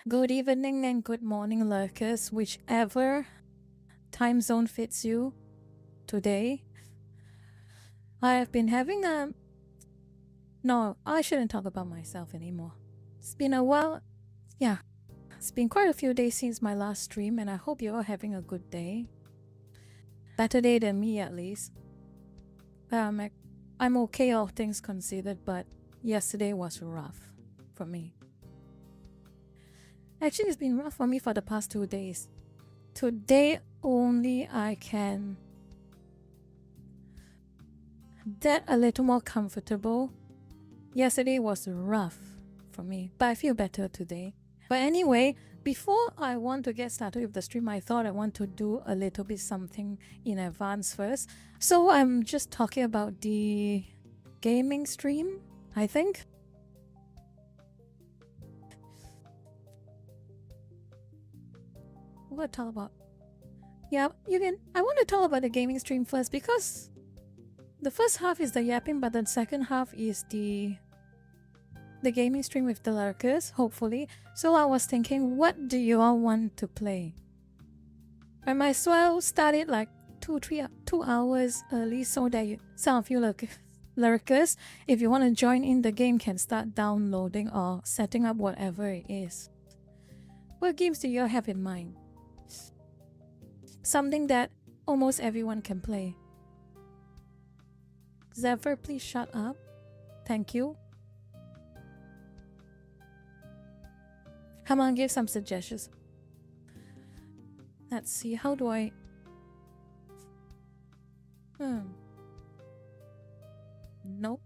Good evening and good morning, lurkers, whichever time zone fits you today. I have been having a. No, I shouldn't talk about myself anymore. It's been a while. Yeah, it's been quite a few days since my last stream, and I hope you're all having a good day. Better day than me, at least. I'm okay, all things considered, but yesterday was rough for me. Actually, it's been rough for me for the past 2 days. Today only I can get a little more comfortable. Yesterday was rough for me, but I feel better today. But anyway, before I want to get started with the stream, I thought I want to do a little bit something in advance first. So I'm just talking about the gaming stream, I think. What to talk about? Yeah, you can. I want to talk about the gaming stream first because the first half is the yapping, but the second half is the gaming stream with the lurkers, hopefully. So I was thinking, what do you all want to play? I might as well start it like 2 hours early so that some of you lurkers, if you want to join in the game, can start downloading or setting up whatever it is. What games do you all have in mind? Something that almost everyone can play. Zephyr, please shut up. Thank you. Come on, give some suggestions. Let's see, how do I... Nope.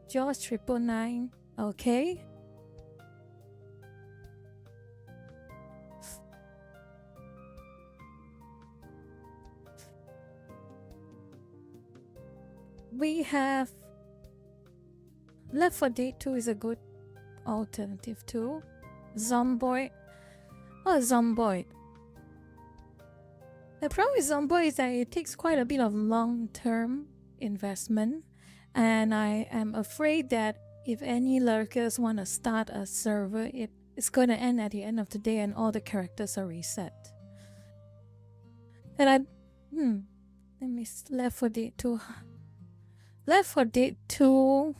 Jaws 999. Okay. We have Left 4 Dead 2 is a good alternative too. Zomboid. Oh, Zomboid. The problem with Zomboid is that it takes quite a bit of long-term investment, and I am afraid that if any lurkers want to start a server, it's going to end at the end of the day and all the characters are reset. And let me Left 4 Dead 2. Left 4 Dead 2,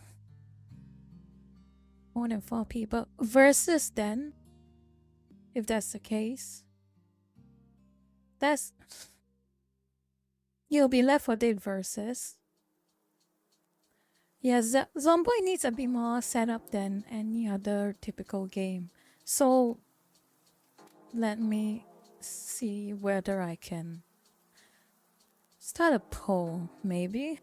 more than 4 people. Versus then, if that's the case, you'll be Left 4 Dead versus. Yeah, Zomboid needs a bit more setup than any other typical game. So, let me see whether I can start a poll, maybe.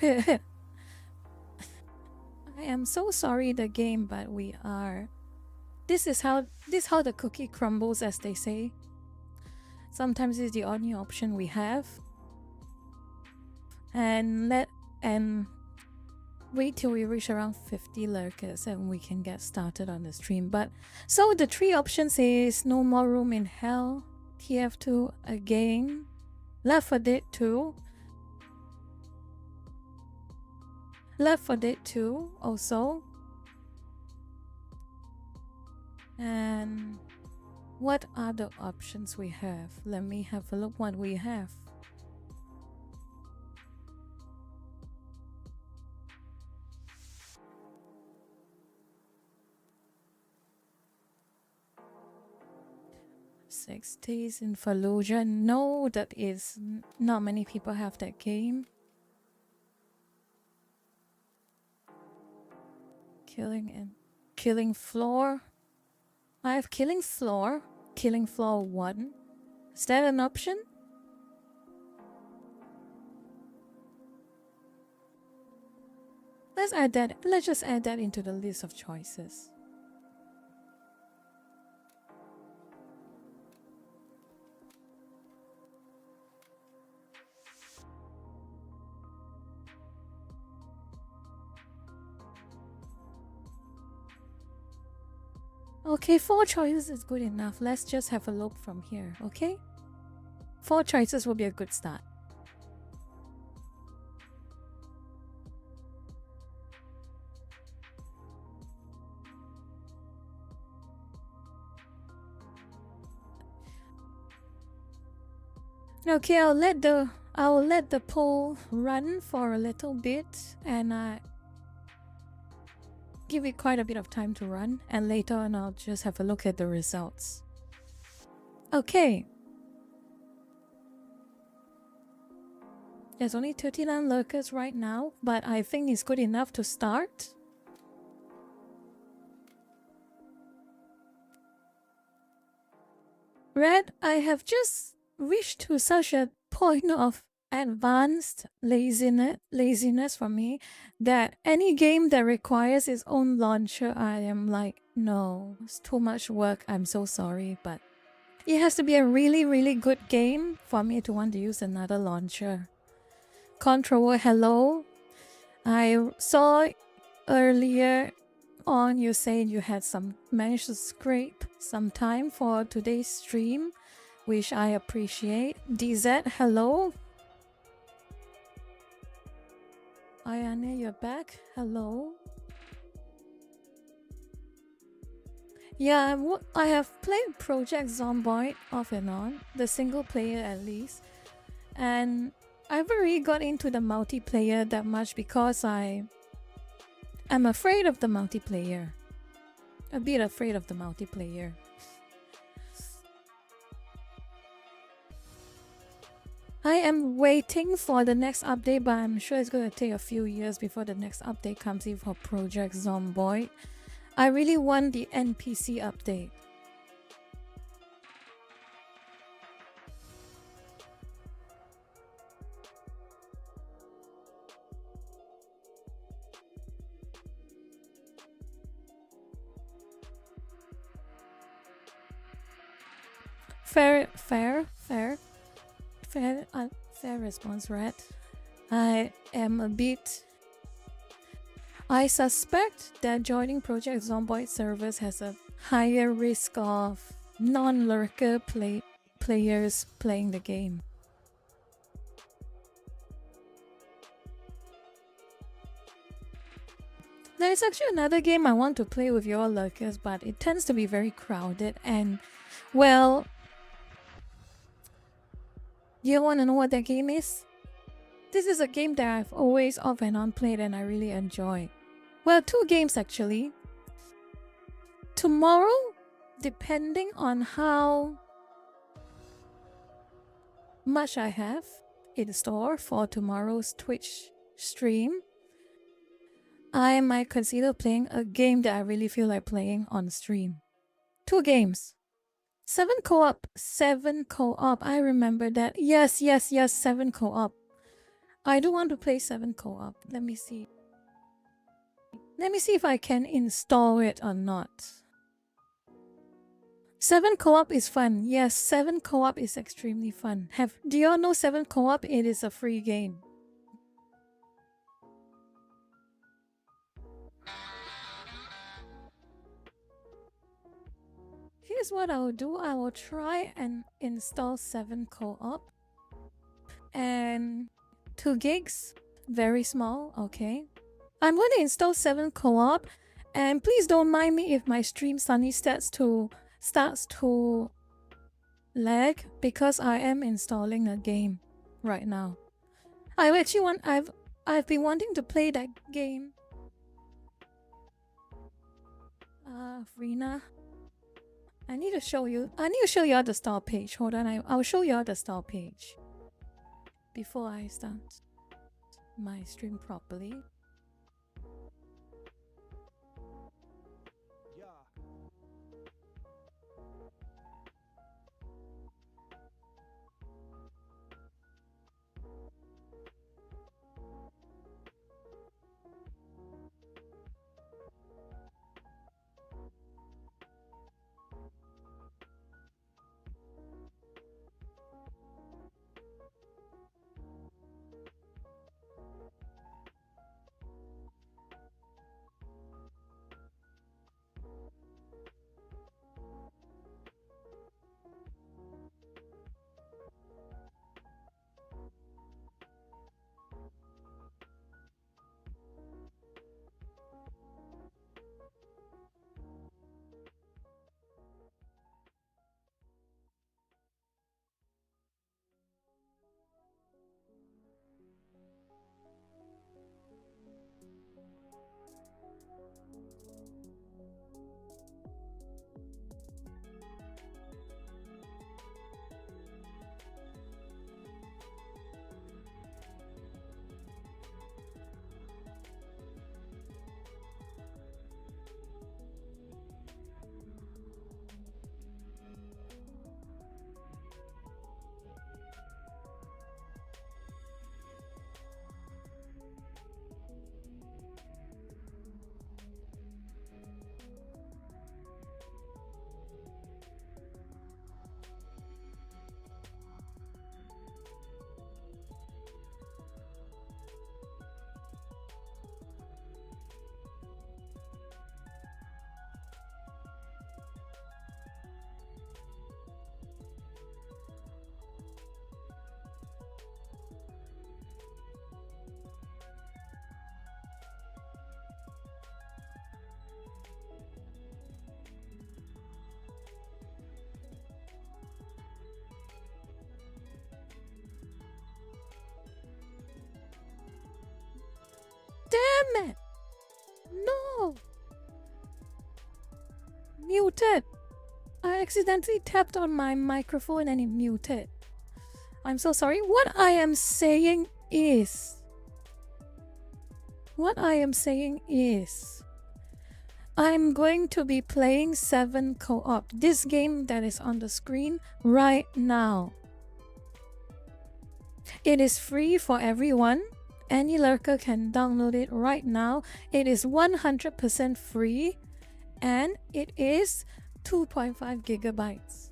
I am so sorry, the game, but we are. This is how the cookie crumbles, as they say. Sometimes it's the only option we have. And wait till we reach around 50 lurkers and we can get started on the stream. But so the 3 options is No More Room in Hell, TF2 again, Left 4 Dead 2, Left 4 Dead 2 also. And what other options we have? Let me have a look what we have. Six Days in Fallujah. No, that is not many people have that game. Killing Floor. I have Killing Floor 1. Is that an option? Let's add that. Let's just add that into the list of choices. Okay, 4 choices is good enough. Let's just have a look from here, okay? 4 choices will be a good start. Okay, I'll let the poll run for a little bit, and give it quite a bit of time to run, and later on I'll just have a look at the results. Okay. There's only 39 lurkers right now, but I think it's good enough to start. Red, I have just reached to such a point of advanced laziness for me that any game that requires its own launcher, I am like, no, it's too much work. I'm so sorry, but it has to be a really, really good game for me to want to use another launcher. Controller, hello. I saw earlier on you said you had managed to scrape some time for today's stream, which I appreciate. DZ, hello. Ayane, you're back. Hello. Yeah, I have played Project Zomboid off and on, the single player at least, and I haven't really got into the multiplayer that much because I'm afraid of the multiplayer. A bit afraid of the multiplayer. I am waiting for the next update, but I'm sure it's going to take a few years before the next update comes in for Project Zomboid. I really want the NPC update. Fair response, Red. I suspect that joining Project Zomboid servers has a higher risk of non-lurker players playing the game. There's actually another game I want to play with your lurkers, but it tends to be very crowded and, well, you want to know what that game is? This is a game that I've always off and on played and I really enjoy. Well, 2 games actually. Tomorrow, depending on how much I have in store for tomorrow's Twitch stream, I might consider playing a game that I really feel like playing on stream. 2 games. 7 co-op. I remember that. Yes, 7 co-op. I do want to play 7 co-op. Let me see. Let me see if I can install it or not. 7 co-op is fun. Yes, 7 co-op is extremely fun. Do you all know 7 co-op? It is a free game. Here's what I will do. I will try and install 7 co-op. And 2 gigs. Very small. Okay. I'm going to install 7 co-op. And please don't mind me if my stream suddenly starts to lag because I am installing a game right now. I've been wanting to play that game. Rina. I need to show you all the style page. Hold on, I'll show you all the style page before I start my stream properly. Damn it! No! Muted! I accidentally tapped on my microphone and it muted. I'm so sorry. What I am saying is... I'm going to be playing 7 co-op. This game that is on the screen right now. It is free for everyone. Any lurker can download it right now. It is 100% free and it is 2.5 gigabytes.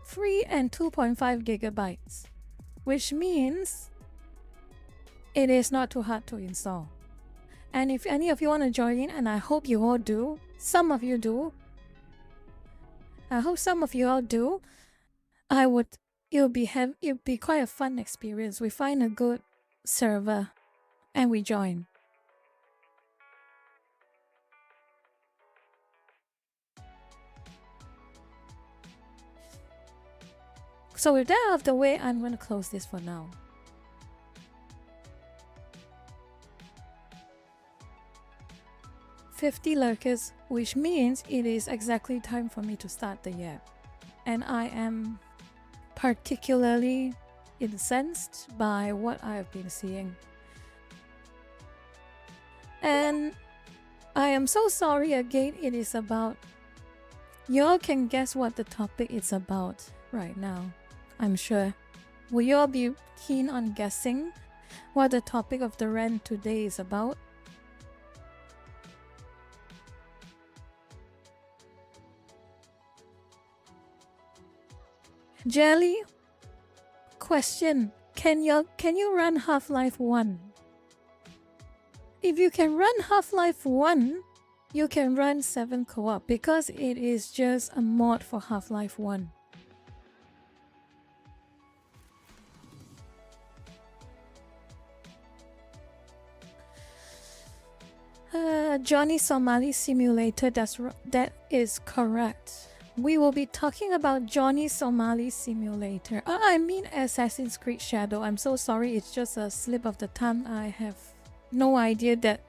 Free and 2.5 gigabytes, which means it is not too hard to install. And if any of you want to join in, and I hope you all do, some of you do, I hope some of you all do, it'll be quite a fun experience. We find a good server and we join. So with that out of the way, I'm going to close this for now. $50 lurkers, which means it is exactly time for me to start the year. And I am particularly incensed by what I have been seeing. And I am so sorry again, it is about... Y'all can guess what the topic is about right now, I'm sure. Will you all be keen on guessing what the topic of the rant today is about? Jelly, question, can you run Half-Life 1? If you can run Half-Life 1, you can run 7 co-op because it is just a mod for Half-Life 1. Johnny Somali Simulator, that is correct. We will be talking about Johnny Somali Simulator. I mean Assassin's Creed Shadow. I'm so sorry, it's just a slip of the tongue. I have no idea that...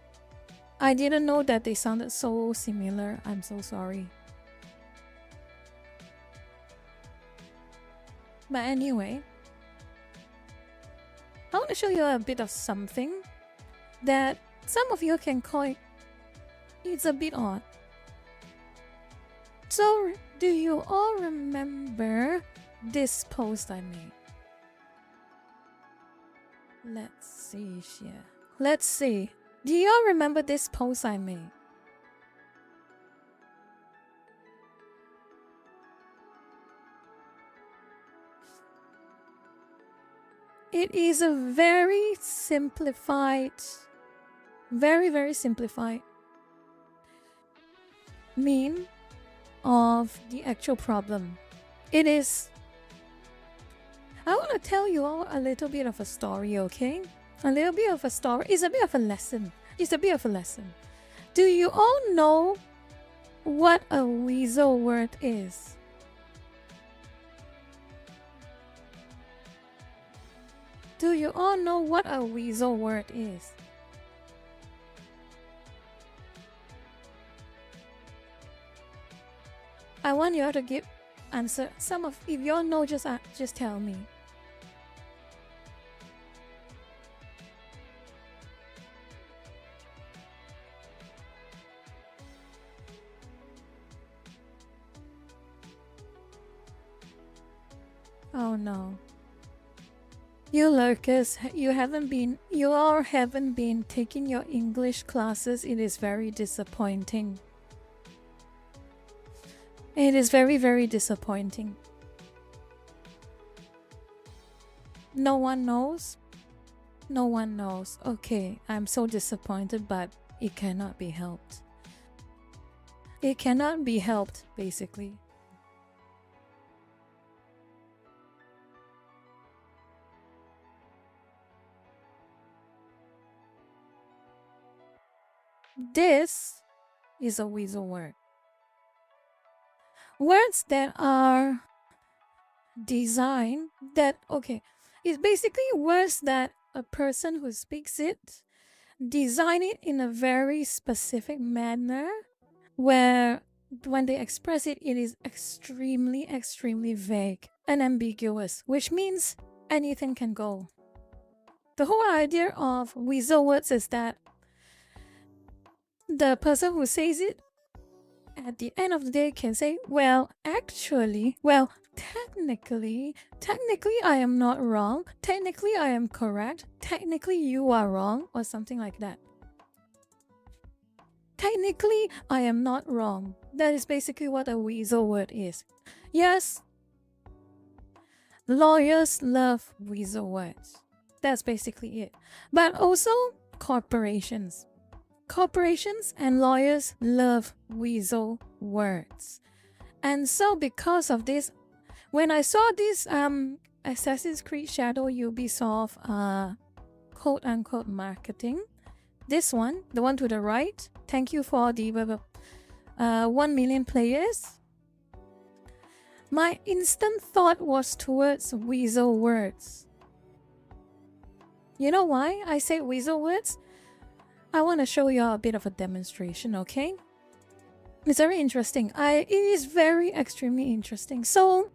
I didn't know that they sounded so similar. I'm so sorry. But anyway, I want to show you a bit of something that some of you can call it... It's a bit odd. So, do you all remember this post I made? Let's see here. Let's see. Do you all remember this post I made? It is a very simplified, very simplified meme of the actual problem. It is... I want to tell you all a little bit of a story, okay? A little bit of a story. It's a bit of a lesson. It's a bit of a lesson. Do you all know what a weasel word is? Do you all know what a weasel word is? I want you all to give answer. Some of, if you all know, just tell me. Oh no. You lurkers, you all haven't been taking your English classes. It is very disappointing. It is very disappointing. No one knows? No one knows. Okay, I'm so disappointed, but it cannot be helped. It cannot be helped, basically. This is a weasel word. Words that are design that, okay, it's basically words that a person who speaks it design it in a very specific manner where when they express it, it is extremely, extremely vague and ambiguous, which means anything can go. The whole idea of weasel words is that the person who says it at the end of the day can say, well, actually, well, technically I am not wrong, technically I am correct, technically you are wrong, or something like that. Technically I am not wrong. That is basically what a weasel word is. Yes, lawyers love weasel words. That's basically it. But also corporations. Corporations and lawyers love weasel words. And so because of this, when I saw this Assassin's Creed Shadow Ubisoft quote unquote marketing, this one, the one to the right, thank you for the 1 million players. My instant thought was towards weasel words. You know why I say weasel words? I want to show you a bit of a demonstration, okay? It's very interesting. It is very extremely interesting. So,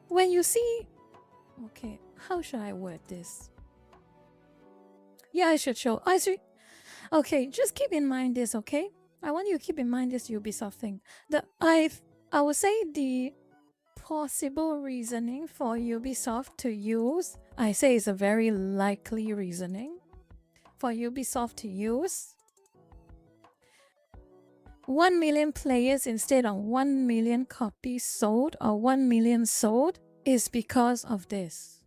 when you see... Okay, how should I word this? Yeah, I should show... Okay, just keep in mind this, okay? I want you to keep in mind this Ubisoft thing. I would say the possible reasoning for Ubisoft to use... I say it's a very likely reasoning for Ubisoft to use 1 million players instead of 1 million copies sold or 1 million sold is because of this.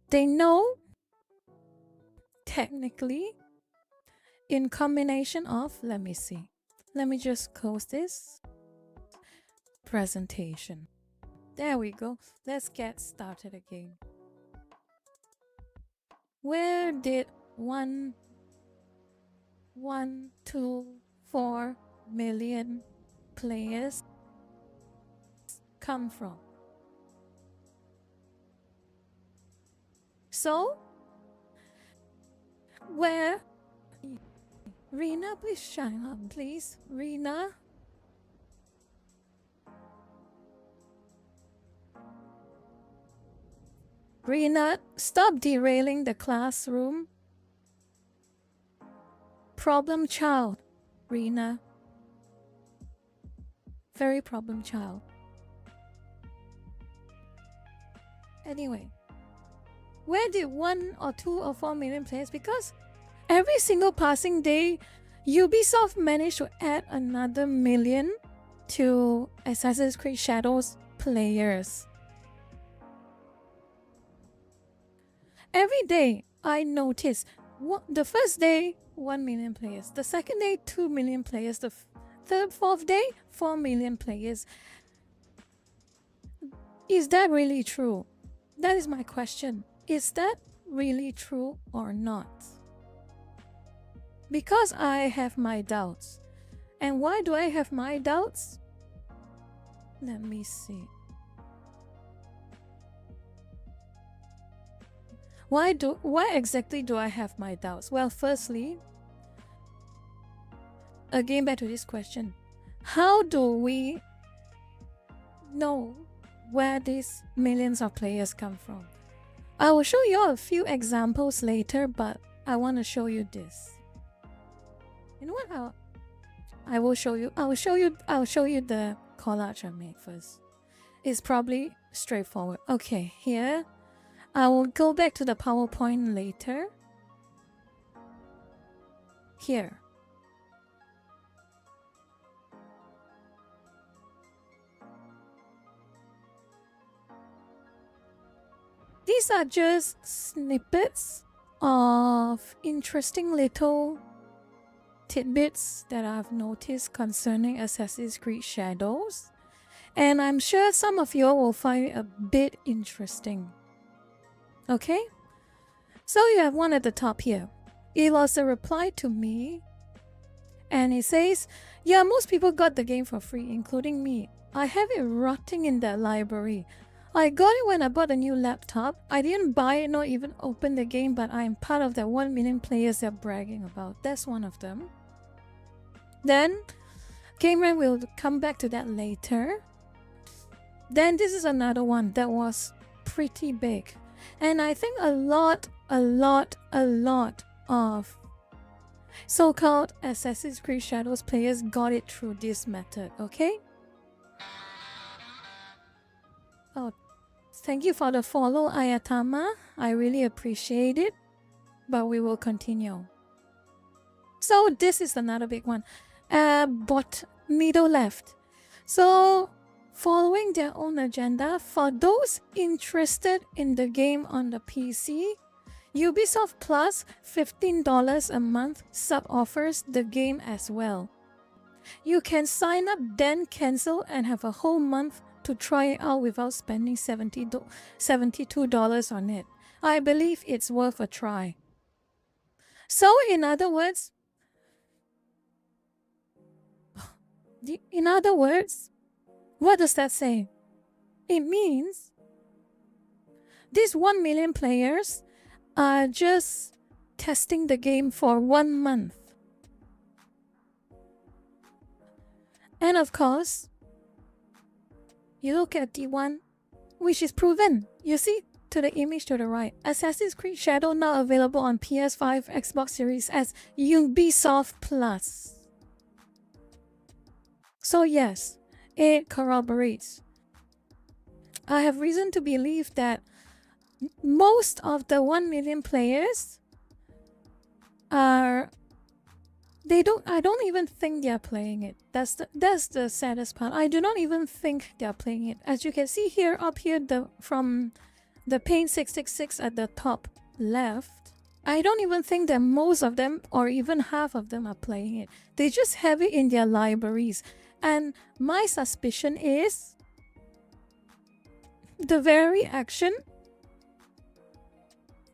They know technically in combination of, let me see, let me just close this presentation. There we go. Let's get started again. Where did 1, 2, 4 million players come from? So, where... Rena, please shine up, please. Rena. Rena, stop derailing the classroom. Problem child, Rena. Very problem child. Anyway, where did 1 or 2 or 4 million players? Because every single passing day, Ubisoft managed to add another million to Assassin's Creed Shadows players. Every day, I notice the first day, 1 million players. The second day, 2 million players. The third, fourth day, 4 million players. Is that really true? That is my question. Is that really true or not? Because I have my doubts. And why do I have my doubts? Let me see. Why exactly do I have my doubts? Well, firstly, again back to this question. How do we know where these millions of players come from? I will show you a few examples later, but I want to show you this. You know what? I'll show you the collage I made first. It's probably straightforward. Okay, here. I will go back to the PowerPoint later. Here. These are just snippets of interesting little tidbits that I've noticed concerning Assassin's Creed Shadows. And I'm sure some of you will find it a bit interesting. Okay? So you have one at the top here. It was a reply to me. And it says, yeah, most people got the game for free, including me. I have it rotting in that library. I got it when I bought a new laptop. I didn't buy it nor even open the game, but I am part of the 1 million players they're bragging about. That's one of them. Then, Gamer will come back to that later. Then this is another one that was pretty big. And I think a lot of so-called Assassin's Creed Shadows players got it through this method, okay? Oh, thank you for the follow, Ayatama. I really appreciate it. But we will continue. So this is another big one. Middle left. So following their own agenda, for those interested in the game on the PC, Ubisoft Plus $15 a month sub offers the game as well. You can sign up, then cancel, and have a whole month to try it out without spending $72 on it. I believe it's worth a try. So in other words, what does that say? It means these 1 million players are just testing the game for 1 month. And of course, you look at the one which is proven. You see to the image to the right. Assassin's Creed Shadow now available on PS5, Xbox Series S, Ubisoft Plus. So yes, it corroborates. I have reason to believe that most of the 1 million players are... I don't even think they are playing it. That's the saddest part. I do not even think they are playing it. As you can see here, up here, from the pane 666 at the top left, I don't even think that most of them or even half of them are playing it. They just have it in their libraries. And my suspicion is the very action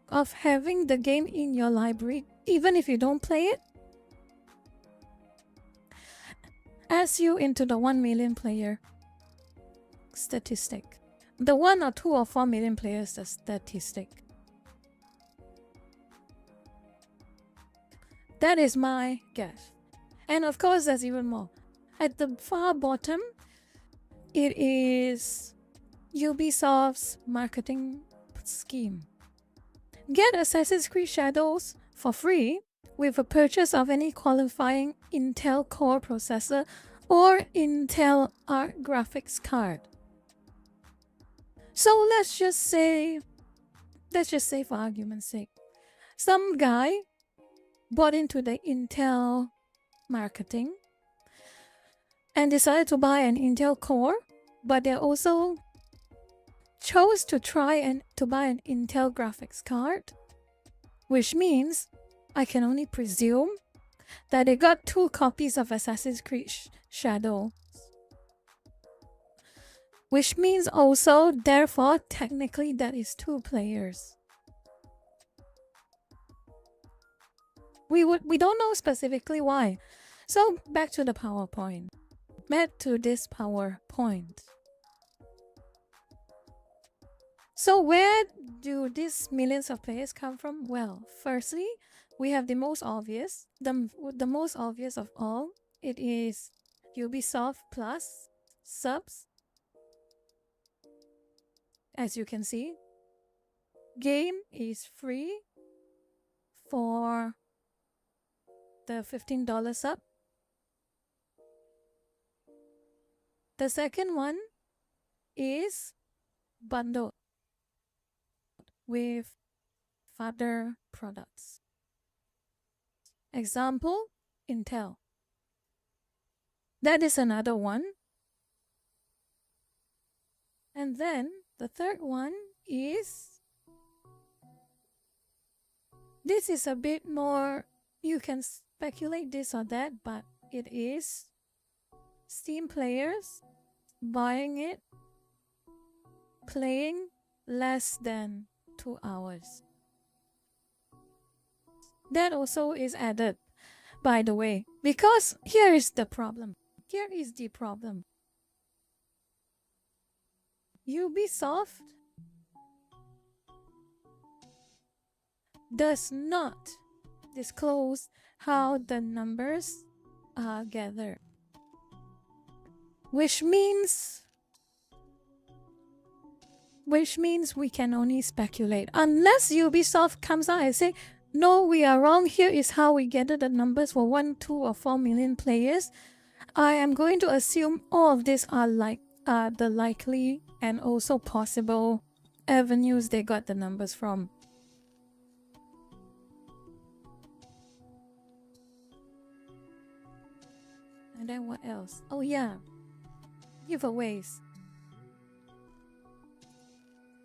of having the game in your library, even if you don't play it, adds you into the 1 million player statistic. The 1 or 2 or 4 million players statistic. That is my guess. And of course, there's even more. At the far bottom, it is Ubisoft's marketing scheme. Get Assassin's Creed Shadows for free with a purchase of any qualifying Intel Core processor or Intel Arc graphics card. So let's just say for argument's sake, some guy bought into the Intel marketing and decided to buy an Intel Core, but they also chose to try to buy an Intel graphics card, which means I can only presume that they got 2 copies of Assassin's Creed Shadow. Which means also, therefore, technically that is 2 players. We don't know specifically why. So back to the PowerPoint. Back to this PowerPoint. So where do these millions of players come from? Well, firstly, we have the most obvious. The most obvious of all, it is Ubisoft Plus subs. As you can see, game is free for the $15 sub. The second one is bundled with other products. Example, Intel. That is another one. And then the third one is, this is a bit more, you can speculate this or that, but it is Steam players buying it, playing less than 2 hours. That also is added, by the way, because here is the problem. Here is the problem. Ubisoft does not disclose how the numbers are gathered, which means we can only speculate unless Ubisoft comes out and say, no, we are wrong, here is how we gathered the numbers for 1, 2 or 4 million players. I am going to assume all of these are the likely and also possible avenues they got the numbers from. And then what else? Oh yeah, giveaways.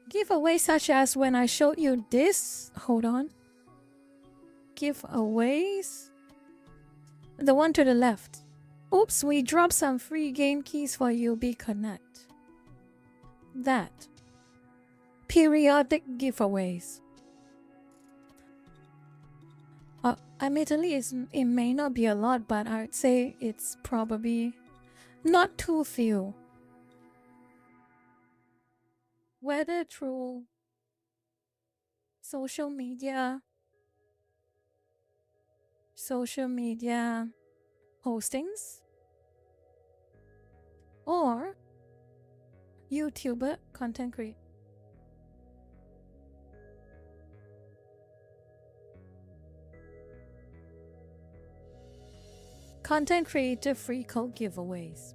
Giveaways such as when I showed you this. Hold on. Giveaways. The one to the left. Oops, we dropped some free game keys for UB Connect. That. Periodic giveaways. Admittedly, it may not be a lot, but I'd say it's probably not too few. Whether through social media postings or YouTuber content creator. Content creator free code giveaways.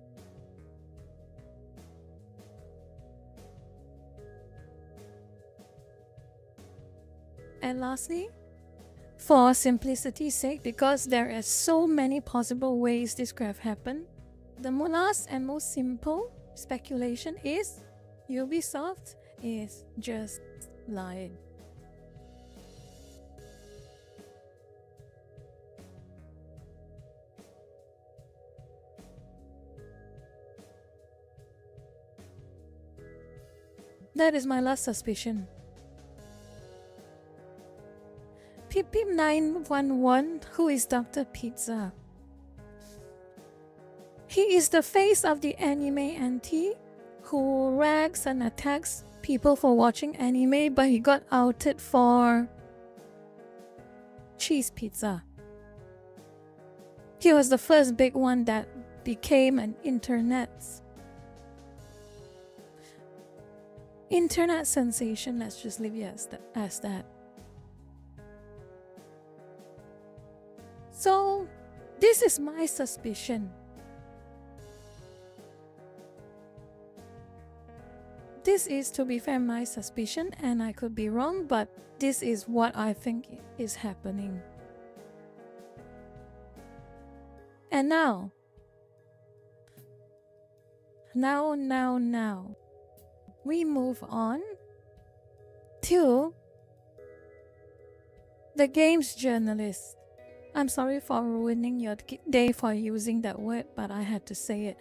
And lastly, for simplicity's sake, because there are so many possible ways this could have happened, the last and most simple speculation is Ubisoft is just lying. That is my last suspicion. Pip911, who is Dr. Pizza? He is the face of the anime anti who rags and attacks people for watching anime, but he got outed for cheese pizza. He was the first big one that became an internet sensation. Let's just leave it as that. So, this is my suspicion. This is, to be fair, my suspicion, and I could be wrong, but this is what I think is happening. And now, we move on to the games journalist. I'm sorry for ruining your day for using that word, but I had to say it.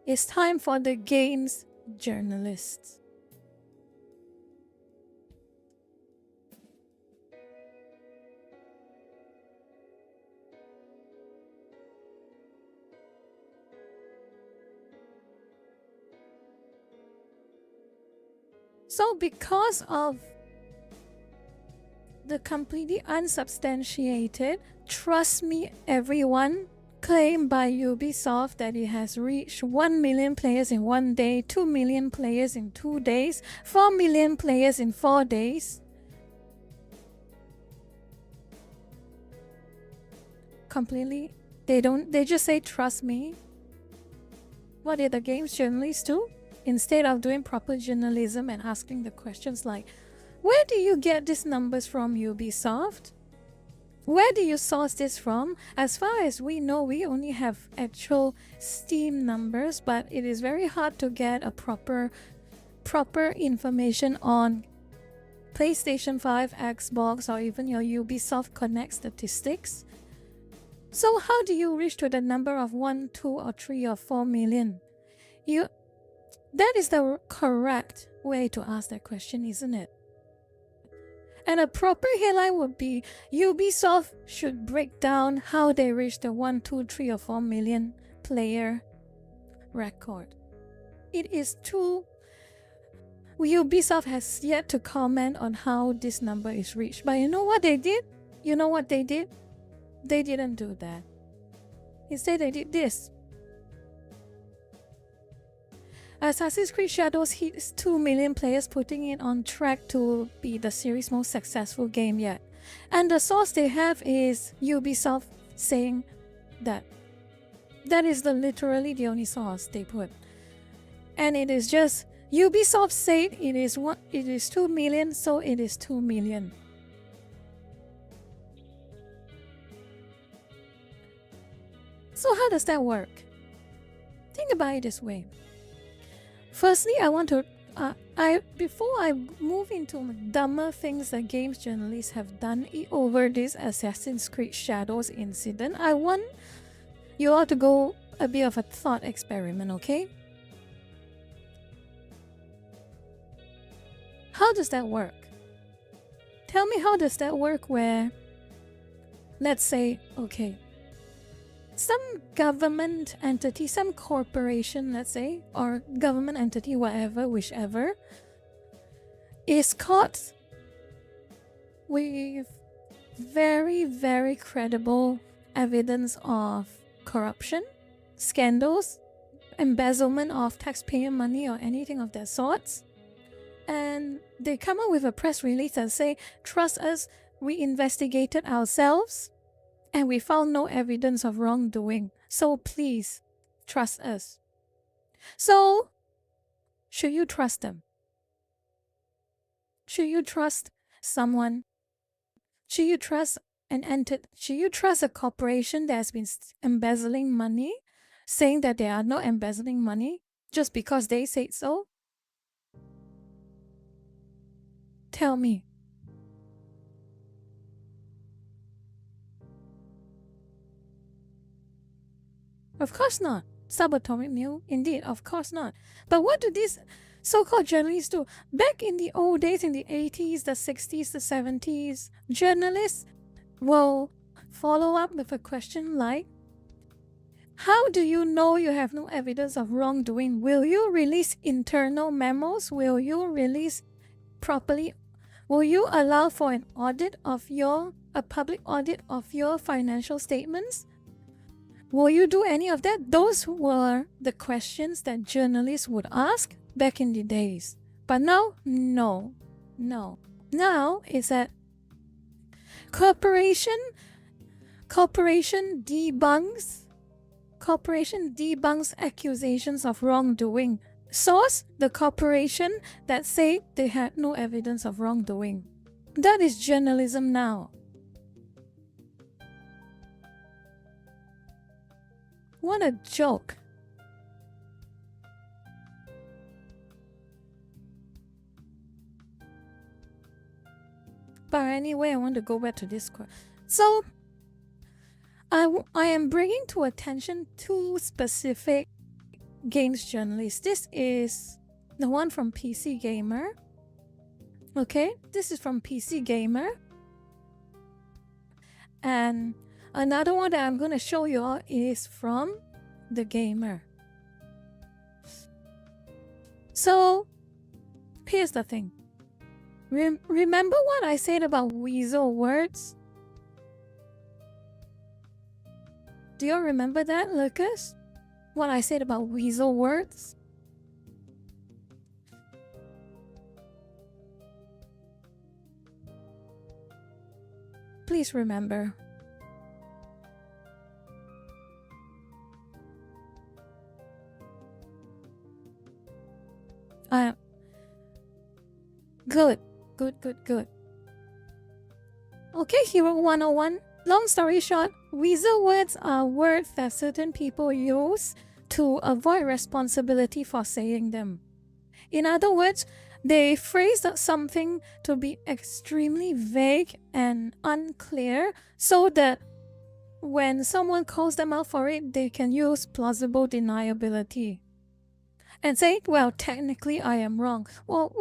It's time for the games journalists. So because of the completely unsubstantiated, trust me everyone, claim by Ubisoft that it has reached 1 million players in 1 day, 2 million players in 2 days, 4 million players in 4 days. Completely, they just say trust me. What did the games journalists do? Instead of doing proper journalism and asking the questions like, where do you get these numbers from, Ubisoft? Where do you source this from? As far as we know, we only have actual Steam numbers, but it is very hard to get a proper information on PlayStation 5, Xbox, or even your Ubisoft Connect statistics. So how do you reach to the number of 1, 2, or 3, or 4 million? That is the correct way to ask that question, isn't it? And a proper headline would be, Ubisoft should break down how they reached the 1, 2, 3, or 4 million player record. It is too Ubisoft has yet to comment on how this number is reached. But you know what they did? You know what they did? They didn't do that. Instead, they did this. Assassin's Creed Shadows hits 2 million players, putting it on track to be the series' most successful game yet. And the source they have is Ubisoft saying that. That is literally the only source they put. And it is just Ubisoft said it is 2 million, so it is 2 million. So how does that work? Think about it this way. Firstly, I want to before I move into dumber things that games journalists have done over this Assassin's Creed Shadows incident, I want you all to go a bit of a thought experiment, okay? How does that work? Tell me, how does that work where, let's say, okay, some government entity, some corporation, let's say, or government entity, whatever, whichever, is caught with very, very credible evidence of corruption, scandals, embezzlement of taxpayer money or anything of that sort. And they come up with a press release and say, trust us, we investigated ourselves and we found no evidence of wrongdoing. So please, trust us. So, should you trust them? Should you trust someone? Should you trust an entity? Should you trust a corporation that has been embezzling money, saying that they are not embezzling money just because they said so? Tell me. Of course not. Subatomic Mill, indeed, of course not. But what do these so-called journalists do? Back in the old days, in the 80s, the 60s, the 70s, journalists will follow up with a question like, how do you know you have no evidence of wrongdoing? Will you release internal memos? Will you release properly? Will you allow for an audit of a public audit of your financial statements? Will you do any of that? Those were the questions that journalists would ask back in the days. But now, no. Now is that corporation debunks accusations of wrongdoing. Source, the corporation that say they had no evidence of wrongdoing. That is journalism now. What a joke. But anyway, I want to go back to this question. So, I am bringing to attention two specific games journalists. This is the one from PC Gamer. Okay, this is from PC Gamer. And another one that I'm going to show you all is from The Gamer. So, here's the thing. Remember what I said about weasel words? Do you remember that, Lucas? What I said about weasel words? Please remember. Good. Okay, Hero 101. Long story short, weasel words are words that certain people use to avoid responsibility for saying them. In other words, they phrase something to be extremely vague and unclear so that when someone calls them out for it, they can use plausible deniability. And say, well, technically I am wrong. Well,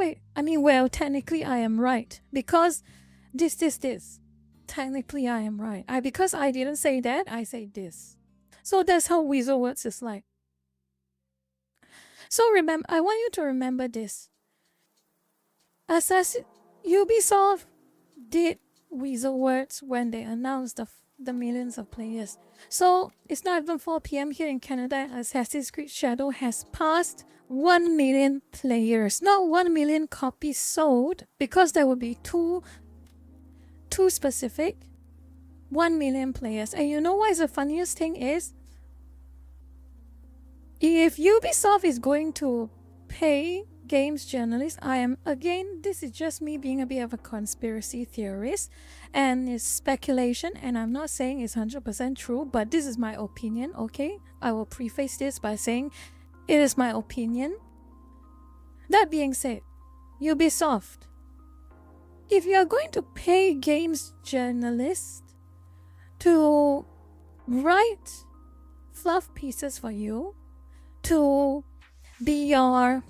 technically I am right. Because this. Technically I am right. Because I didn't say that, I say this. So that's how weasel words is like. So remember, I want you to remember this. Ubisoft did weasel words when they announced the millions of players. So it's not even 4 p.m. here in Canada. Assassin's Creed Shadow has passed 1 million players, not 1 million copies sold, because that would be too specific. 1 million players. And you know what is the funniest thing is? If Ubisoft is going to pay games journalists, this is just me being a bit of a conspiracy theorist, and it's speculation, and I'm not saying it's 100% true, but this is my opinion, okay? I will preface this by saying it is my opinion. That being said, Ubisoft, if you are going to pay games journalists to write fluff pieces for you, to be your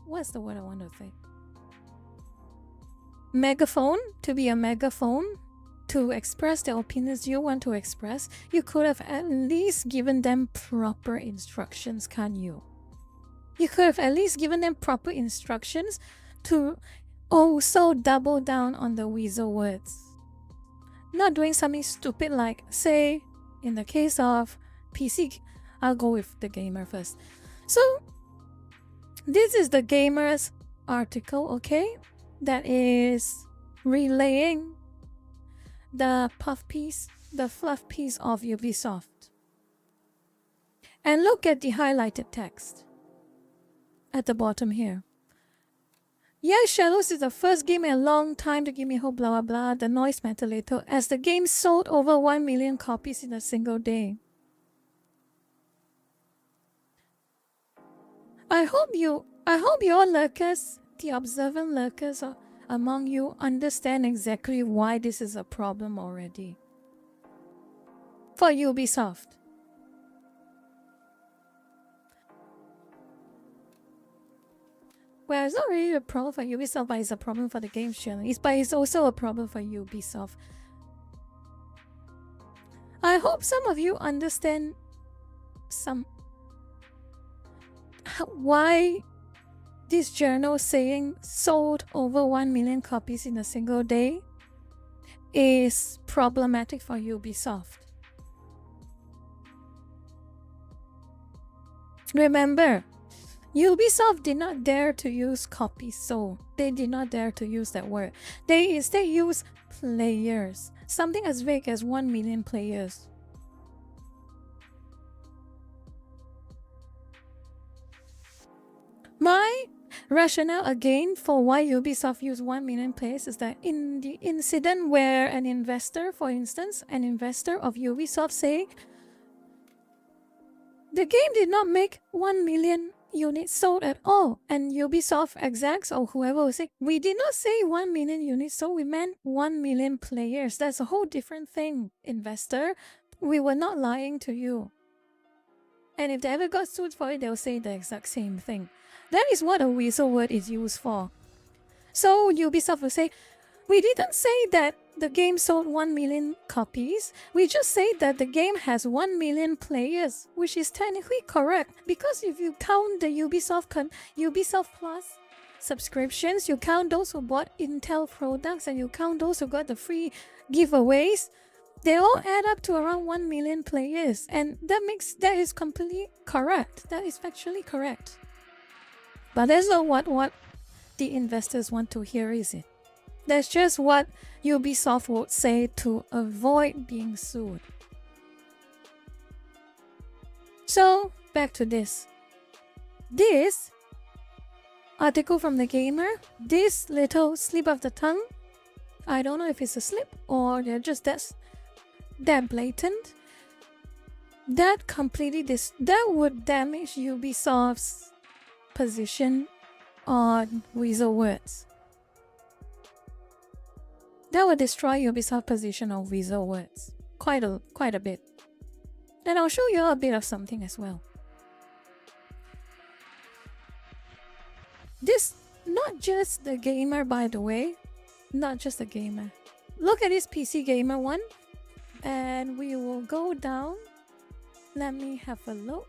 what's the word I want to say? Megaphone, to be a megaphone, to express the opinions you want to express, you could have at least given them proper instructions, can't you? You could have at least given them proper instructions to also double down on the weasel words. Not doing something stupid like, say, in the case of PC, I'll go with the gamer first. So, this is the gamer's article, okay? That is relaying the fluff piece of Ubisoft. And look at the highlighted text at the bottom here. Yeah, Shadows is the first game in a long time to give me hope, blah blah blah. The noise matter later, as the game sold over 1 million copies in a single day. I hope you all lurkers, the observant lurkers among you, understand exactly why this is a problem already. For Ubisoft. Well, it's not really a problem for Ubisoft, but it's a problem for the games journalists, but it's also a problem for Ubisoft. I hope some of you understand why this journal saying sold over 1 million copies in a single day is problematic for Ubisoft. Remember, Ubisoft did not dare to use copies sold. They did not dare to use that word. They instead used players. Something as vague as 1 million players. My rationale again for why Ubisoft used 1 million players is that in the incident where an investor, for instance, an investor of Ubisoft say the game did not make 1 million units sold at all, and Ubisoft execs or whoever will say, we did not say 1 million units sold, we meant 1 million players. That's a whole different thing, investor. We were not lying to you. And if they ever got sued for it, they'll say the exact same thing. That is what a weasel word is used for. So Ubisoft will say, we didn't say that the game sold 1 million copies. We just say that the game has 1 million players, which is technically correct. Because if you count the Ubisoft Plus subscriptions, you count those who bought Intel products, and you count those who got the free giveaways, they all add up to around 1 million players. And that is completely correct. That is factually correct. But that's not what the investors want to hear, is it? That's just what Ubisoft would say to avoid being sued. So, back to this. This article from the gamer, this little slip of the tongue, I don't know if it's a slip or they're just that blatant. That would damage Ubisoft's position on weasel words. That would destroy Ubisoft's position on weasel words quite a bit. And I'll show you a bit of something as well. This, not just the gamer, by the way, not just the gamer. Look at this PC gamer one, and we will go down. Let me have a look.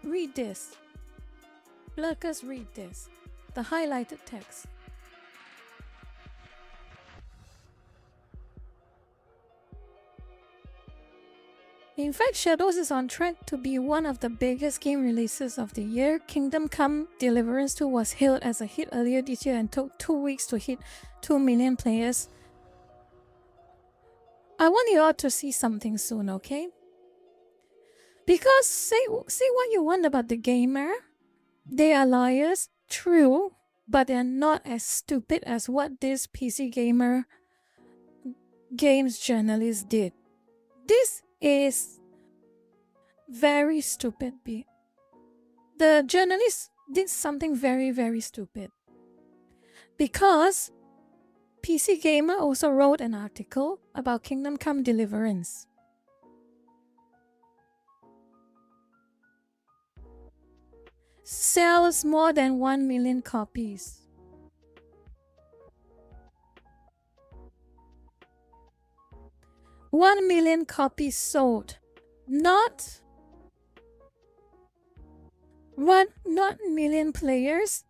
read this. Lurkers, read this. The highlighted text. In fact, Shadows is on track to be one of the biggest game releases of the year. Kingdom Come Deliverance 2 was hailed as a hit earlier this year and took 2 weeks to hit 2 million players. I want you all to see something soon, okay? Because say what you want about the gamer. They are liars, true, but they're not as stupid as what this PC gamer games journalist did. This is very stupid. The journalist did something very, very stupid. Because PC Gamer also wrote an article about Kingdom Come Deliverance. Sells more than 1 million copies. One million copies sold. Not million players.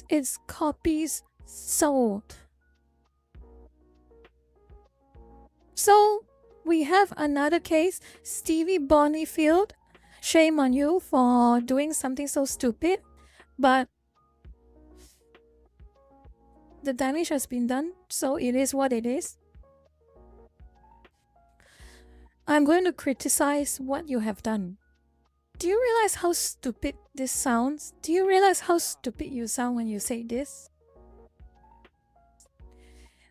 It's copies sold. So we have another case, Stevie Bonifield. Shame on you for doing something so stupid, but the damage has been done, so it is what it is. I'm going to criticize what you have done. Do you realize how stupid this sounds? Do you realize how stupid you sound when you say this?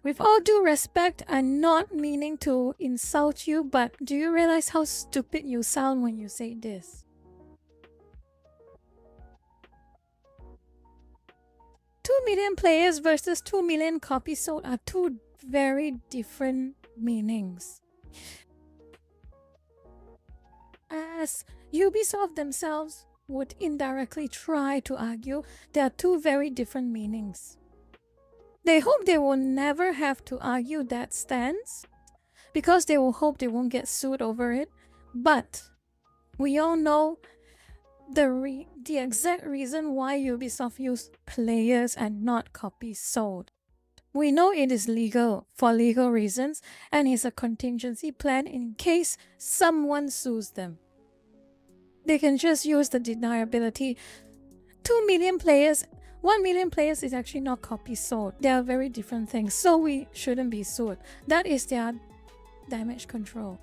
With all due respect, I'm not meaning to insult you, but do you realize how stupid you sound when you say this? 2 million players versus 2 million copies sold are two very different meanings. As Ubisoft themselves would indirectly try to argue, there are two very different meanings. They hope they will never have to argue that stance because they will hope they won't get sued over it. But we all know the exact reason why Ubisoft used players and not copies sold. We know it is legal for legal reasons and is a contingency plan in case someone sues them. They can just use the deniability. 2 million players, 1 million players is actually not copies sold. They are very different things, so we shouldn't be sued. That is their damage control.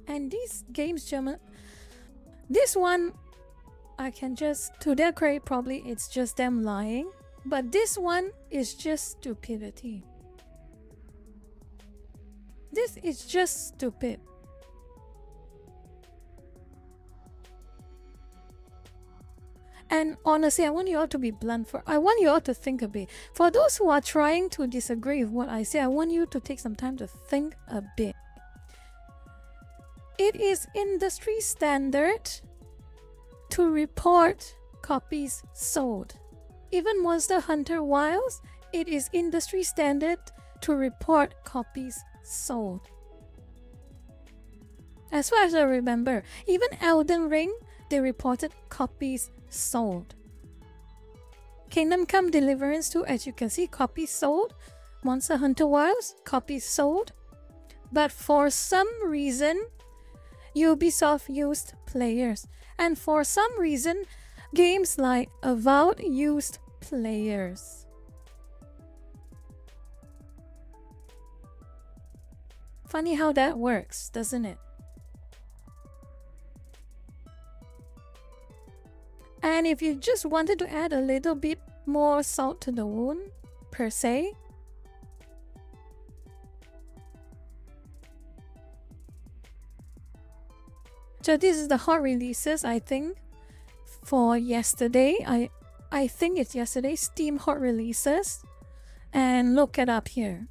And these games, this one, I can just, to their credit, probably it's just them lying. But this one is just stupidity. This is just stupid. And honestly, I want you all to be blunt. I want you all to think a bit. For those who are trying to disagree with what I say, I want you to take some time to think a bit. It is industry standard to report copies sold. Even Monster Hunter Wilds, it is industry standard to report copies sold. As far as I remember, even Elden Ring, they reported copies sold. Kingdom Come Deliverance 2, as you can see, copies sold. Monster Hunter Wilds, copies sold. But for some reason, Ubisoft used players. And for some reason, games like Avowed used players. Funny how that works, doesn't it? And if you just wanted to add a little bit more salt to the wound, per se, so this is the hot releases, I think, for yesterday. I think it's yesterday, Steam hot releases. And look it up here.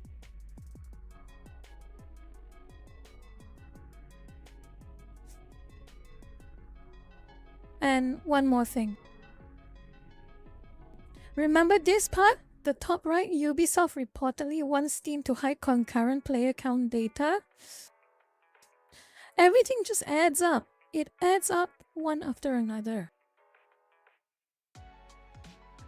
And one more thing. Remember this part? the top right, Ubisoft reportedly wants Steam to hide concurrent player count data. Everything just adds up. It adds up one after another.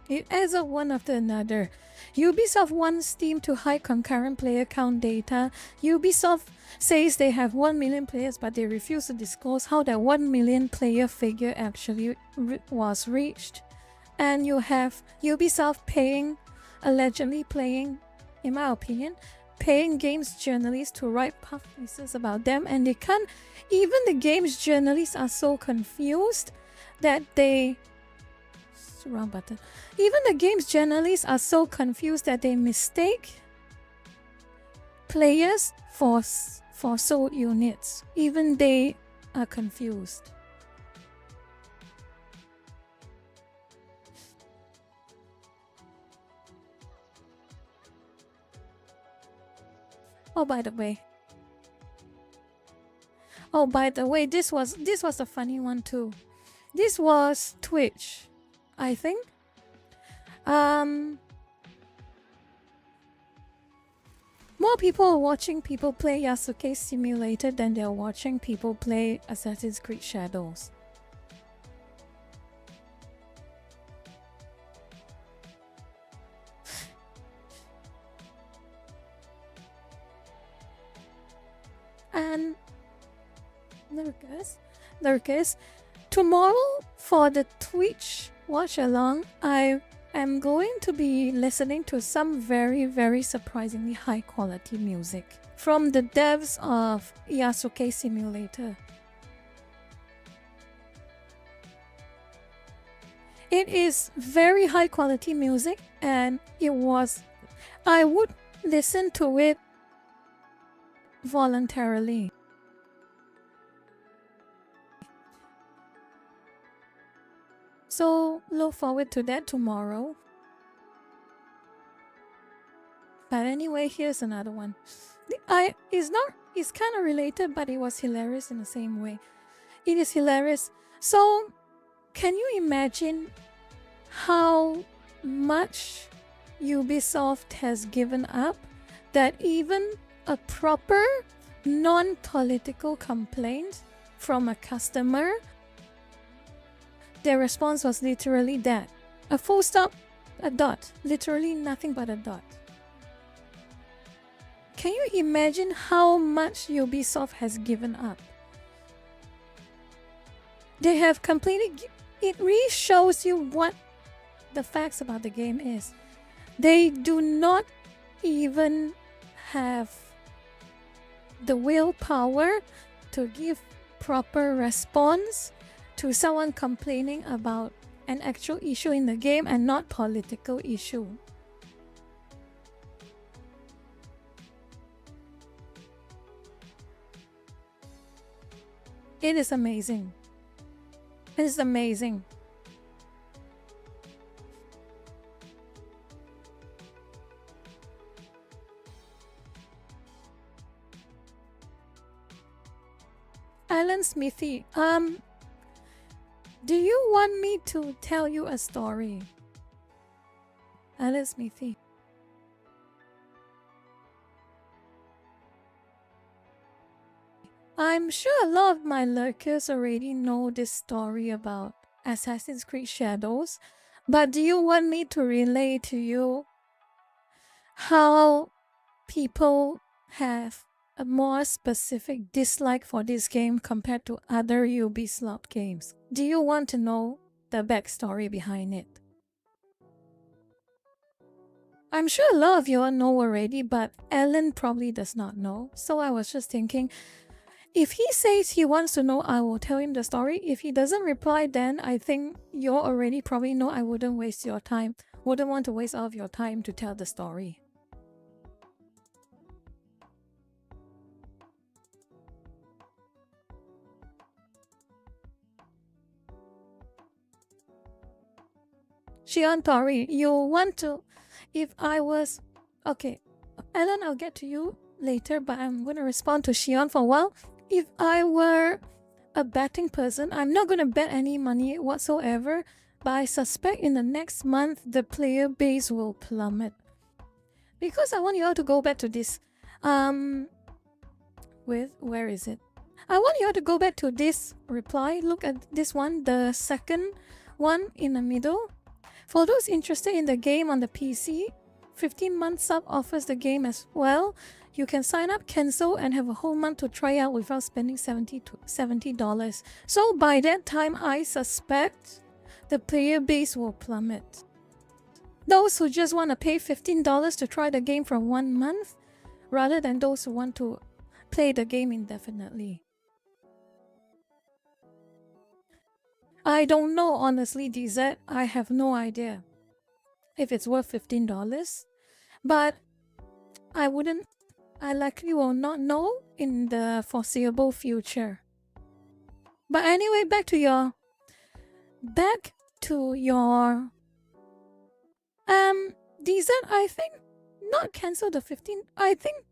It adds up one after another. Ubisoft wants Steam to hide concurrent player count data. Ubisoft says they have 1 million players, but they refuse to disclose how that 1 million player figure actually was reached. And you have Ubisoft allegedly paying, in my opinion, paying games journalists to write puff pieces about them, and they can't. Even the games journalists are so confused that they. Wrong button. Even the games journalists are so confused that they mistake players for sold units. Even they are confused. Oh, by the way, this was a funny one too. This was Twitch, I think. More people are watching people play Yasuke Simulator than they're watching people play Assassin's Creed Shadows. And Lurkers, tomorrow for the Twitch watch along, I am going to be listening to some very, very surprisingly high quality music from the devs of Yasuke Simulator. It is very high quality music, and I would listen to it voluntarily. So look forward to that tomorrow. But anyway, here's another one. It's kind of related, but it was hilarious in the same way. It is hilarious. So can you imagine how much Ubisoft has given up that even a proper non-political complaint from a customer, their response was literally that. A full stop, a dot. Literally nothing but a dot. Can you imagine how much Ubisoft has given up? They have completely... It really shows you what the facts about the game is. They do not even have the willpower to give proper response to someone complaining about an actual issue in the game and not political issue. It is amazing. It is amazing. Alan Smithy, do you want me to tell you a story? Alan Smithy. I'm sure a lot of my lurkers already know this story about Assassin's Creed Shadows, but do you want me to relay to you how people have a more specific dislike for this game compared to other Ubisoft games? Do you want to know the backstory behind it? I'm sure a lot of you all know already, but Alan probably does not know. So I was just thinking, if he says he wants to know, I will tell him the story. If he doesn't reply, then I think you already probably know I wouldn't waste your time. Wouldn't want to waste all of your time to tell the story. Shion Tori, you want to... If I was... Okay, Alan, I'll get to you later, but I'm going to respond to Shion for a while. If I were a betting person, I'm not going to bet any money whatsoever, but I suspect in the next month the player base will plummet. Because I want you all to go back to this. Where is it? I want you all to go back to this reply. Look at this one, the second one in the middle. For those interested in the game on the PC, 15-month sub offers the game as well. You can sign up, cancel, and have a whole month to try out without spending $70. So by that time, I suspect the player base will plummet. Those who just want to pay $15 to try the game for 1 month, rather than those who want to play the game indefinitely. I don't know, honestly, DZ. I have no idea if it's worth $15, but I likely will not know in the foreseeable future. But anyway, back to your DZ, I think not cancel the 15. I think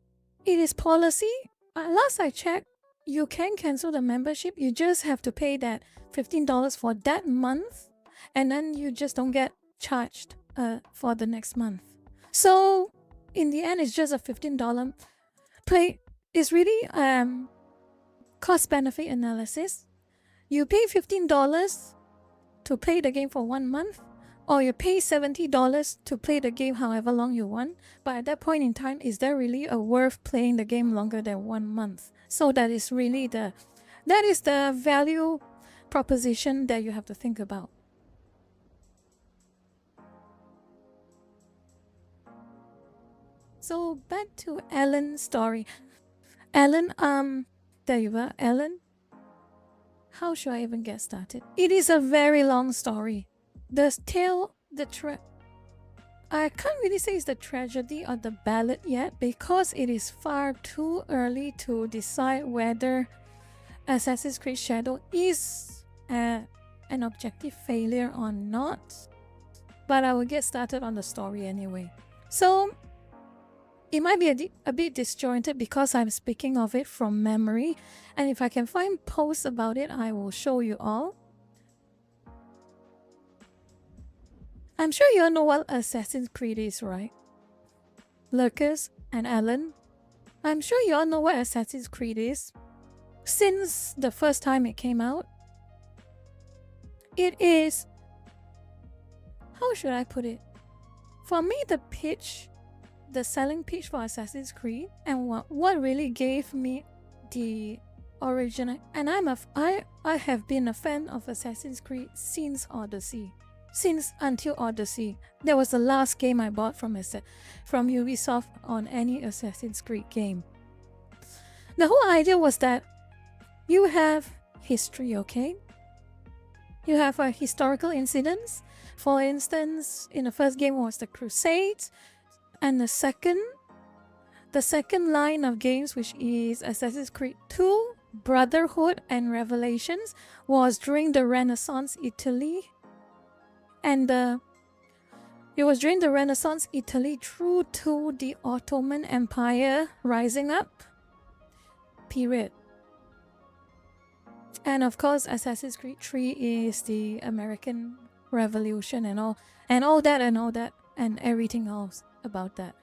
it is policy. Last I checked, you can cancel the membership. You just have to pay that $15 for that month, and then you just don't get charged for the next month. So in the end, it's just a $15 play. It's really cost benefit analysis. You pay $15 to play the game for 1 month, or you pay $70 to play the game however long you want. But at that point in time, is there really worth playing the game longer than 1 month? So that is really the value proposition that you have to think about. So back to Alan's story. Alan, there you are, Alan. How should I even get started? It is a very long story. I can't really say it's the tragedy or the ballad yet, because it is far too early to decide whether Assassin's Creed Shadow is an objective failure or not. But I will get started on the story anyway. So it might be a bit disjointed because I'm speaking of it from memory, and if I can find posts about it, I will show you all. I'm sure you all know what Assassin's Creed is, right? Lurkers and Alan, I'm sure you all know what Assassin's Creed is. Since the first time it came out, it is... how should I put it? For me, the selling pitch for Assassin's Creed, and what really gave me the origin, and I have been a fan of Assassin's Creed since Odyssey. Until Odyssey. That was the last game I bought from Ubisoft on any Assassin's Creed game. The whole idea was that you have history, okay? You have historical incidents. For instance, in the first game was the Crusades, and the second line of games, which is Assassin's Creed 2, Brotherhood and Revelations, was during the Renaissance Italy. And it was during the Renaissance Italy through to the Ottoman Empire rising up period. And of course, Assassin's Creed 3 is the American Revolution and all that, and everything else about that.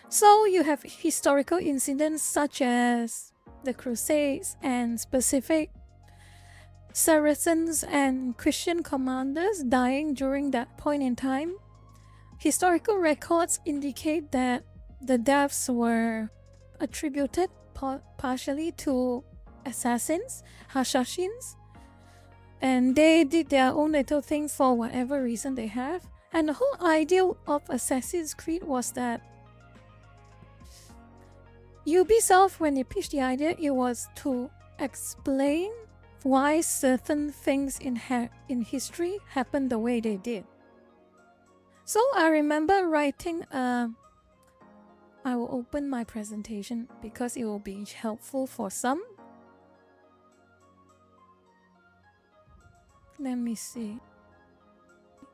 So you have historical incidents such as the Crusades and specific Saracens and Christian commanders dying during that point in time. Historical records indicate that the deaths were attributed partially to assassins, Hashashins, and they did their own little thing for whatever reason they have. And the whole idea of Assassin's Creed was that Ubisoft, when they pitched the idea, it was to explain why certain things in history happened the way they did. So I remember writing I will open my presentation because it will be helpful for some. Let me see.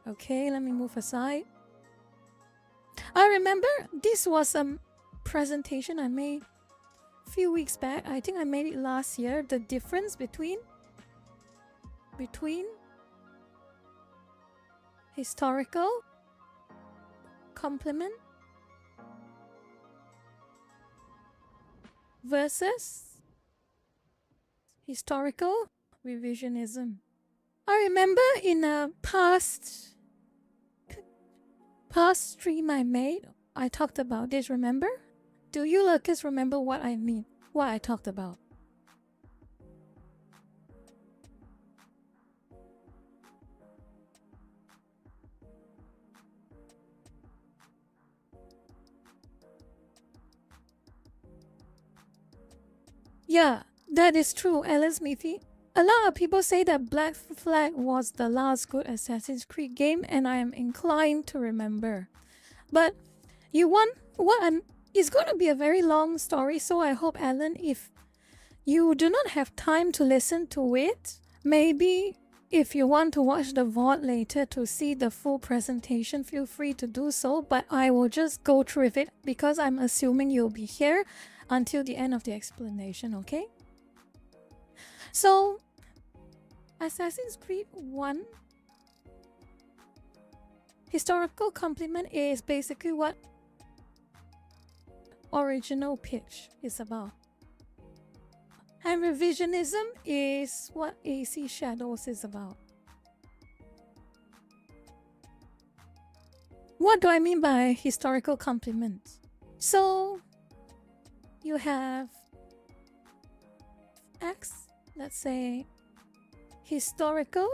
Okay, let me move aside. I remember this was a presentation I made a few weeks back. I think I made it last year. The difference between historical complement versus historical revisionism. I remember in a past stream I made, I talked about this, remember? Do you Lucas remember what I mean? What I talked about? Yeah, that is true, Alice Smithy. A lot of people say that Black Flag was the last good Assassin's Creed game, and I am inclined to remember. But you want what? It's going to be a very long story, so I hope, Alan, if you do not have time to listen to it, maybe if you want to watch the VOD later to see the full presentation, feel free to do so, but I will just go through with it because I'm assuming you'll be here until the end of the explanation, okay? So, Assassin's Creed 1 historical complement is basically what original pitch is about. And revisionism is what AC Shadows is about. What do I mean by historical complement? So, you have X, let's say, historical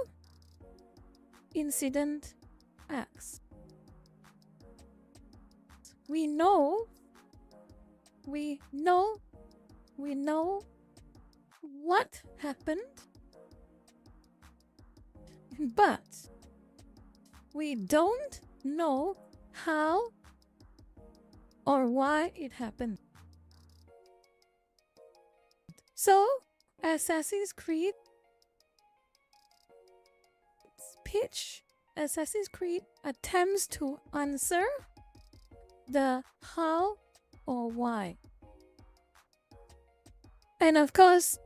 incident X. We know what happened, but we don't know how or why it happened. So, Assassin's Creed pitch, Assassin's Creed attempts to answer the how or why. And of course,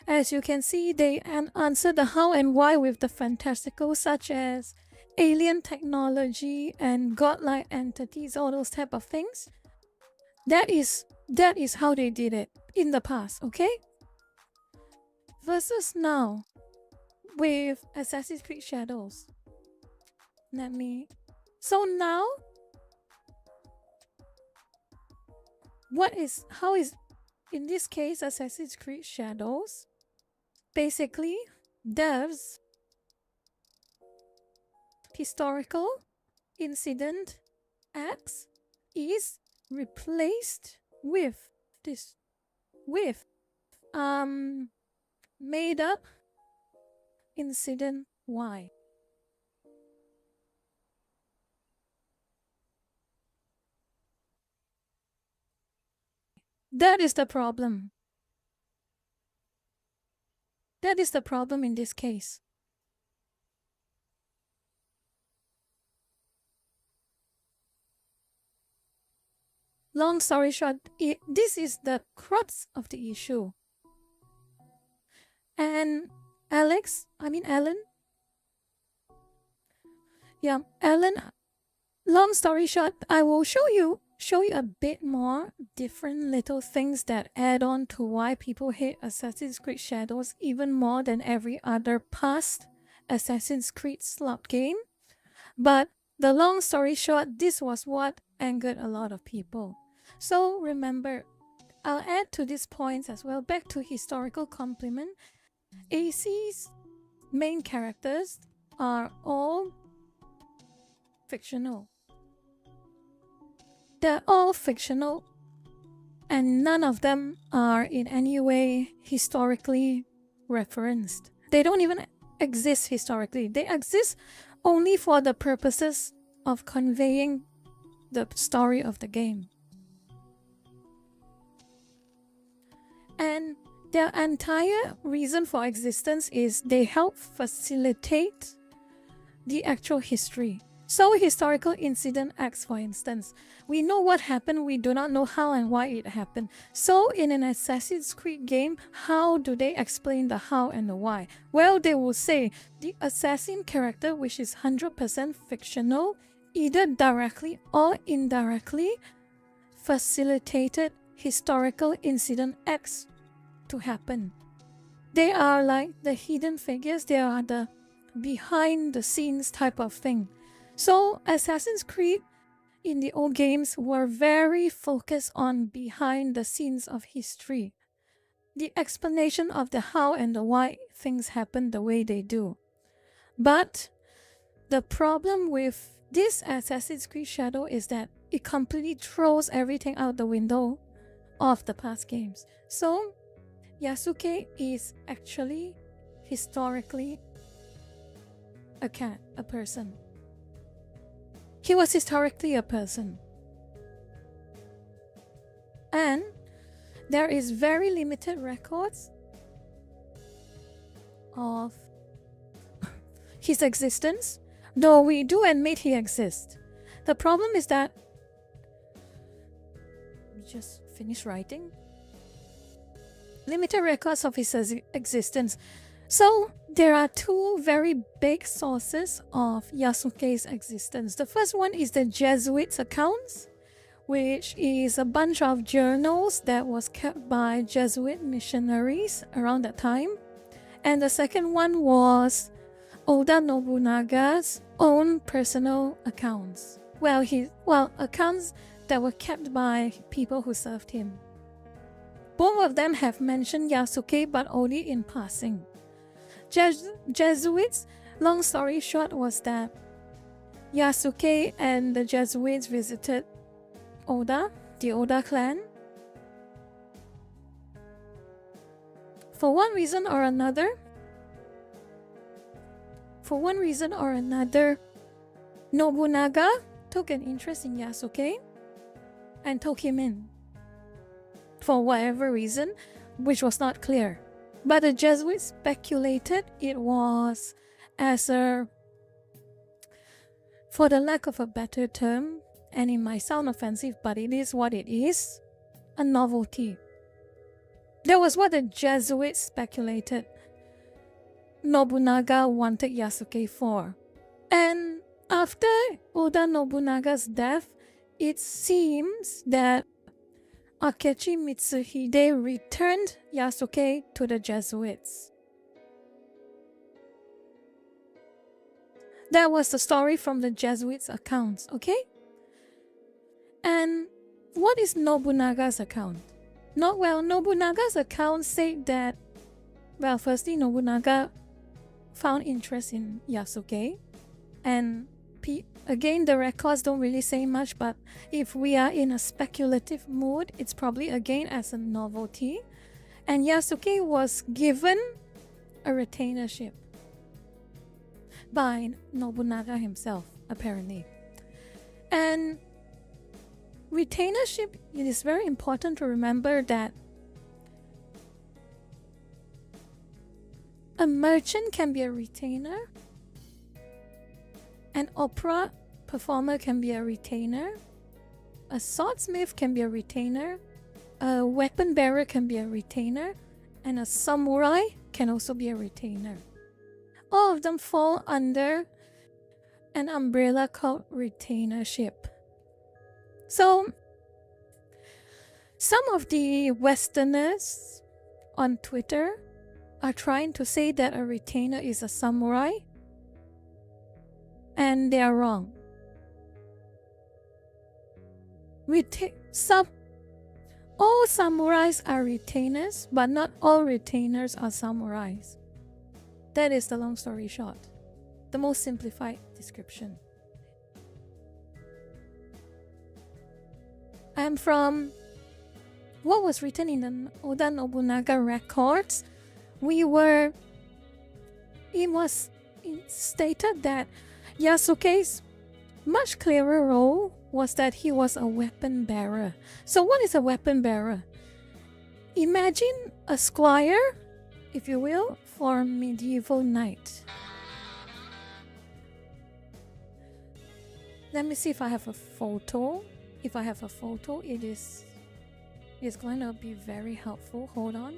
as you can see, they answer the how and why with the fantastical, such as alien technology and godlike entities, all those type of things. That is how they did it in the past, okay? Versus now with Assassin's Creed Shadows. So now, how is in this case Assassin's Creed Shadows? Basically, devs historical incident X is replaced with made up incident Y. That is the problem. That is the problem in this case. Long story short, this is the crux of the issue. And Alan? Yeah, Alan, long story short, I will show you a bit more different little things that add on to why people hate Assassin's Creed Shadows even more than every other past Assassin's Creed slot game. But the long story short, this was what angered a lot of people. So remember, I'll add to these points as well. Back to historical complement. AC's main characters are all fictional. They're all fictional, and none of them are in any way historically referenced. They don't even exist historically. They exist only for the purposes of conveying the story of the game. And their entire reason for existence is they help facilitate the actual history. So, historical incident X, for instance. We know what happened, we do not know how and why it happened. So, in an Assassin's Creed game, how do they explain the how and the why? Well, they will say the assassin character, which is 100% fictional, either directly or indirectly facilitated historical incident X to happen. They are like the hidden figures, they are the behind the scenes type of thing. So Assassin's Creed in the old games were very focused on behind the scenes of history. The explanation of the how and the why things happen the way they do. But the problem with this Assassin's Creed Shadow is that it completely throws everything out the window of the past games. So Yasuke is actually historically a person. He was historically a person. And there is very limited records of his existence, though we do admit he exists. The problem is that just finished writing. Limited records of his existence. So there are two very big sources of Yasuke's existence. The first one is the Jesuits' accounts, which is a bunch of journals that was kept by Jesuit missionaries around that time. And the second one was Oda Nobunaga's own personal accounts. Accounts that were kept by people who served him. Both of them have mentioned Yasuke, but only in passing. Jesuits, long story short, was that Yasuke and the Jesuits visited Oda, the Oda clan. For one reason or another, Nobunaga took an interest in Yasuke and took him in. For whatever reason, which was not clear. But the Jesuits speculated it was for the lack of a better term, and it might sound offensive, but it is what it is, a novelty. That was what the Jesuits speculated Nobunaga wanted Yasuke for. And after Oda Nobunaga's death, it seems that Akechi Mitsuhide returned Yasuke to the Jesuits. That was the story from the Jesuits' accounts, okay? And what is Nobunaga's account? Nobunaga's account said that, firstly, Nobunaga found interest in Yasuke, and again, the records don't really say much, but if we are in a speculative mood, it's probably again as a novelty. And Yasuke was given a retainership by Nobunaga himself, apparently. And retainership, it is very important to remember that a merchant can be a retainer, an opera performer can be a retainer, a swordsmith can be a retainer, a weapon bearer can be a retainer, and a samurai can also be a retainer. All of them fall under an umbrella called retainership. So, some of the Westerners on Twitter are trying to say that a retainer is a samurai, and they are wrong. All samurais are retainers, but not all retainers are samurais. That is the long story short, the most simplified description. And from what was written in the Oda Nobunaga records, it was stated that Yasuke's much clearer role was that he was a weapon bearer. So what is a weapon bearer? Imagine a squire, if you will, for a medieval knight. Let me see if I have a photo. If I have a photo, it's going to be very helpful. Hold on.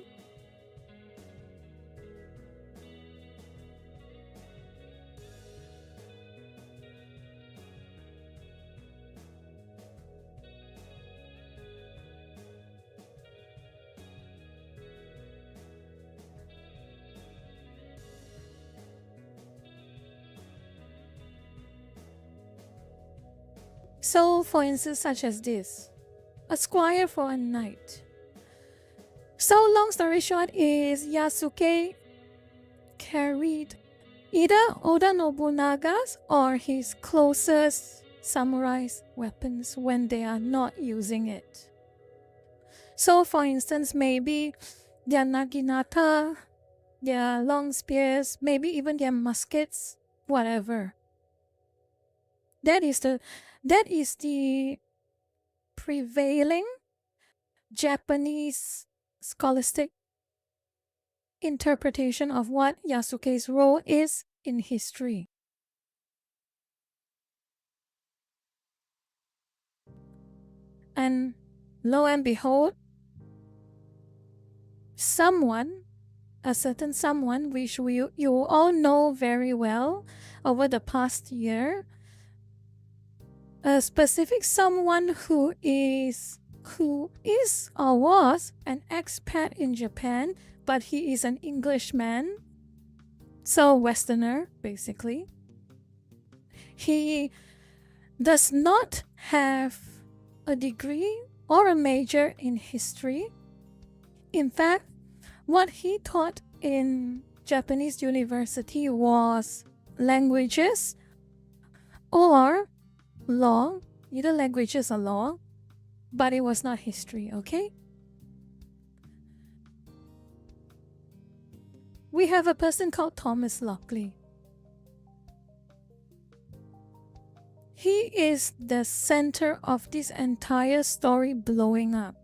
So, for instance, such as this, a squire for a knight. So, long story short is Yasuke carried either Oda Nobunaga's or his closest samurai's weapons when they are not using it. So, for instance, maybe their naginata, their long spears, maybe even their muskets, whatever. That is the prevailing Japanese scholastic interpretation of what Yasuke's role is in history. And lo and behold, a certain someone which you all know very well over the past year, a specific someone who is or was an expat in Japan, but he is an Englishman, so Westerner basically. He does not have a degree or a major in history. In fact, what he taught in Japanese university was languages or law, either languages or law, but it was not history, okay? We have a person called Thomas Lockley. He is the center of this entire story blowing up.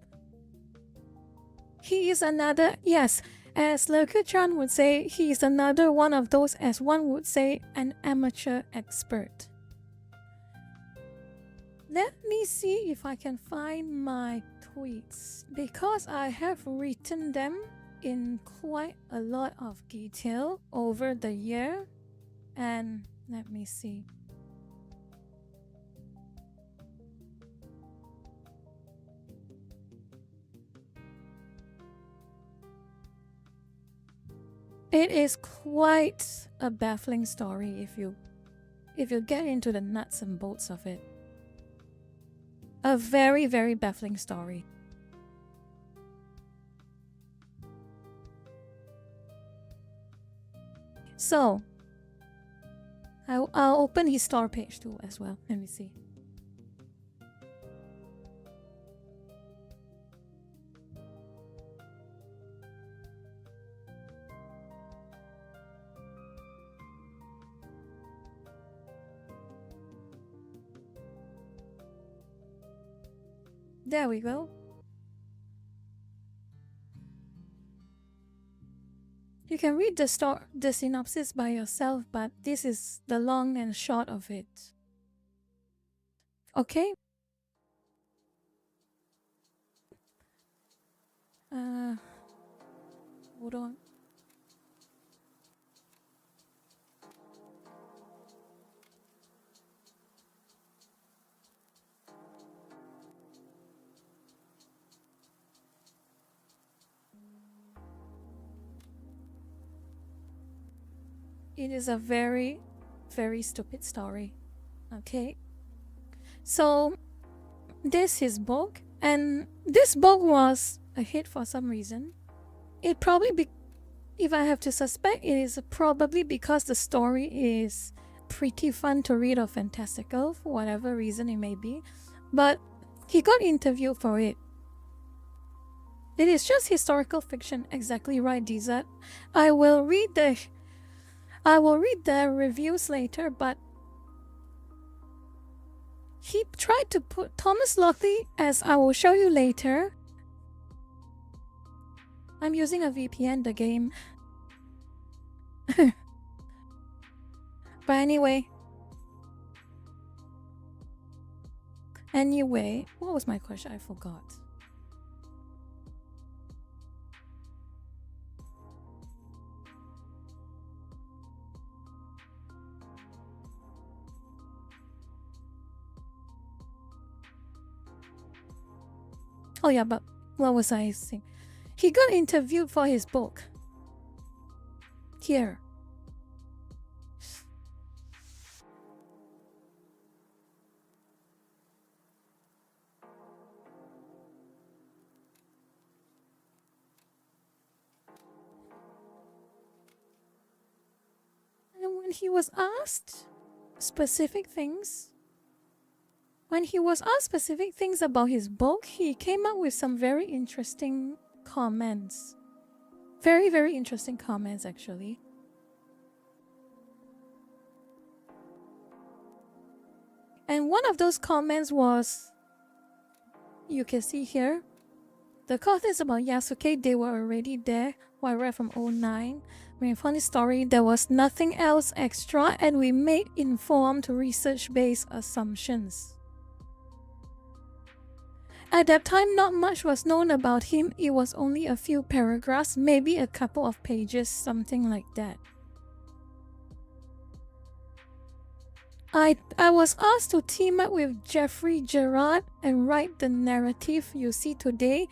He is another, yes, as Lerke-chan would say, he is another one of those, as one would say, an amateur expert. Let me see if I can find my tweets, because I have written them in quite a lot of detail over the year. And let me see. It is quite a baffling story if you get into the nuts and bolts of it. A very, very baffling story. So, I'll open his store page too as well. Let me see. There we go. You can read the synopsis by yourself, but this is the long and short of it. Okay? Hold on. It is a very, very stupid story. Okay? So, this is his book, and this book was a hit for some reason. It probably if I have to suspect, it is probably because the story is pretty fun to read or fantastical, for whatever reason it may be. But he got interviewed for it. It is just historical fiction, exactly right, Dizat. I will read the reviews later, but he tried to put Thomas Lockley, as I will show you later. I'm using a VPN, the game. But anyway, Anyway, what was my question? I forgot. Oh yeah, but what was I saying? He got interviewed for his book. Here. And when he was asked specific things, about his book, he came up with some very interesting comments. Very, very interesting comments, actually. And one of those comments was, you can see here, the contents about Yasuke, they were already there. Well, I read from 09. When we found this story, there was nothing else extra, and we made informed research-based assumptions. At that time, not much was known about him. It was only a few paragraphs, maybe a couple of pages, something like that. I was asked to team up with Jeffrey Gerard and write the narrative you see today.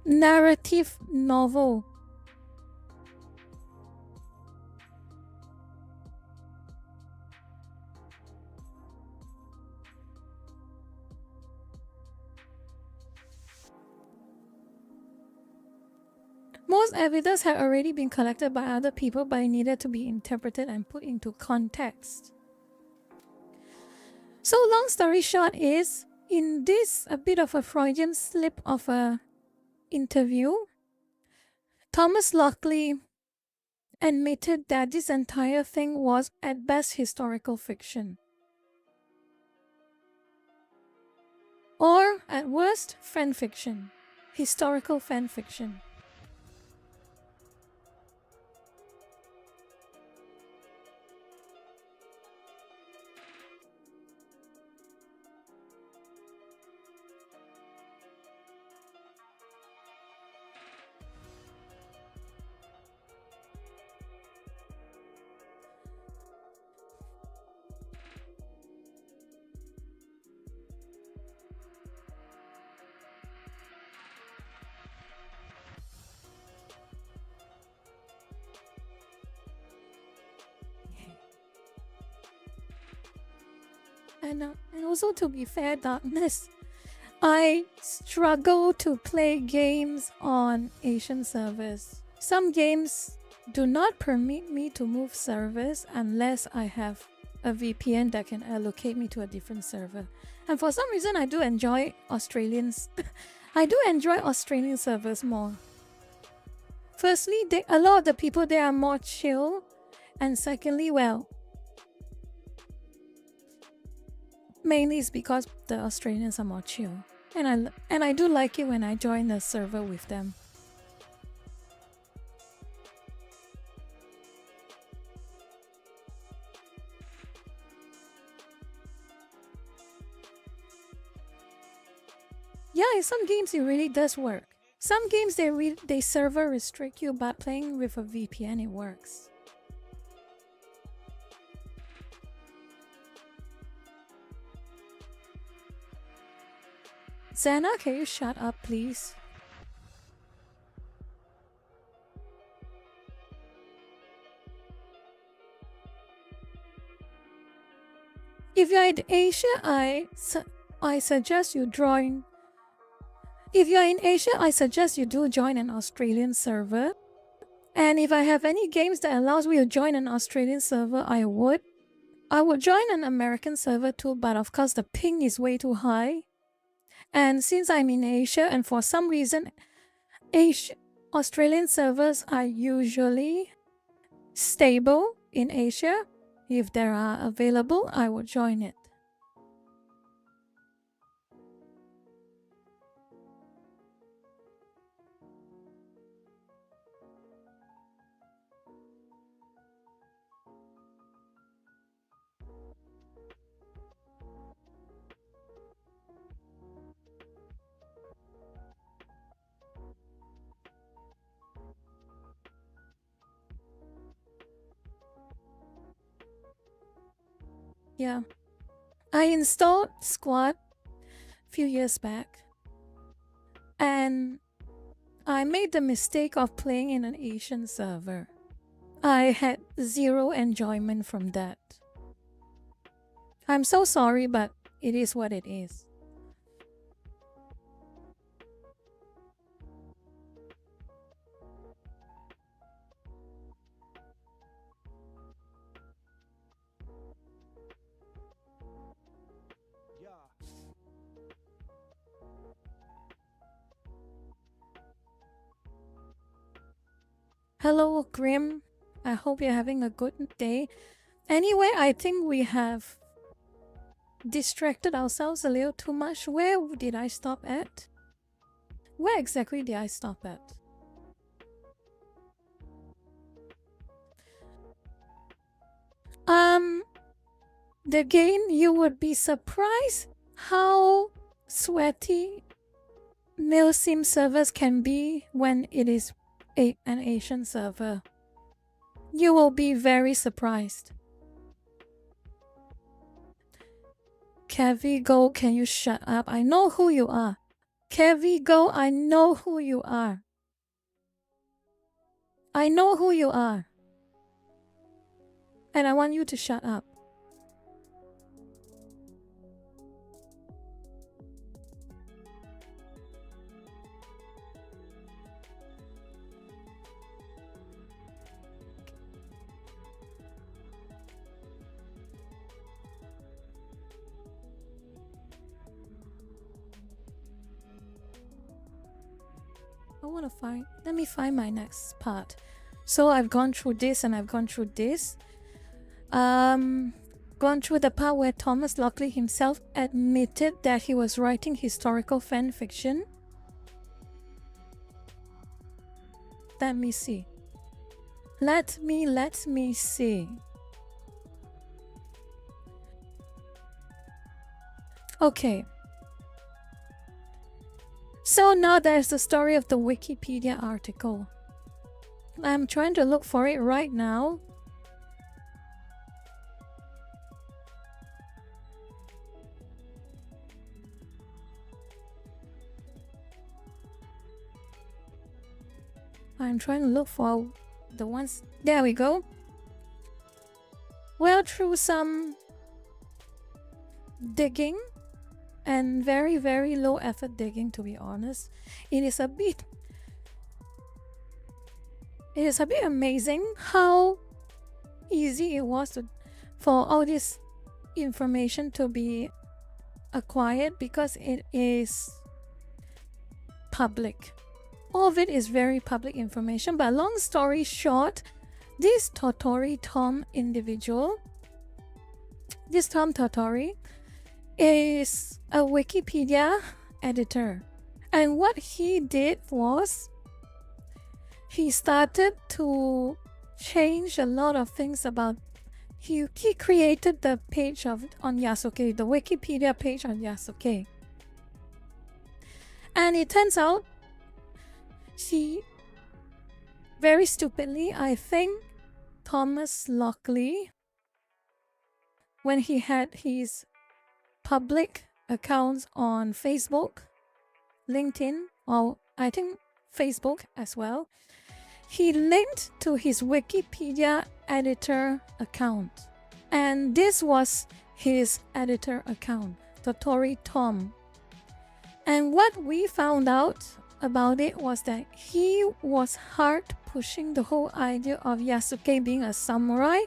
Narrative novel. Most evidence had already been collected by other people, but it needed to be interpreted and put into context. So long story short is, in this a bit of a Freudian slip of a interview, Thomas Lockley admitted that this entire thing was at best historical fiction, or at worst fan fiction, historical fan fiction. And also, to be fair, Darkness, I struggle to play games on Asian servers. Some games do not permit me to move servers unless I have a VPN that can allocate me to a different server. And for some reason, I do enjoy Australians. I do enjoy Australian servers more. Firstly, a lot of the people there are more chill. And secondly, well, mainly it's because the Australians are more chill. And I do like it when I join the server with them. Yeah, in some games it really does work. Some games they server restrict you, but playing with a VPN it works. Xana, can you shut up, please? If you're in Asia, I suggest you join. If you're in Asia, I suggest you do join an Australian server. And if I have any games that allows me to join an Australian server, I would. I would join an American server too, but of course the ping is way too high. And since I'm in Asia, and for some reason, Australian servers are usually stable in Asia. If they are available, I would join it. Yeah. I installed Squad a few years back, and I made the mistake of playing in an Asian server. I had zero enjoyment from that. I'm so sorry, but it is what it is. Hello, Grim. I hope you're having a good day. Anyway, I think we have distracted ourselves a little too much. Where did I stop at? Where exactly did I stop at? Again, you would be surprised how sweaty male sim servers can be when it is an Asian server. You will be very surprised. Kevi Go, can you shut up? I know who you are. Kevi Go, I know who you are. I know who you are. And I want you to shut up. Let me find my next part. So I've gone through this and I've gone through this. Gone through the part where Thomas Lockley himself admitted that he was writing historical fan fiction. Let me see. Let me see. Okay. So now there's the story of the Wikipedia article. I'm trying to look for it right now. I'm trying to look for the ones. There we go. Well, through some digging, and very, very low effort digging, to be honest, it is a bit amazing how easy it was for all this information to be acquired, because it is public. All of it is very public information. But long story short, this Totori Tom individual, this Tom Totori, is a Wikipedia editor. And what he did was he started to change a lot of things about he created the page on Yasuke, the Wikipedia page on Yasuke. And it turns out very stupidly, I think Thomas Lockley, when he had his public accounts on Facebook, LinkedIn, or I think Facebook as well, he linked to his Wikipedia editor account. And this was his editor account, Totori Tom. And what we found out about it was that he was hard pushing the whole idea of Yasuke being a samurai,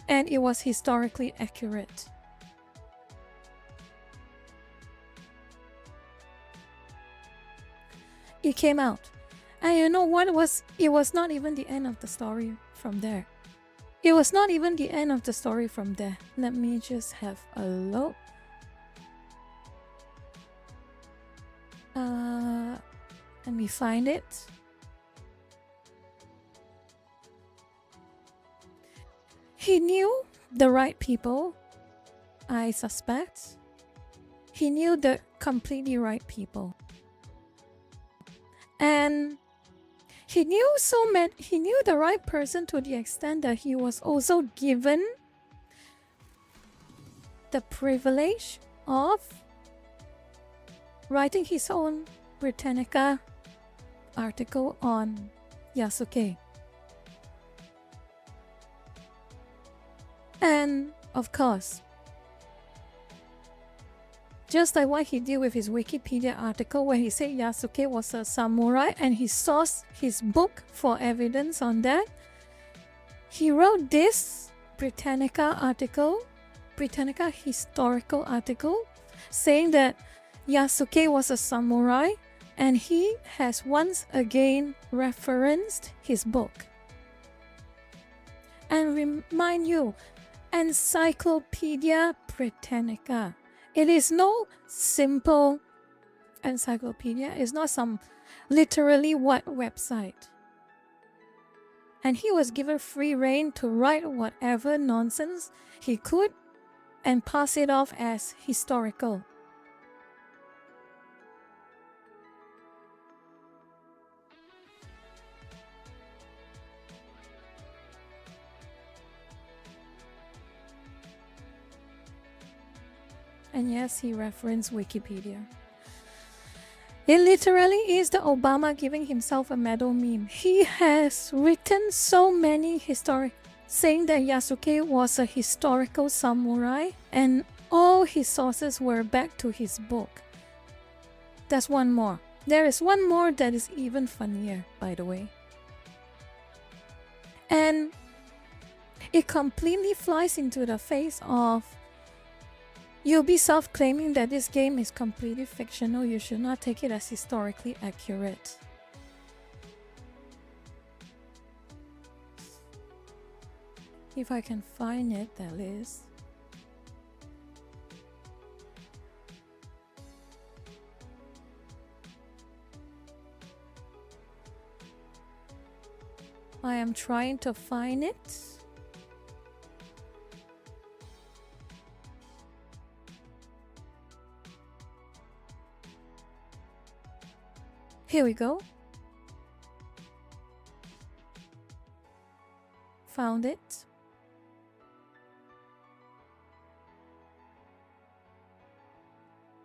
and it was historically accurate. It came out. And you know what it was not even the end of the story from there. It was not even the end of the story from there. Let me just have a look. Let me find it. He knew the right people, I suspect. He knew the completely right people. And he knew he knew the right person to the extent that he was also given the privilege of writing his own Britannica article on Yasuke. And of course, just like what he did with his Wikipedia article where he said Yasuke was a samurai and he sourced his book for evidence on that, he wrote this Britannica historical article, saying that Yasuke was a samurai and he has once again referenced his book. And remind you, Encyclopedia Britannica. It is no simple encyclopedia. It's not some literally what website. And he was given free rein to write whatever nonsense he could and pass it off as historical. And yes, he referenced Wikipedia. It literally is the Obama giving himself a medal meme. He has written so many saying that Yasuke was a historical samurai and all his sources were back to his book. There's one more. There is one more that is even funnier, by the way. And it completely flies into the face of Ubisoft claiming that this game is completely fictional. You should not take it as historically accurate. If I can find it, that is. I am trying to find it. Here we go. Found it.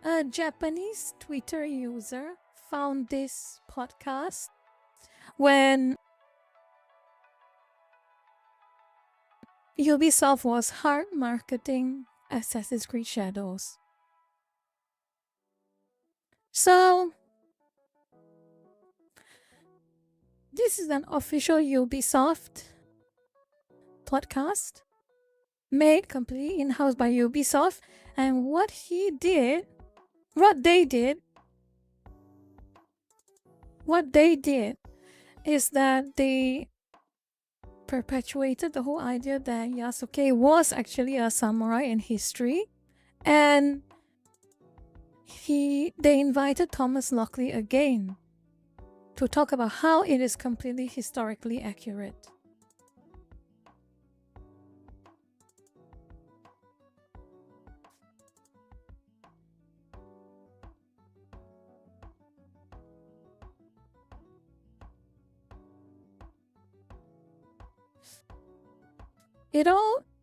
A Japanese Twitter user found this podcast when Ubisoft was hard marketing Assassin's Creed Shadows. So this is an official Ubisoft podcast made completely in-house by Ubisoft, and what they did is that they perpetuated the whole idea that Yasuke was actually a samurai in history, and they invited Thomas Lockley again to talk about how it is completely historically accurate.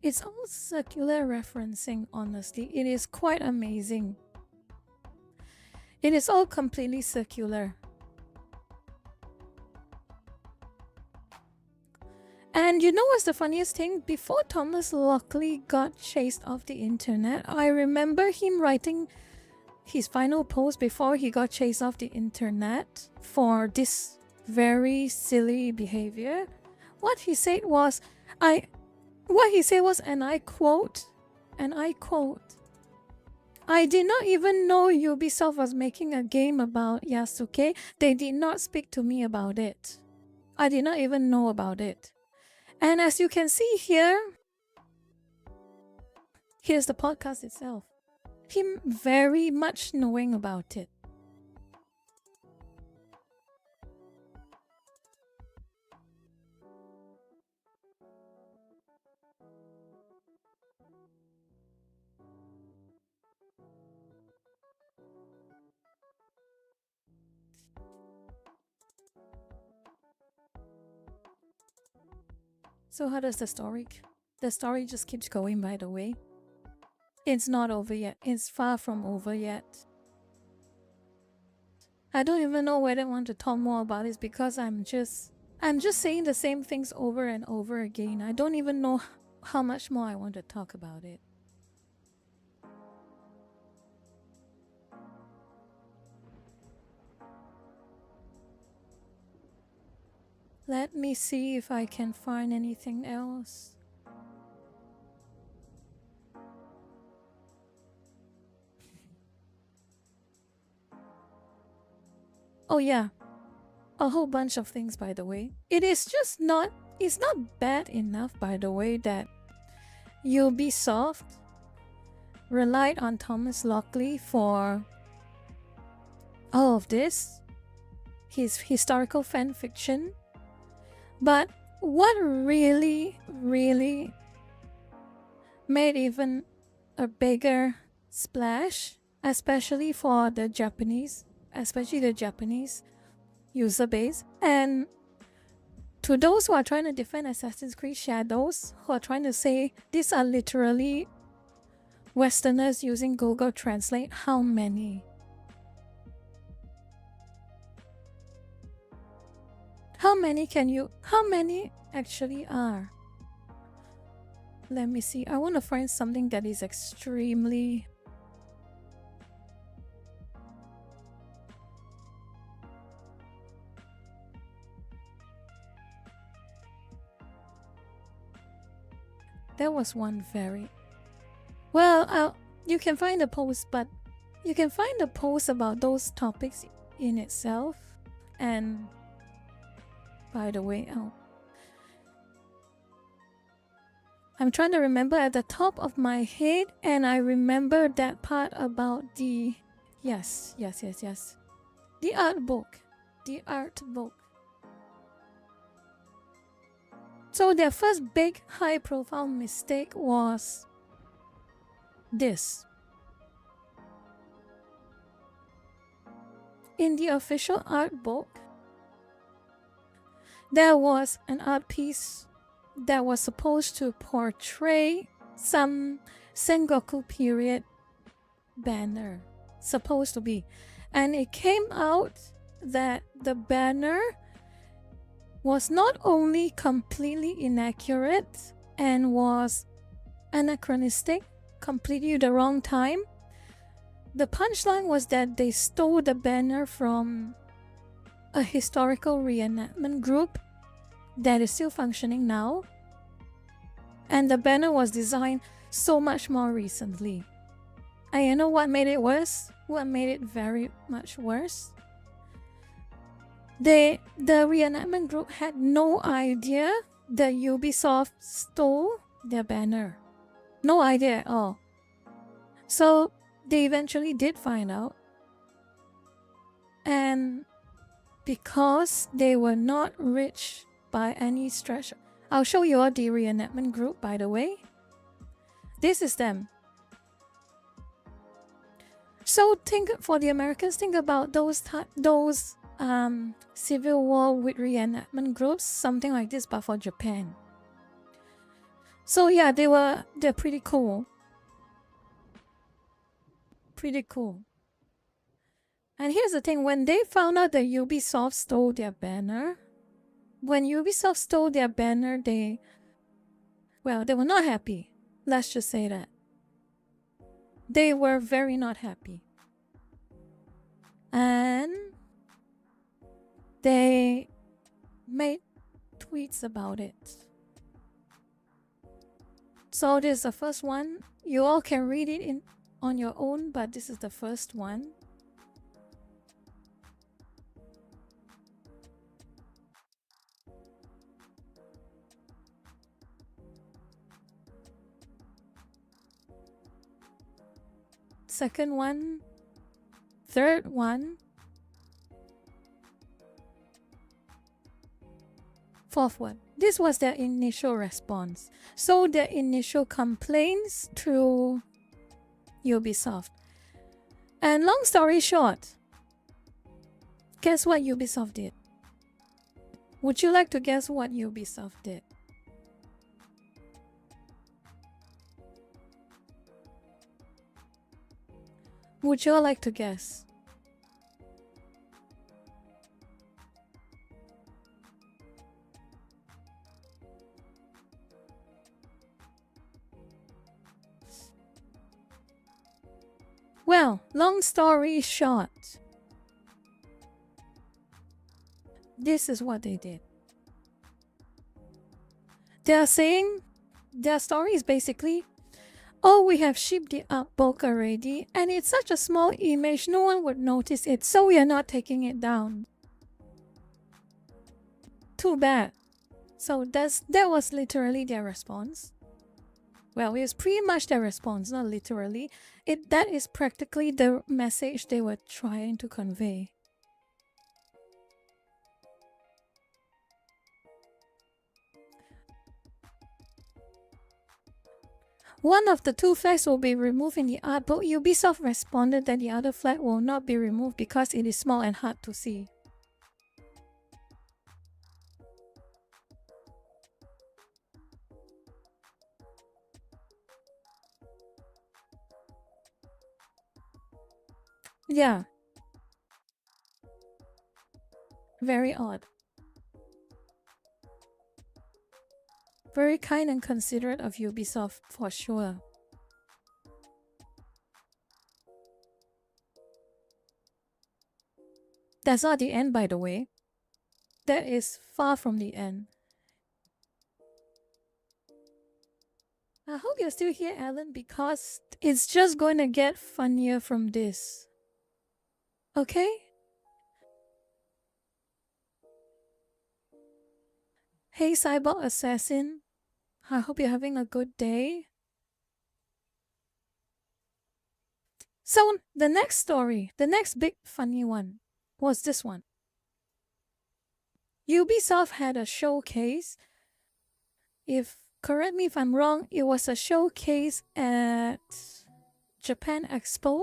It's all circular referencing, honestly. It is quite amazing. It is all completely circular. And you know what's the funniest thing? Before Thomas Lockley got chased off the internet, I remember him writing his final post before he got chased off the internet for this very silly behavior. What he said was, and I quote, I did not even know Ubisoft was making a game about Yasuke. They did not speak to me about it. I did not even know about it. And as you can see here, here's the podcast itself. Him very much knowing about it. So how does the story just keeps going, by the way. It's not over yet. It's far from over yet. I don't even know whether I want to talk more about this because I'm just saying the same things over and over again. I don't even know how much more I want to talk about it. Let me see if I can find anything else. Oh yeah, a whole bunch of things, by the way. It's not bad enough, by the way, that Ubisoft relied on Thomas Lockley for all of this, his historical fan fiction. But what really made even a bigger splash, especially for the Japanese user base, and to those who are trying to defend Assassin's Creed Shadows, who are trying to say these are literally Westerners using Google Translate, how many actually are? Let me see. I want to find something that is extremely... There was one very... Well, you can find a post, but you can find a post about those topics in itself. And by the way, I'm trying to remember at the top of my head, and I remember that part about the... Yes. The art book. So their first big high-profile mistake was this. In the official art book, there was an art piece that was supposed to portray some Sengoku period banner. Supposed to be. And it came out that the banner was not only completely inaccurate and was anachronistic, completely the wrong time. The punchline was that they stole the banner from a historical reenactment group that is still functioning now, and the banner was designed so much more recently. And you know what made it worse? What made it very much worse? The reenactment group had no idea that Ubisoft stole their banner. No idea at all. So they eventually did find out. And because they were not rich by any stretch, I'll show you all the reenactment group, by the way. This is them. So for the Americans, think about those Civil War with reenactment groups, something like this, but for Japan. So yeah, they're pretty cool. And here's the thing, when they found out that Ubisoft stole their banner, they were not happy. Let's just say that. They were very not happy. And they made tweets about it. So this is the first one. You all can read it on your own, but this is the first one. Second one, third one, fourth one. This was their initial response. So their initial complaints to Ubisoft. And long story short, guess what Ubisoft did? Would you like to guess what Ubisoft did? Would you all like to guess? Well, long story short, this is what they did. They're saying, their story is basically, oh, we have shipped the art book already, and it's such a small image, no one would notice it, so we are not taking it down. Too bad. So that was literally their response. Well, it was pretty much their response, not literally. That is practically the message they were trying to convey. One of the two flags will be removed in the art book. Ubisoft responded that the other flag will not be removed because it is small and hard to see. Yeah. Very odd. Very kind and considerate of Ubisoft, for sure. That's not the end, by the way. That is far from the end. I hope you're still here, Alan, because it's just going to get funnier from this. Okay? Hey, Cyborg Assassin. I hope you're having a good day. So, the next story, the next big funny one, was this one. Ubisoft had a showcase. Correct me if I'm wrong, it was a showcase at Japan Expo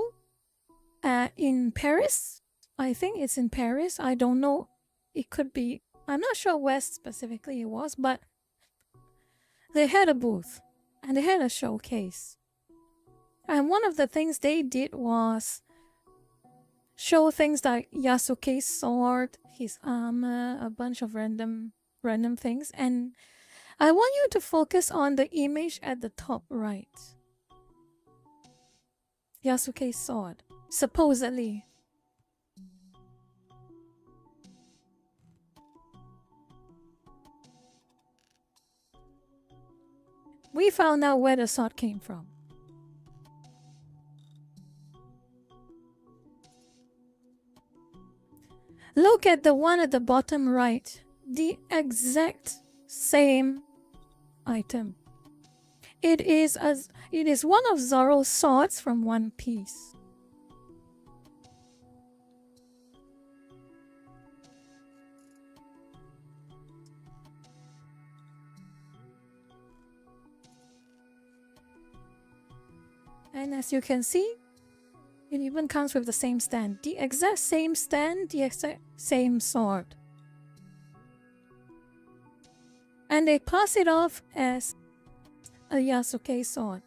in Paris. I think it's in Paris. I don't know. It could be. I'm not sure where specifically it was, but they had a booth and they had a showcase. And one of the things they did was show things like Yasuke's sword, his armor, a bunch of random things. And I want you to focus on the image at the top right. Yasuke's sword, supposedly. We found out where the sword came from. Look at the one at the bottom right. The exact same item. It is one of Zoro's swords from One Piece. And as you can see, it even comes with the same stand. The exact same stand, the exact same sword. And they pass it off as a Yasuke sword.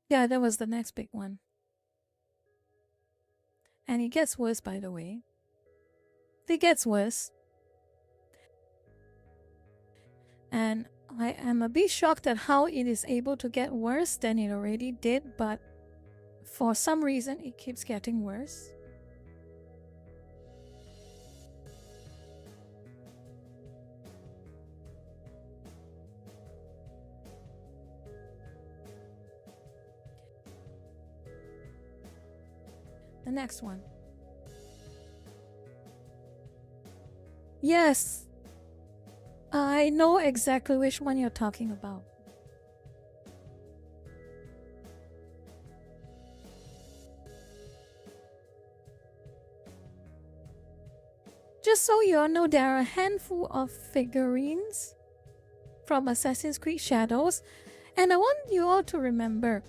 Yeah, that was the next big one. And it gets worse, by the way. It gets worse. And I am a bit shocked at how it is able to get worse than it already did, but for some reason it keeps getting worse. The next one. Yes, I know exactly which one you're talking about. Just so you all know, there are a handful of figurines from Assassin's Creed Shadows, and I want you all to remember,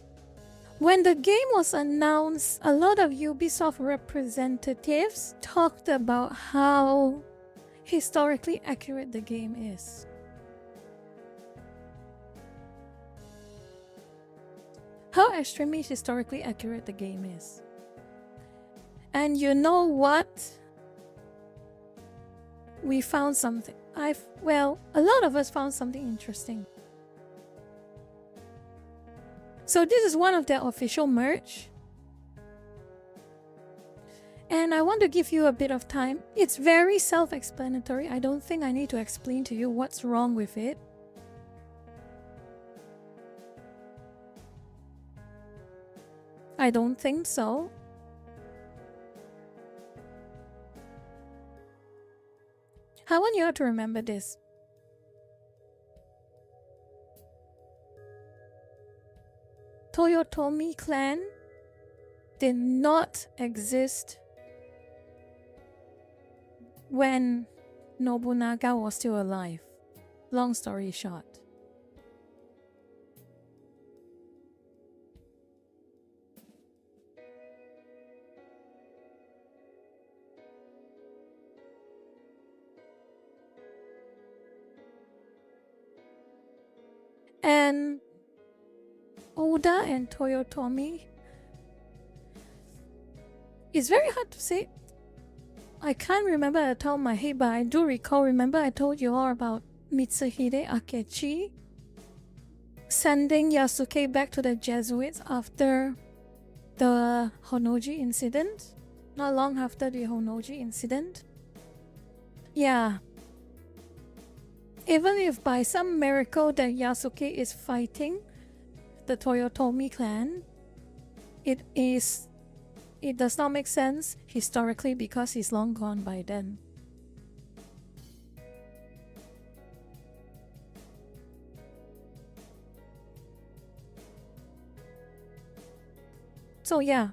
When the game was announced, a lot of Ubisoft representatives talked about how historically accurate the game is. How extremely historically accurate the game is. And you know what? We found something. Well, a lot of us found something interesting. So this is one of their official merch. And I want to give you a bit of time. It's very self-explanatory. I don't think I need to explain to you what's wrong with it. I don't think so. I want you all to remember this. Toyotomi clan did not exist when Nobunaga was still alive. Long story short. And Oda and Toyotomi, it's very hard to say. I can't remember at the top of my head, but I do recall. Remember I told you all about Mitsuhide Akechi sending Yasuke back to the Jesuits after the Honoji incident? Not long after the Honoji incident? Yeah. Even if by some miracle that Yasuke is fighting the Toyotomi clan, it does not make sense historically because he's long gone by then. So yeah,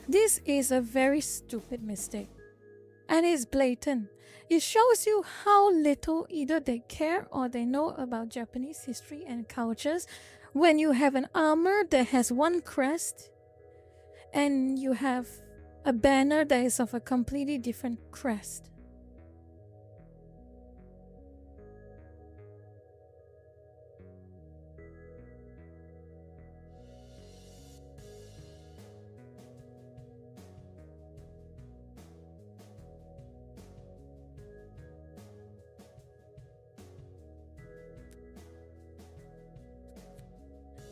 this is a very stupid mistake. And it's blatant. It shows you how little either they care or they know about Japanese history and cultures when you have an armor that has one crest and you have a banner that is of a completely different crest.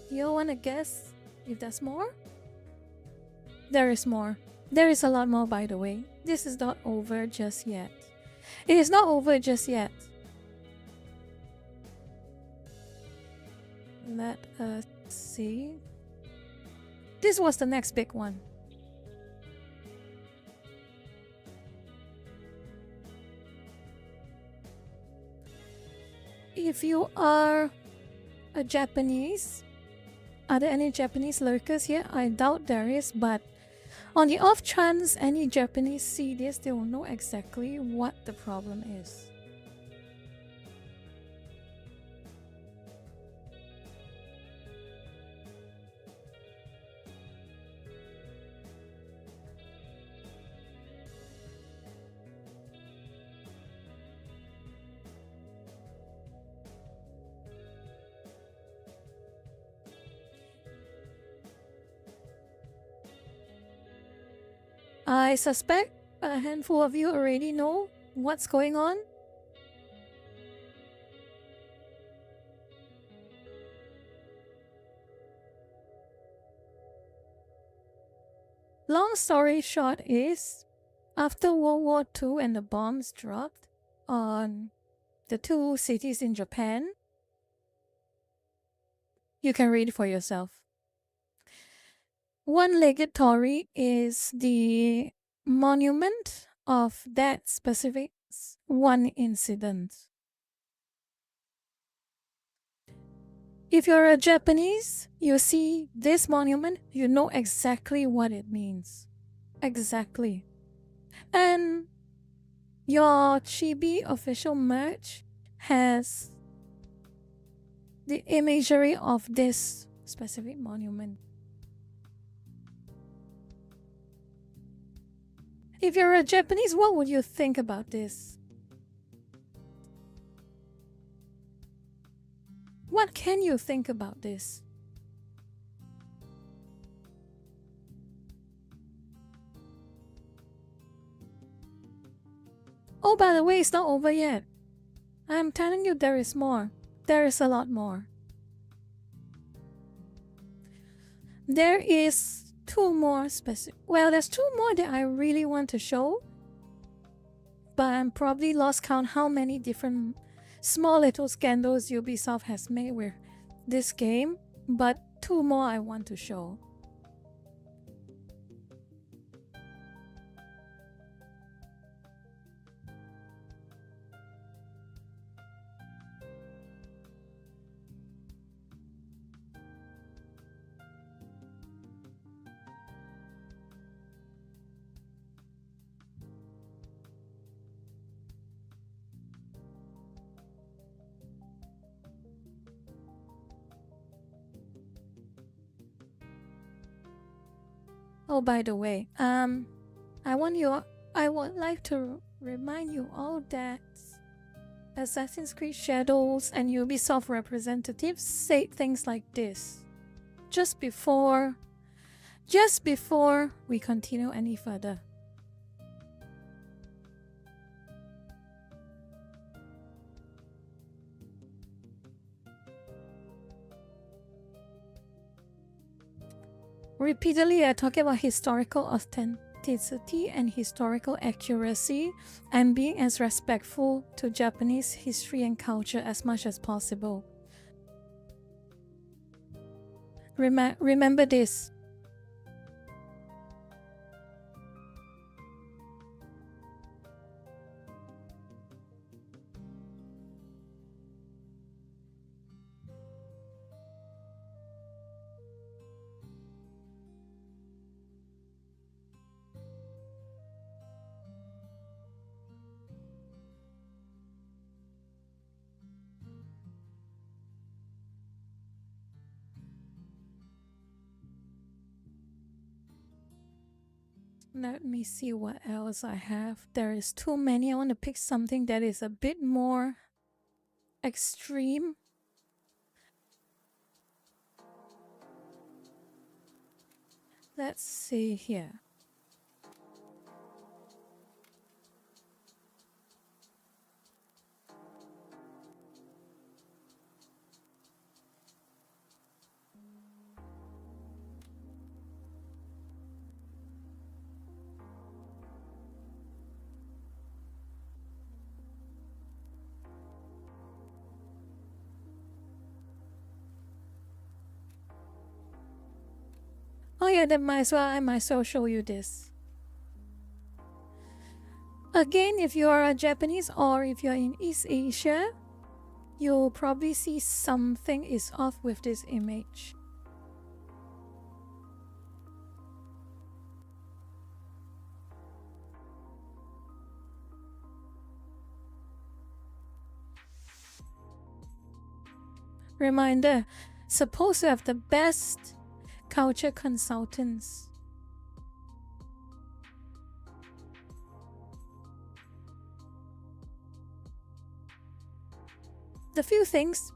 Do you want to guess if there's more? There is more. There is a lot more, by the way. This is not over just yet. It is not over just yet. Let us see. This was the next big one. If you are a Japanese, are there any Japanese lurkers here? I doubt there is, but on the off chance any Japanese see this, they will know exactly what the problem is. I suspect a handful of you already know what's going on. Long story short is, after World War II and the bombs dropped on the two cities in Japan, you can read it for yourself. One-legged Torii is the monument of that specific one incident. If you're a Japanese, you see this monument, you know exactly what it means. Exactly. And your Chibi official merch has the imagery of this specific monument. If you're a Japanese, what would you think about this? What can you think about this? Oh, by the way, it's not over yet. I'm telling you, there is more. There is a lot more. There is two more specific. Well, there's two more that I really want to show, but I'm probably lost count how many different small little scandals Ubisoft has made with this game. But two more I want to show. Oh, by the way, I would like to remind you all that Assassin's Creed Shadows and Ubisoft representatives said things like this just before we continue any further. Repeatedly, I talk about historical authenticity and historical accuracy and being as respectful to Japanese history and culture as much as possible. Remember this. Let me see what else I have. There is too many. I want to pick something that is a bit more extreme. Let's see here. Oh yeah, then I might as well show you this. Again, if you are a Japanese or if you're in East Asia, you'll probably see something is off with this image. Reminder, supposed to have the best culture consultants. The few things.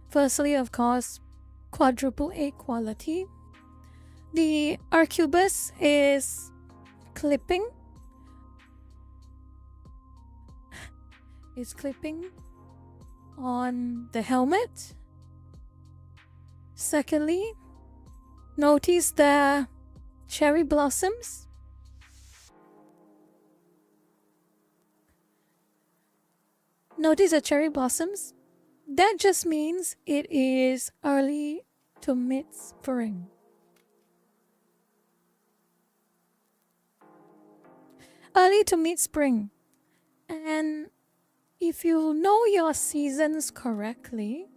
Firstly, of course, quadruple A quality. The arquebus is clipping. It's clipping on the helmet. Secondly, notice the cherry blossoms. Notice the cherry blossoms. That just means it is early to mid-spring. Early to mid-spring. And if you know your seasons correctly,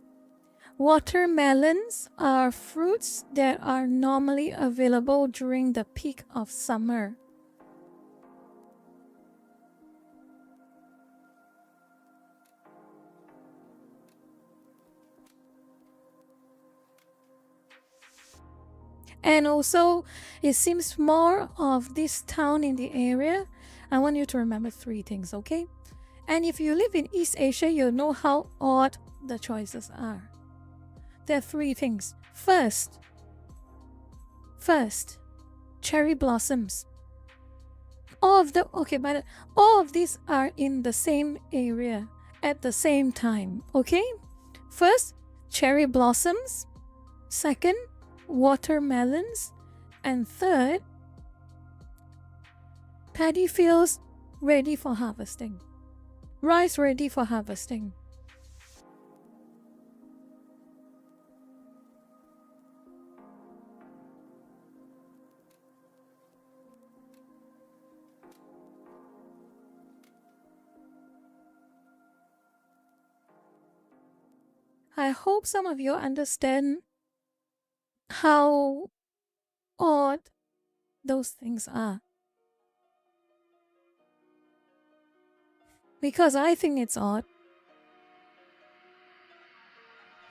watermelons are fruits that are normally available during the peak of summer. And also, it seems more of this town in the area. I want you to remember 3 things, okay? And if you live in East Asia, you'll know how odd the choices are. There are 3 things. First, cherry blossoms. All of these are in the same area at the same time, okay? First, cherry blossoms. Second, watermelons. And third, paddy fields ready for harvesting. Rice ready for harvesting. I hope some of you understand how odd those things are. Because I think it's odd.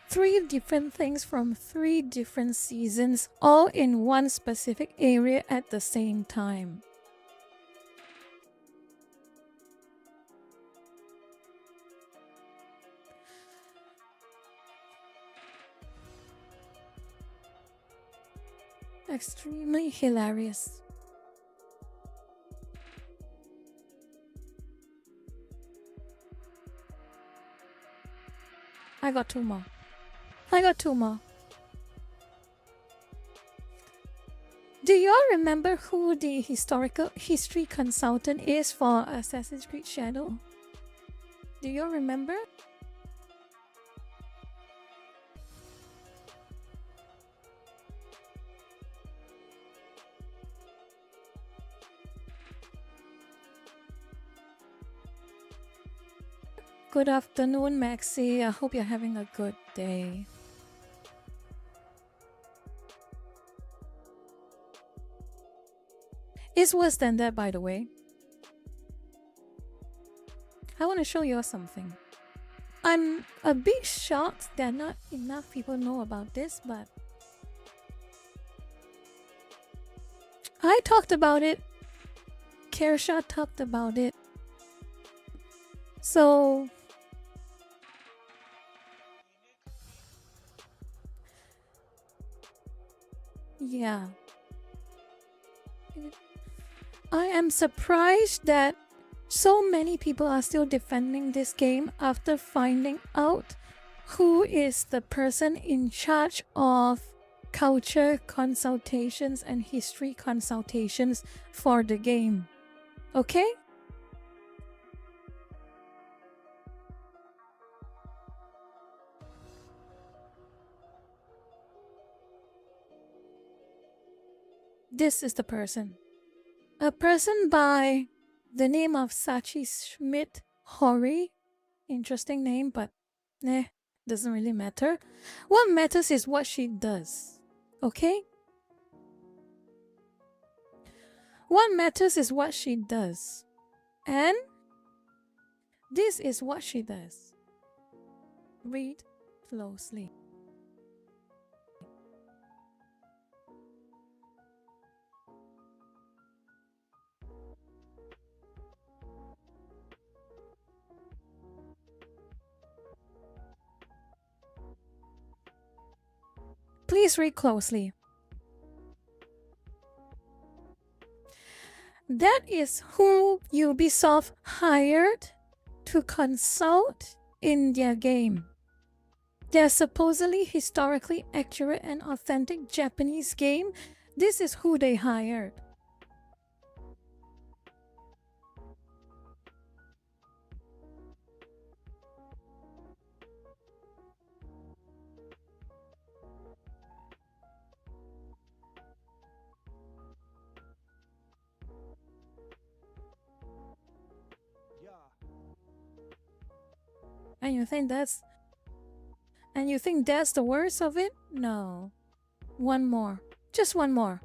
3 different things from 3 different seasons, all in one specific area at the same time. Extremely hilarious. I got 2 more. Do y'all remember who the history consultant is for Assassin's Creed Shadow? Do y'all remember? Good afternoon, Maxie. I hope you're having a good day. It's worse than that, by the way. I want to show you something. I'm a bit shocked that not enough people know about this, but I talked about it. Kersha talked about it. So yeah. I am surprised that so many people are still defending this game after finding out who is the person in charge of culture consultations and history consultations for the game. Okay? This is the person. A person by the name of Sachi Schmidt Hori. Interesting name, but doesn't really matter. What matters is what she does. Okay? What matters is what she does. And this is what she does. Read closely. Please read closely. That is who Ubisoft hired to consult in their game. Their supposedly historically accurate and authentic Japanese game. This is who they hired. And you think that's the worst of it? No. One more. Just one more.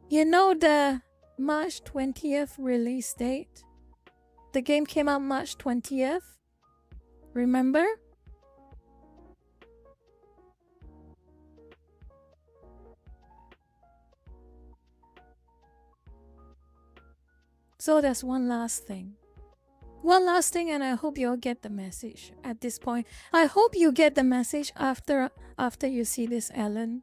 You know the March 20th release date? The game came out March 20th. Remember? So there's one last thing. One last thing, and I hope you'll get the message at this point. I hope you get the message after you see this, Ellen.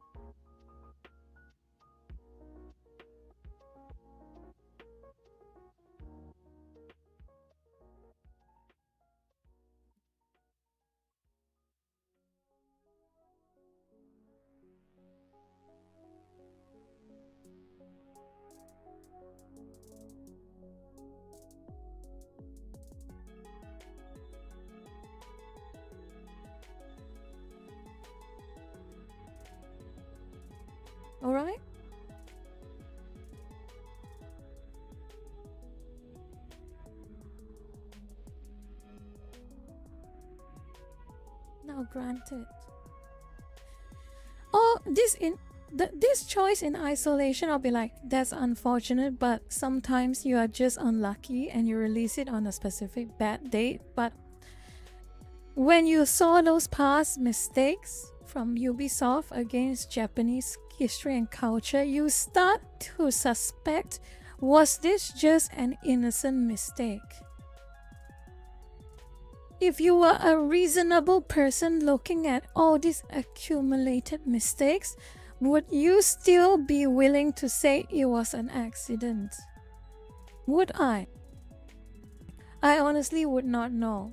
Alright? Now granted. Oh, this choice in isolation, I'll be like, that's unfortunate, but sometimes you are just unlucky and you release it on a specific bad date. But when you saw those past mistakes from Ubisoft against Japanese history and culture, you start to suspect, was this just an innocent mistake? If you were a reasonable person looking at all these accumulated mistakes, would you still be willing to say it was an accident? Would I? I honestly would not know.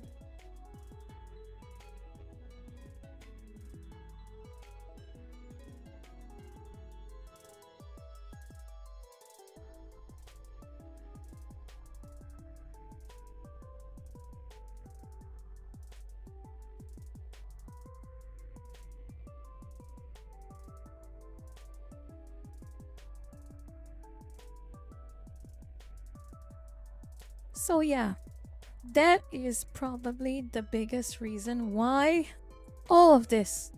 So yeah, that is probably the biggest reason why all of this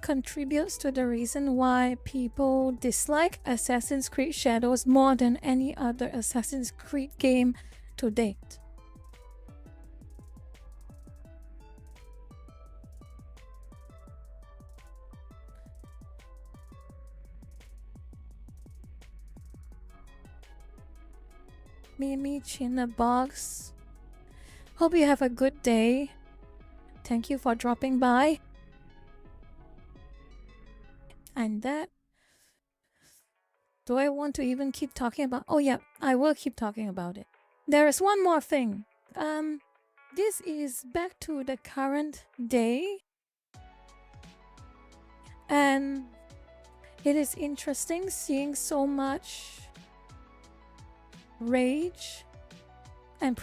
contributes to the reason why people dislike Assassin's Creed Shadows more than any other Assassin's Creed game to date. Mimi Chinnabox, hope you have a good day. Thank you for dropping by. And that, do I want to even keep talking about? Oh yeah, I will keep talking about it. There is one more thing. This is back to the current day, and it is interesting seeing so much rage and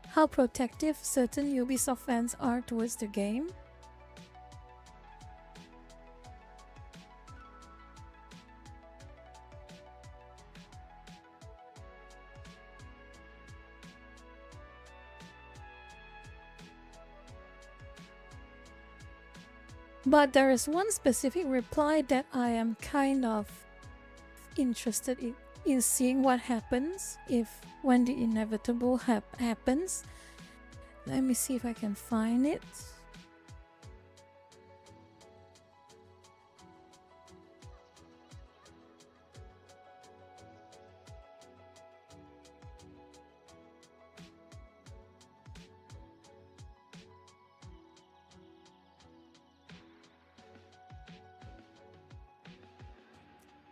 how protective certain Ubisoft fans are towards the game. But there is one specific reply that I am kind of interested in seeing what happens when the inevitable happens. Let me see if I can find it.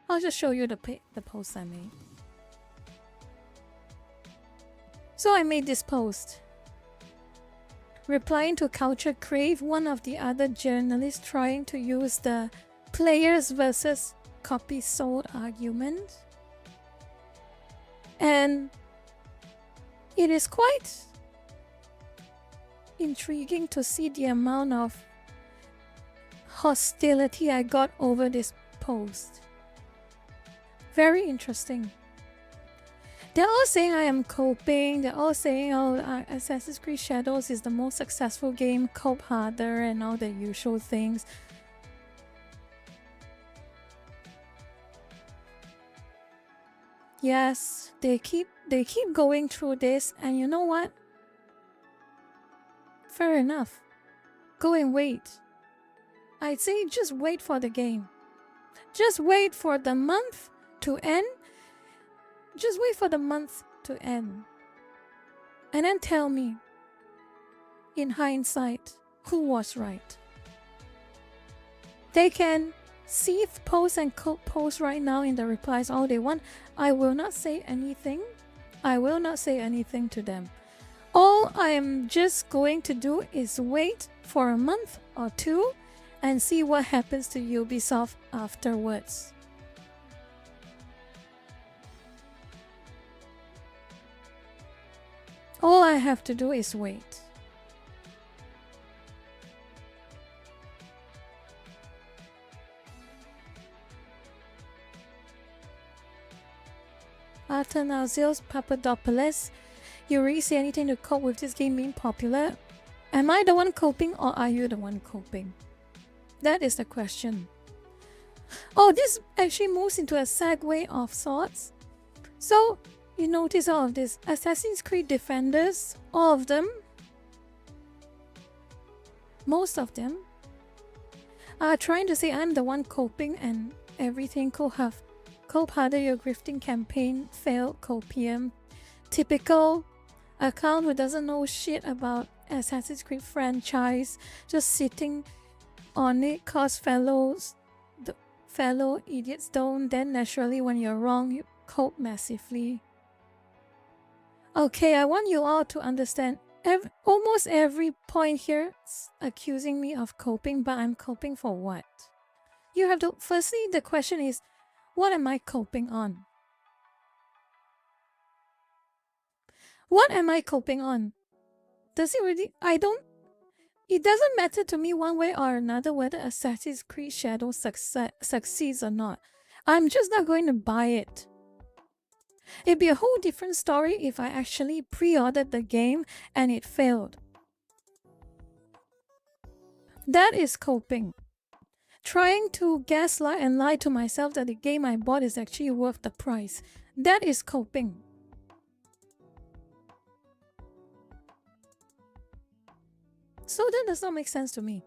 I'll just show you the post I made. So I made this post replying to Culture Crave, one of the other journalists trying to use the players versus copies sold argument. And it is quite intriguing to see the amount of hostility I got over this post. Very interesting. They're all saying I am coping. They're all saying, oh, Assassin's Creed Shadows is the most successful game, cope harder, and all the usual things. Yes, they keep going through this, and you know what? Fair enough. Go and wait. I'd say just wait for the game. Just wait for the month to end. Just wait for the month to end. And then tell me, in hindsight, who was right. They can seethe posts and code posts right now in the replies all they want. I will not say anything. I will not say anything to them. All I am just going to do is wait for a month or two and see what happens to Ubisoft afterwards. All I have to do is wait. Athanasios Papadopoulos, you really say anything to cope with this game being popular? Am I the one coping or are you the one coping? That is the question. Oh, this actually moves into a segue of sorts. So, you notice all of this. Assassin's Creed Defenders, all of them, most of them, are trying to say I'm the one coping and everything cope harder, your grifting campaign failed, copium. Typical account who doesn't know shit about Assassin's Creed franchise, just sitting on it cause fellow idiots don't. Then naturally when you're wrong, you cope massively. Okay, I want you all to understand almost every point here is accusing me of coping, but I'm coping for what? You have to, firstly, the question is, what am I coping on? What am I coping on? Does it really? It doesn't matter to me one way or another whether Assassin's Creed Shadows succeeds or not. I'm just not going to buy it. It'd be a whole different story if I actually pre-ordered the game and it failed. That is coping. Trying to gaslight and lie to myself that the game I bought is actually worth the price. That is coping. So that does not make sense to me.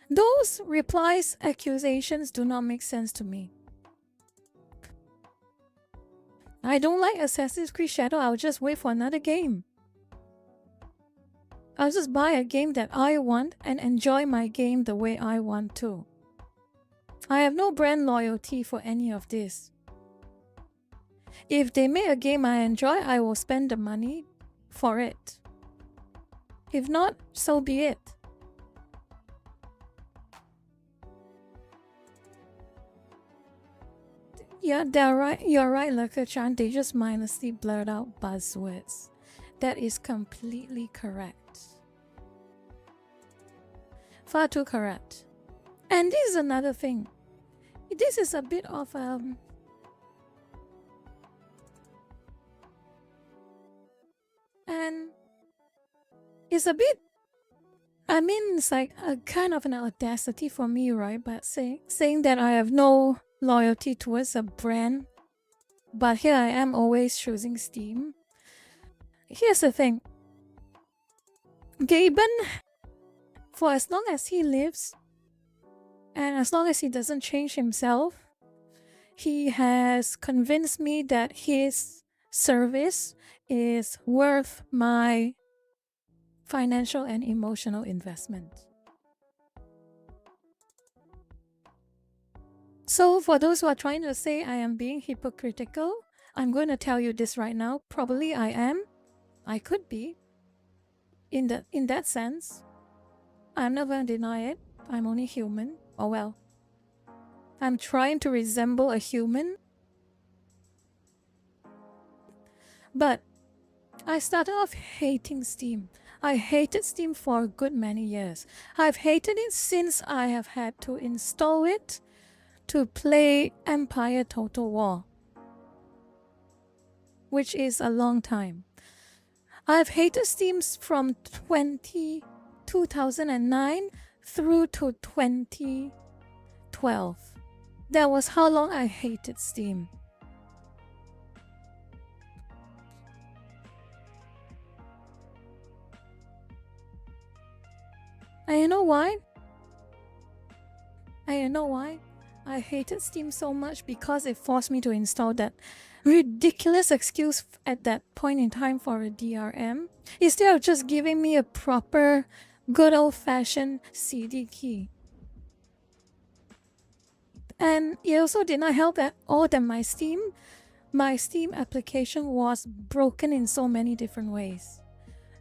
Those replies, accusations do not make sense to me. I don't like Assassin's Creed Shadow, I'll just wait for another game. I'll just buy a game that I want and enjoy my game the way I want to. I have no brand loyalty for any of this. If they make a game I enjoy, I will spend the money for it. If not, so be it. Yeah, they're right. You're right, Lurker-chan. They just mindlessly blurt out buzzwords. That is completely correct. Far too correct. And this is another thing. This is a bit of and it's a bit, I mean, it's like a kind of an audacity for me, right? But saying that I have no loyalty towards a brand, but here I am always choosing Steam. Here's the thing. Gaben, for as long as he lives, and as long as he doesn't change himself, he has convinced me that his service is worth my financial and emotional investment. So for those who are trying to say I am being hypocritical, I'm going to tell you this right now. Probably I am. I could be. In that sense. I'm not going to deny it. I'm only human. Oh well. I'm trying to resemble a human. But I started off hating Steam. I hated Steam for a good many years. I've hated it since I have had to install it to play Empire Total War, which is a long time. I've hated Steam from 2009 through to 2012. That was how long I hated Steam. And you know why? I hated Steam so much because it forced me to install that ridiculous excuse at that point in time for a DRM, instead of just giving me a proper, good old-fashioned CD key. And it also did not help at all that my Steam application was broken in so many different ways.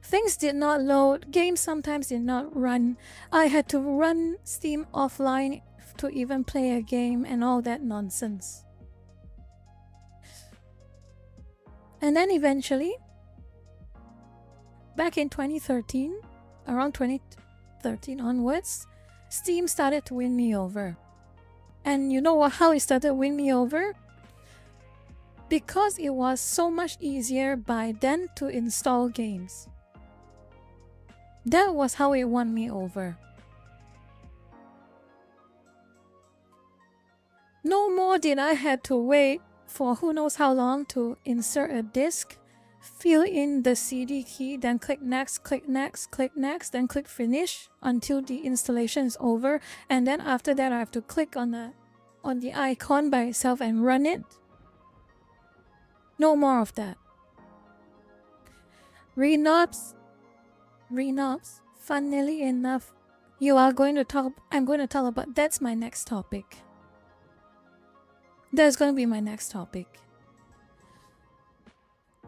Things did not load, games sometimes did not run. I had to run Steam offline to even play a game and all that nonsense. And then eventually, back in 2013, around 2013 onwards, Steam started to win me over. And you know what, how it started to win me over? Because it was so much easier by then to install games. That was how it won me over. No more did I had to wait for who knows how long to insert a disc, fill in the CD key, then click next, click next, click next, then click finish until the installation is over, and then after that I have to click on the icon by itself and run it. No more of that. Renobs, funnily enough, I'm going to talk about, that's my next topic. That's going to be my next topic.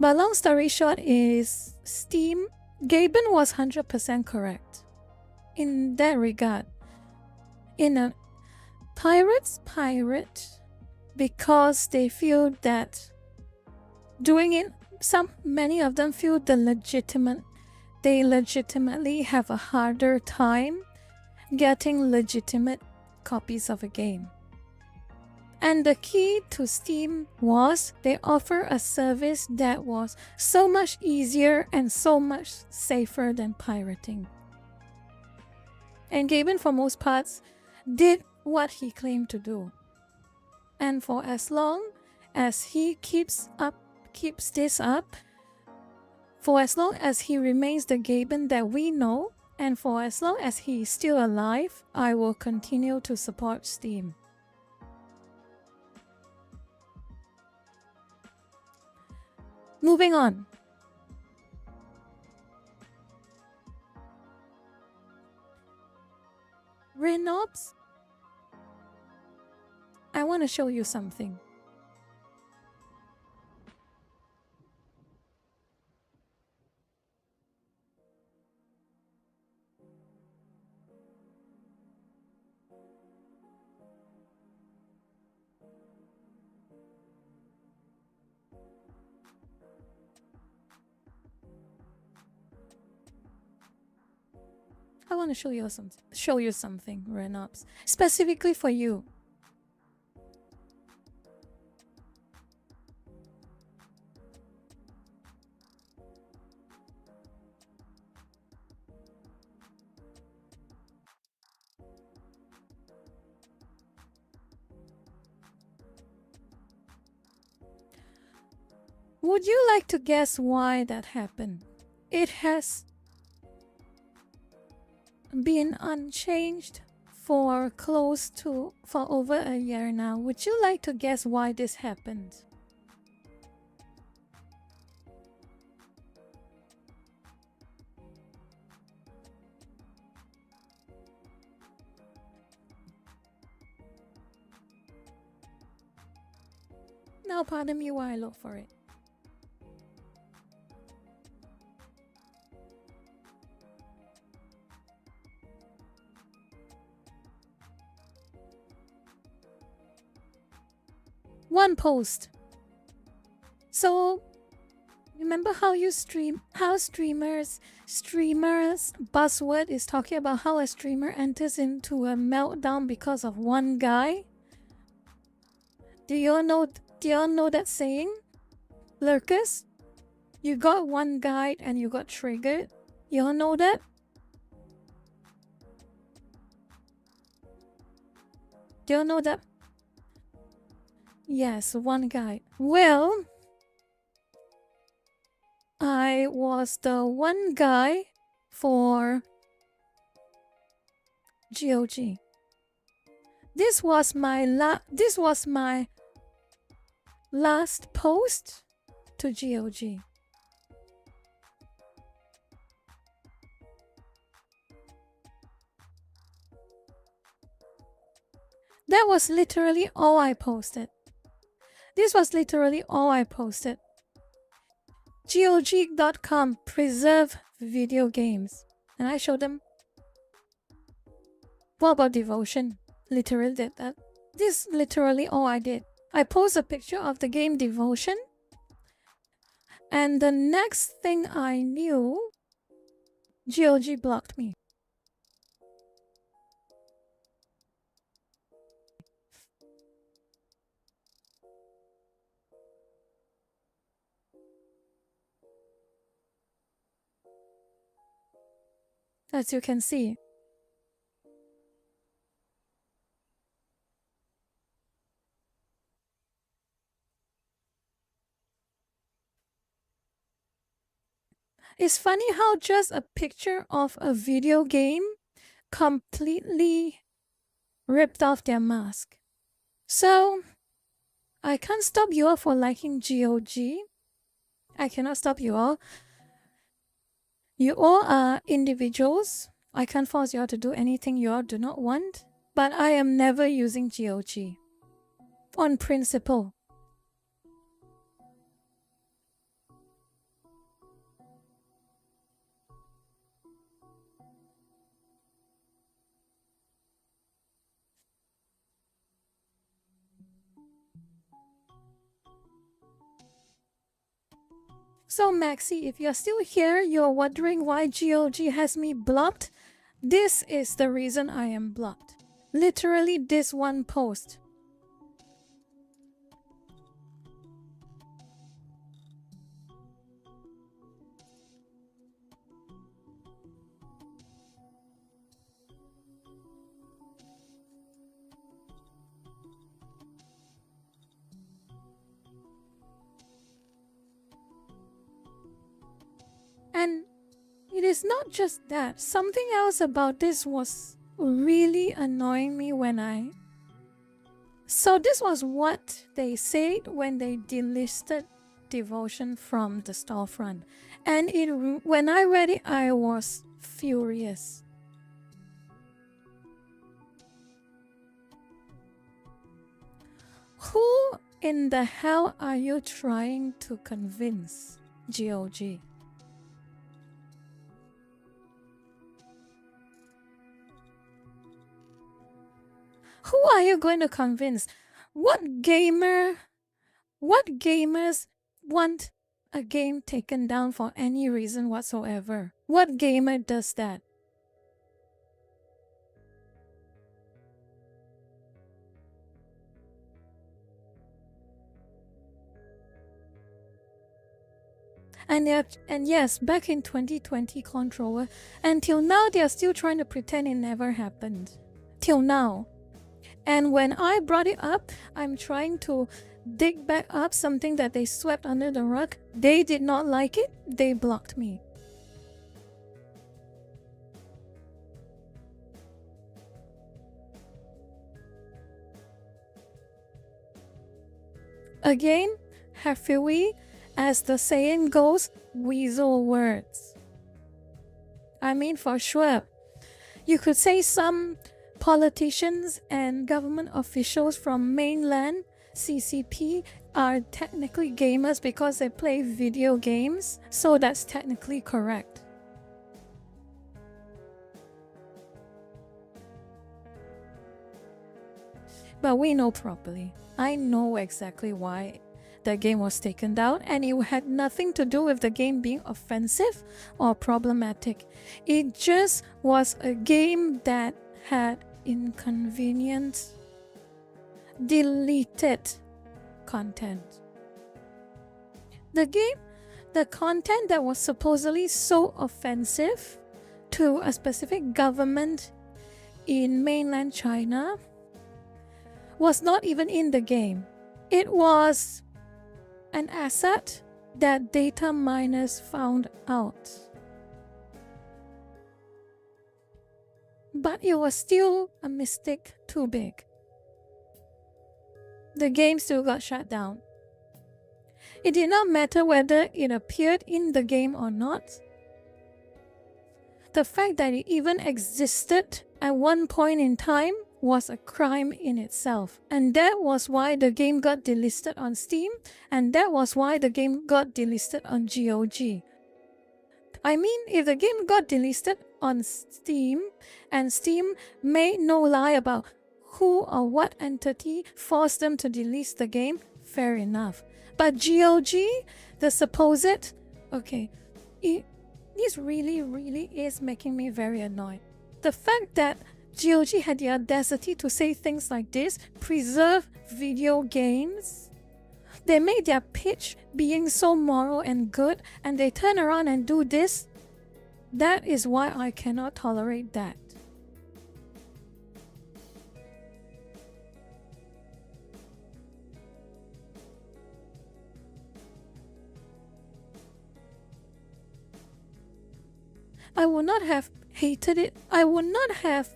But long story short is Steam, Gaben was 100% correct in that regard. In a pirates pirate because they feel that doing it, many of them feel they legitimately have a harder time getting legitimate copies of a game. And the key to Steam was they offer a service that was so much easier and so much safer than pirating. And Gaben, for most parts, did what he claimed to do. And for as long as he keeps this up, for as long as he remains the Gaben that we know, and for as long as he is still alive, I will continue to support Steam. Moving on. Renobs, I want to show you something. I want to show you something, Renobs, specifically for you. Would you like to guess why that happened? It has been unchanged for over a year now. Would you like to guess why this happened? Now pardon me while I look for it. One post. So remember how streamers buzzword is talking about how a streamer enters into a meltdown because of one guy? Do you all know that saying? Lurkers? You got one guy and you got triggered. You all know that? Do you all know that? Yes, one guy. Well, I was the one guy for GOG. This was my last post to GOG. That was literally all I posted. This was literally all I posted. GOG.com preserve video games. And I showed them. What about Devotion? Literally did that. This is literally all I did. I post a picture of the game Devotion. And the next thing I knew, GOG blocked me. As you can see. It's funny how just a picture of a video game completely ripped off their mask. So, I can't stop you all for liking GOG. I cannot stop you all. You all are individuals. I can't force you all to do anything you all do not want. But I am never using GOG. On principle. So Maxi, if you're still here, you're wondering why GOG has me blocked? This is the reason I am blocked. Literally this one post. And it is not just that. Something else about this was really annoying me when I... So this was what they said when they delisted Devotion from the storefront. And when I read it, I was furious. Who in the hell are you trying to convince, GOG? Who are you going to convince? What gamers want a game taken down for any reason whatsoever? What gamer does that? And yes, back in 2020 Controller, until now they are still trying to pretend it never happened. Till now. And when I brought it up, I'm trying to dig back up something that they swept under the rug. They did not like it. They blocked me. Again, Hafui, as the saying goes, weasel words. I mean, for sure. You could say some politicians and government officials from mainland CCP are technically gamers because they play video games, so that's technically correct. But we know properly. I know exactly why the game was taken down, and it had nothing to do with the game being offensive or problematic. It just was a game that had inconvenient, deleted content. The content that was supposedly so offensive to a specific government in mainland China was not even in the game. It was an asset that data miners found out. But it was still a mistake too big. the game still got shut down. It did not matter whether it appeared in the game or not. The fact that it even existed at one point in time was a crime in itself. And that was why the game got delisted on Steam, and that was why the game got delisted on GOG. I mean, if the game got delisted on Steam, and Steam made no lie about who or what entity forced them to delist the game, fair enough. But GOG, the supposed... Okay, this really is making me very annoyed. The fact that GOG had the audacity to say things like this, preserve video games. They made their pitch being so moral and good, and they turn around and do this. That is why I cannot tolerate that. I would not have hated it. I would not have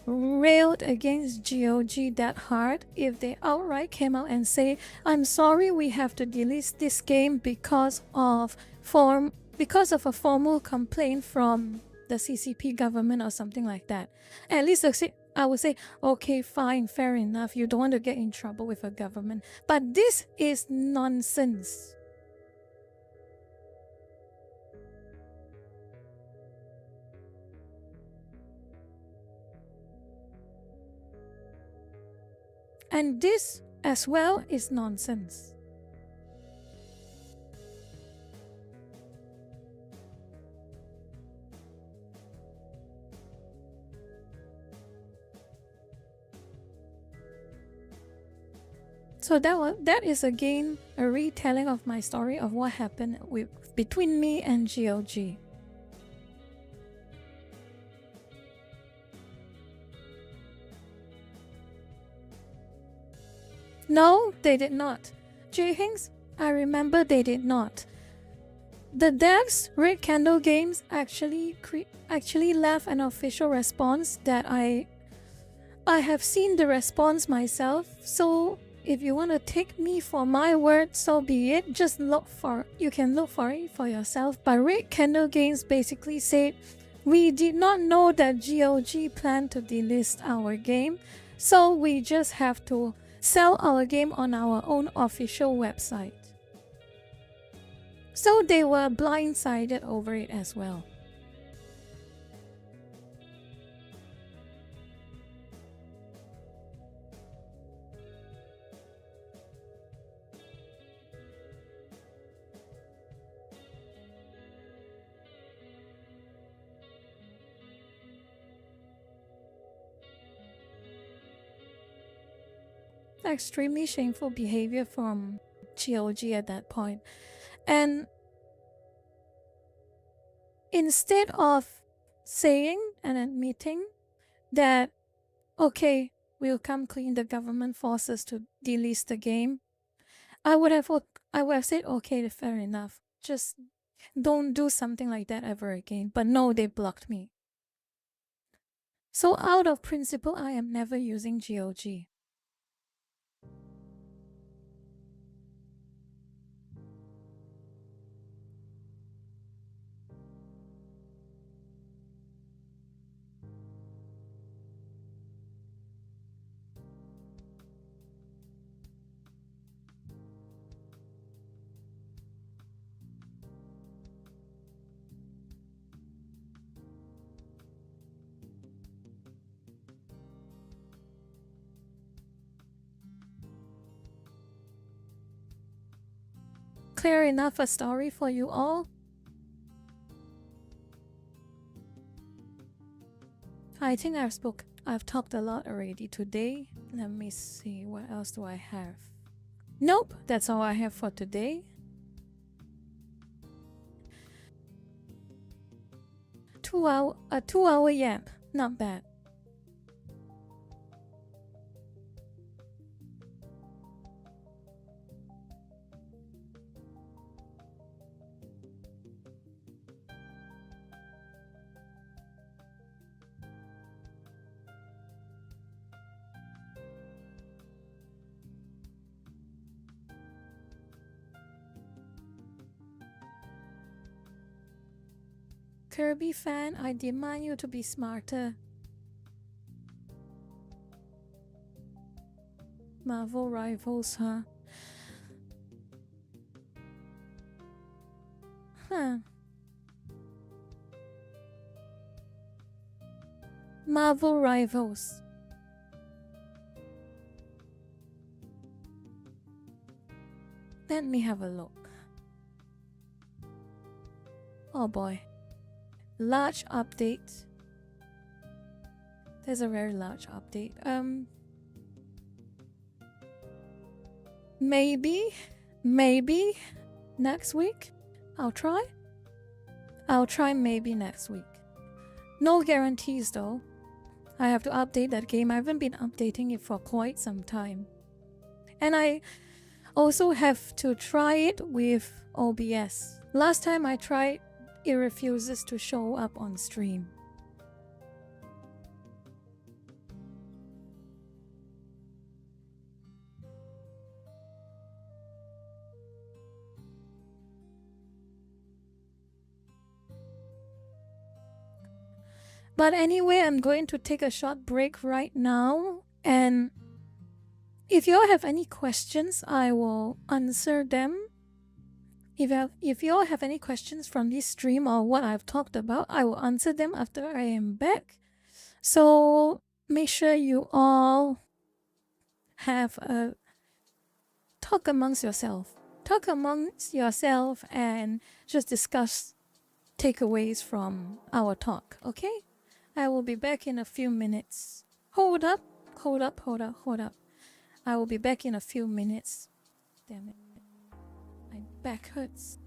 railed against GOG that hard if they outright came out and say, I'm sorry, we have to delist this game because of a formal complaint from the CCP government or something like that. At least I would say, okay, fine, fair enough, you don't want to get in trouble with a government. But this is nonsense. And this as well is nonsense. So that is again a retelling of my story of what happened between me and GOG. No, they did not. J-Hinks, I remember they did not. The devs, Red Candle Games, actually left an official response that I have seen the response myself, so if you want to take me for my word, so be it. Just you can look for it for yourself. But Red Candle Games basically said, we did not know that GOG planned to delist our game, so we just have to sell our game on our own official website. So they were blindsided over it as well. Extremely shameful behavior from GOG at that point. And instead of saying and admitting that, okay, we'll come clean, the government forced us to delist the game, I would have said, okay, fair enough. Just don't do something like that ever again. But no, they blocked me. So out of principle, I am never using GOG. Clear enough a story for you all? I think I've talked a lot already today. Let me see, what else do I have? Nope, that's all I have for today. A 2-hour yap, not bad. Kirby fan, I demand you to be smarter. Marvel Rivals, huh? Huh. Marvel Rivals. Let me have a look. Oh boy. Large update. There's a very large update. Maybe next week. I'll try maybe next week. No guarantees though. I have to update that game. I haven't been updating it for quite some time. And I also have to try it with OBS. Last time I tried, it refuses to show up on stream. But anyway, I'm going to take a short break right now, and if you all have any questions, I will answer them. If you all have any questions from this stream or what I've talked about, I will answer them after I am back. So make sure you all have a talk amongst yourself. Talk amongst yourself and just discuss takeaways from our talk, okay? I will be back in a few minutes. Hold up. I will be back in a few minutes. Damn it. My back hurts.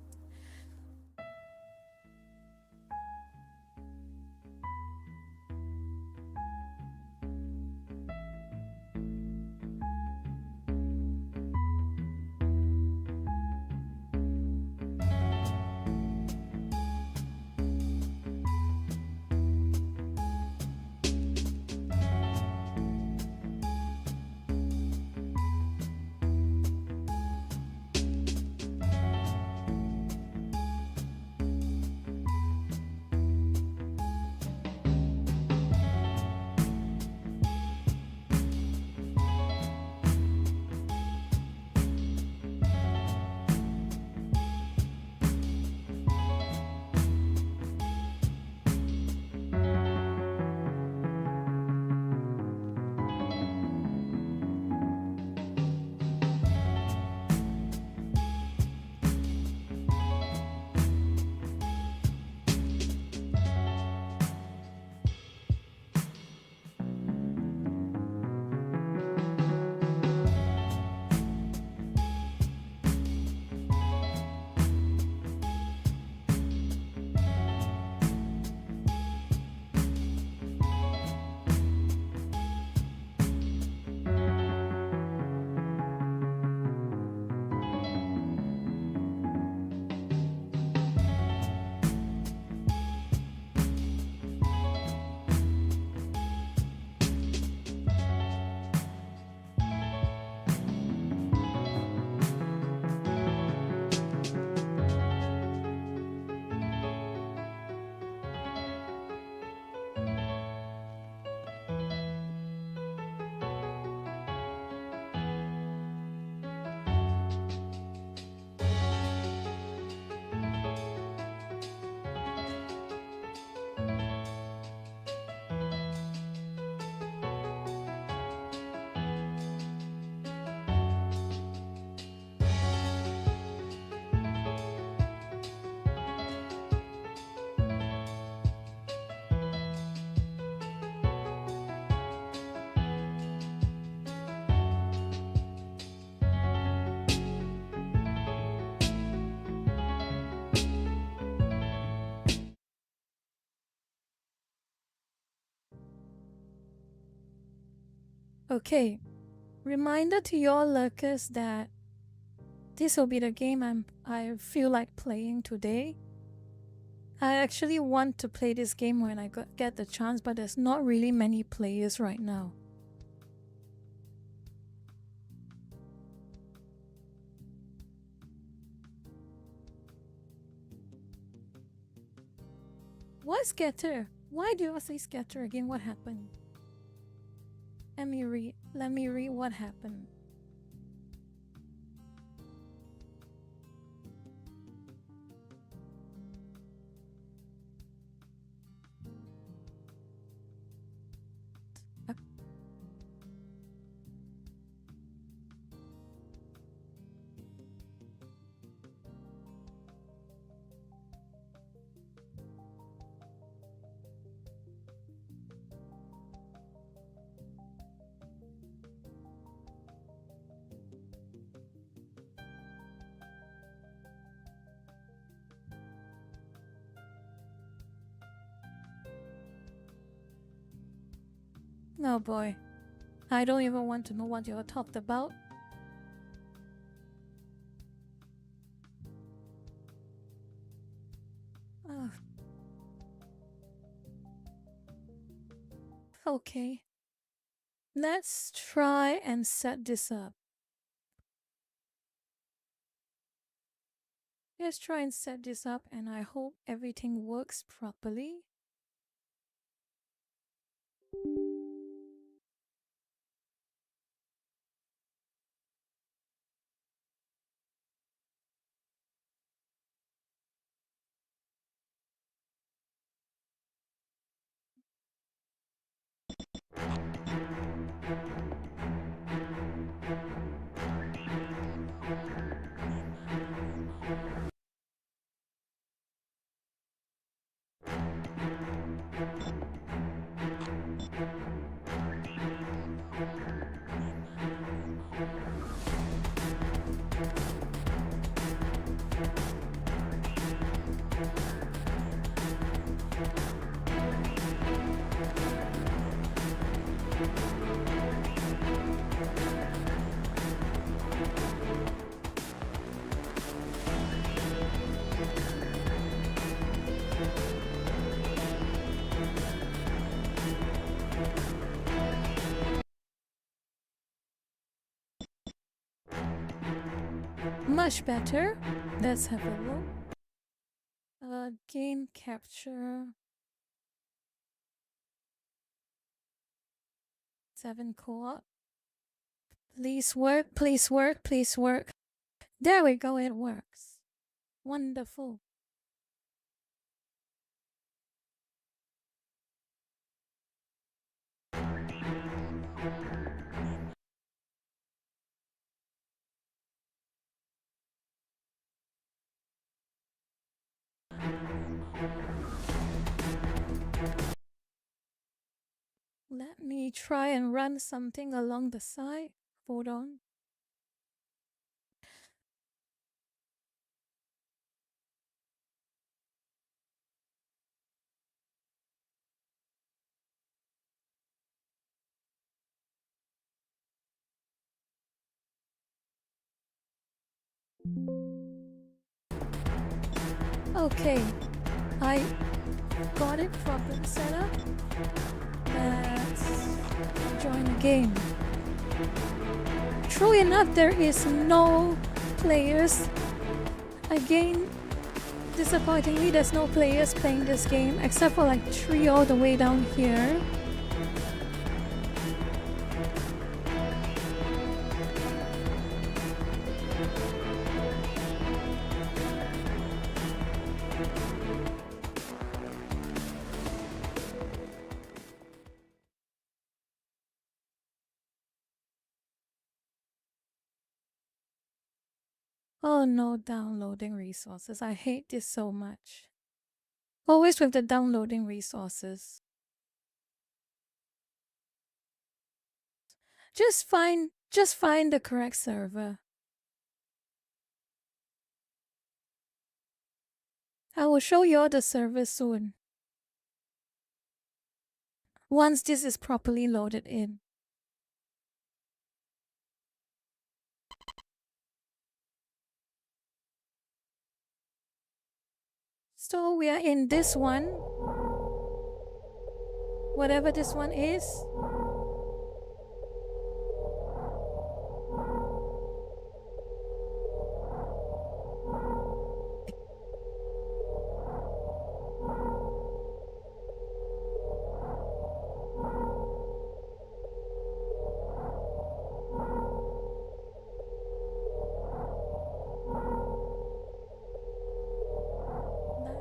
Okay, reminder to your lurkers that this will be the game I feel like playing today. I actually want to play this game when I get the chance, but there's not really many players right now. Why scatter? Why do you say scatter again? What happened? Let me read what happened. Oh boy. I don't even want to know what you talked about. Ugh. Okay. Let's try and set this up. Let's try and set this up, and I hope everything works properly. Much better. Let's have a look. Game capture. 7 co-op. Please work, please work, please work. There we go, it works. Wonderful. Let me try and run something along the side. Hold on. Okay, I got it properly set up. Let's join the game. True enough, there is no players. Again, disappointingly, there's no players playing this game except for like 3 all the way down here. Oh no, downloading resources. I hate this so much. Always with the downloading resources. Just find the correct server. I will show you all the servers soon. Once this is properly loaded in. So we are in this one. Whatever this one is.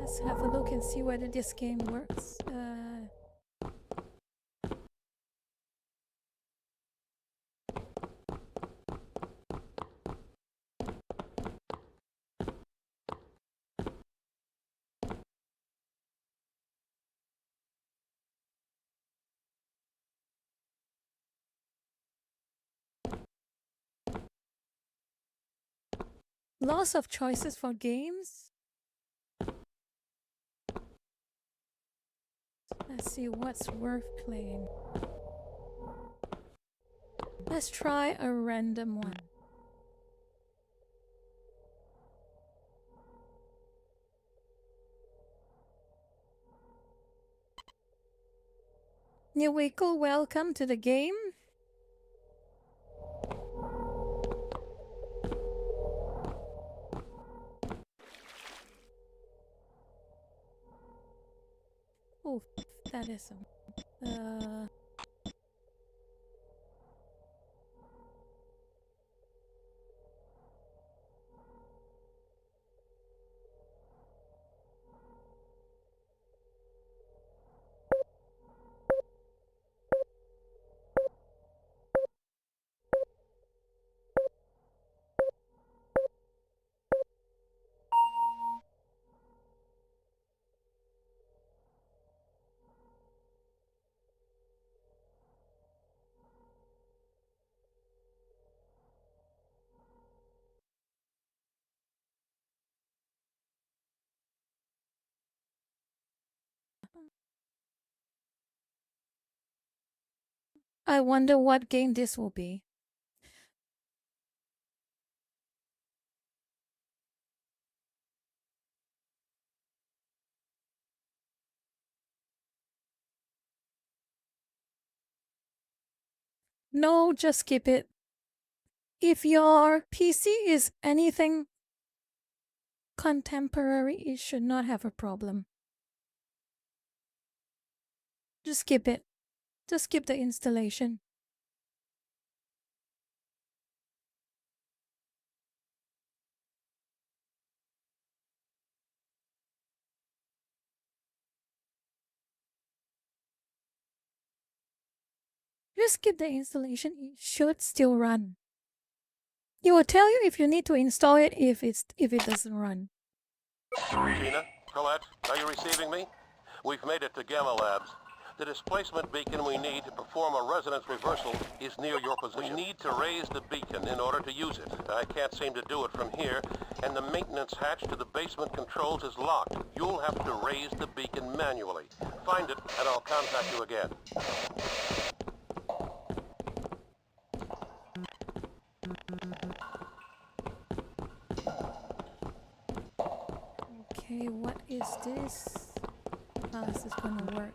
Let's have a look and see whether this game works. Lots of choices for games. Let's see what's worth playing. Let's try a random one. Niwiko, welcome to the game. Oh, that is some. I wonder what game this will be. No, just skip it. If your PC is anything contemporary, it should not have a problem. Just skip it. Just skip the installation. Just skip the installation, it should still run. It will tell you if you need to install it if it doesn't run. Gina, Colette, are you receiving me? We've made it to Gamma Labs. The displacement beacon we need to perform a resonance reversal is near your position. We need to raise the beacon in order to use it. I can't seem to do it from here, and the maintenance hatch to the basement controls is locked. You'll have to raise the beacon manually. Find it, and I'll contact you again. Okay, what is this? How is this gonna work?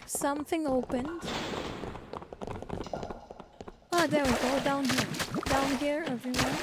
Something opened. Ah, there we go, down here. Down here, everyone.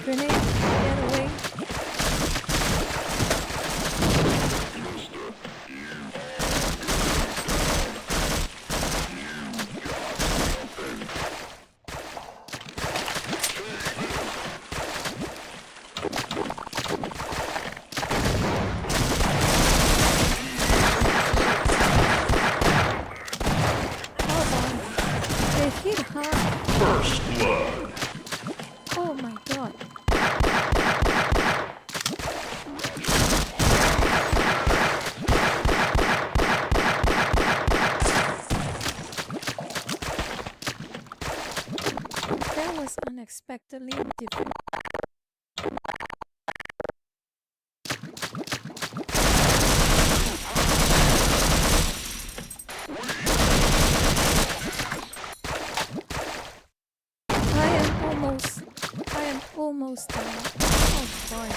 Grenade, get away. Hold on. They hit hard. First blood. Oh my god. That was unexpectedly different. I am almost done. Oh boy.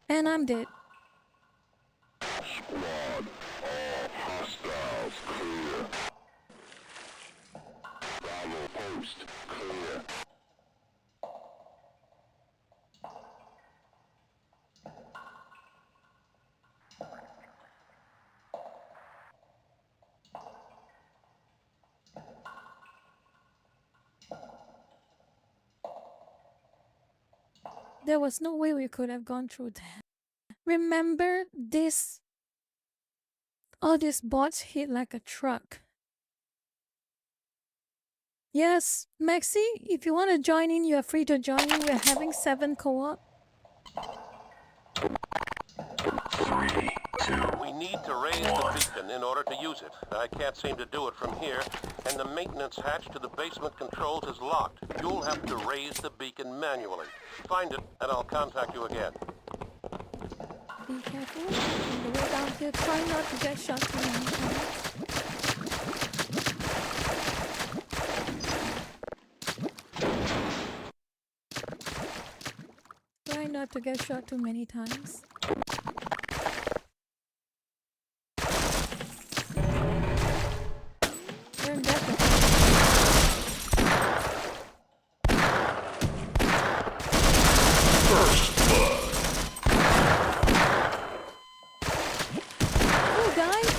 And I'm dead. Squad, all hostiles clear. Bravo post clear. There was no way we could have gone through that. Remember this? All these bots hit like a truck. Yes, Maxi, if you want to join in, you are free to join in. We're having 7 co-op. 3, 2. We need to raise the beacon in order to use it. I can't seem to do it from here, and the maintenance hatch to the basement controls is locked. You'll have to raise the beacon manually. Find it, and I'll contact you again. Be careful. On the way down here, try not to get shot too many times. Try not to get shot too many times. We're in death. First blood. Oh, guys!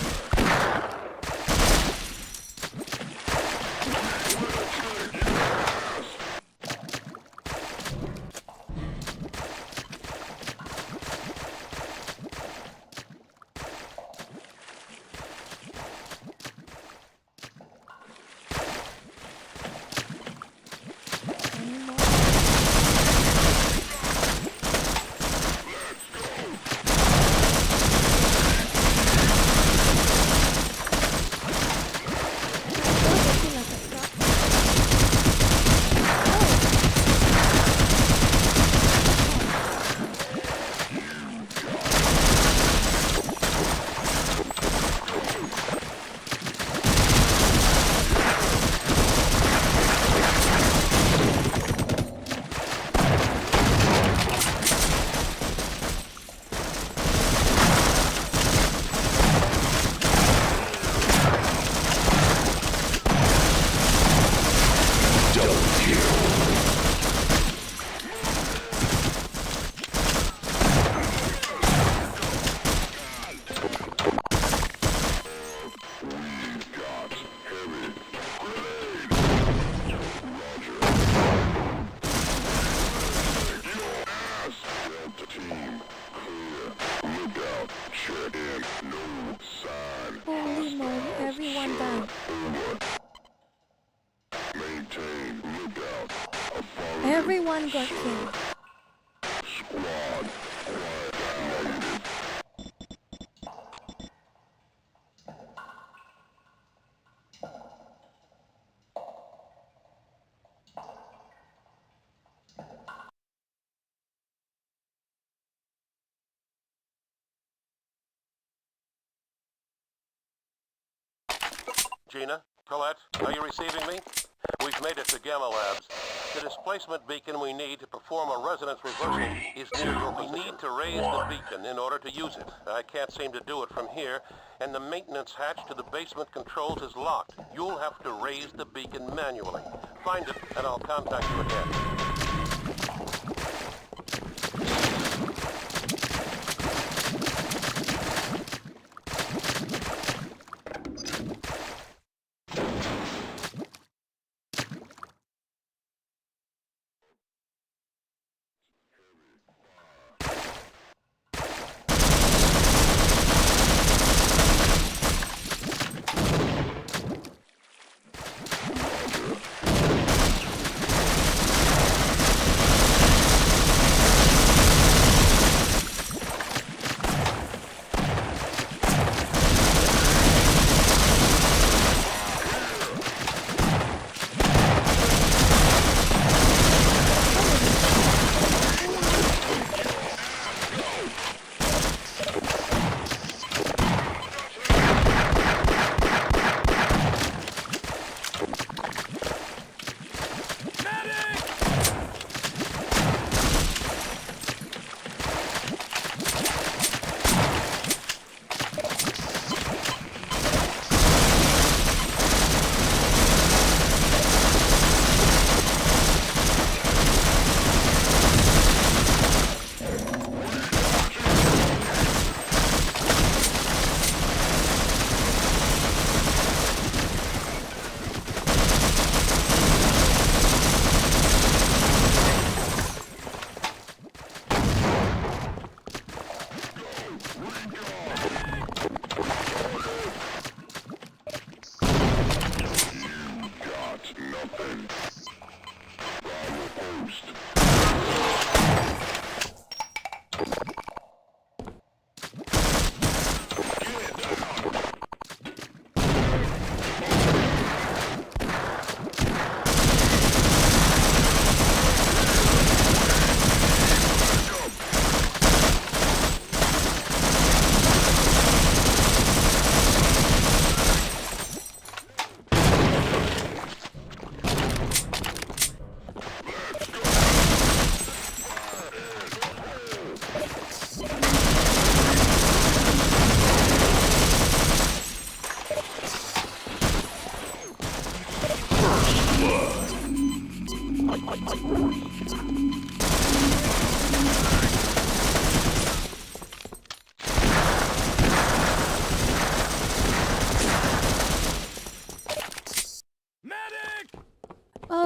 Holy moly, everyone died. Maintain lookout. A fallen Everyone got killed. squad. Quiet. Gina, Colette, are you receiving me? We've made it to Gamma Labs. The displacement beacon we need to perform a resonance reversal is near your position. We need to raise the beacon in order to use it. I can't seem to do it from here, and the maintenance hatch to the basement controls is locked. You'll have to raise the beacon manually. Find it, and I'll contact you again.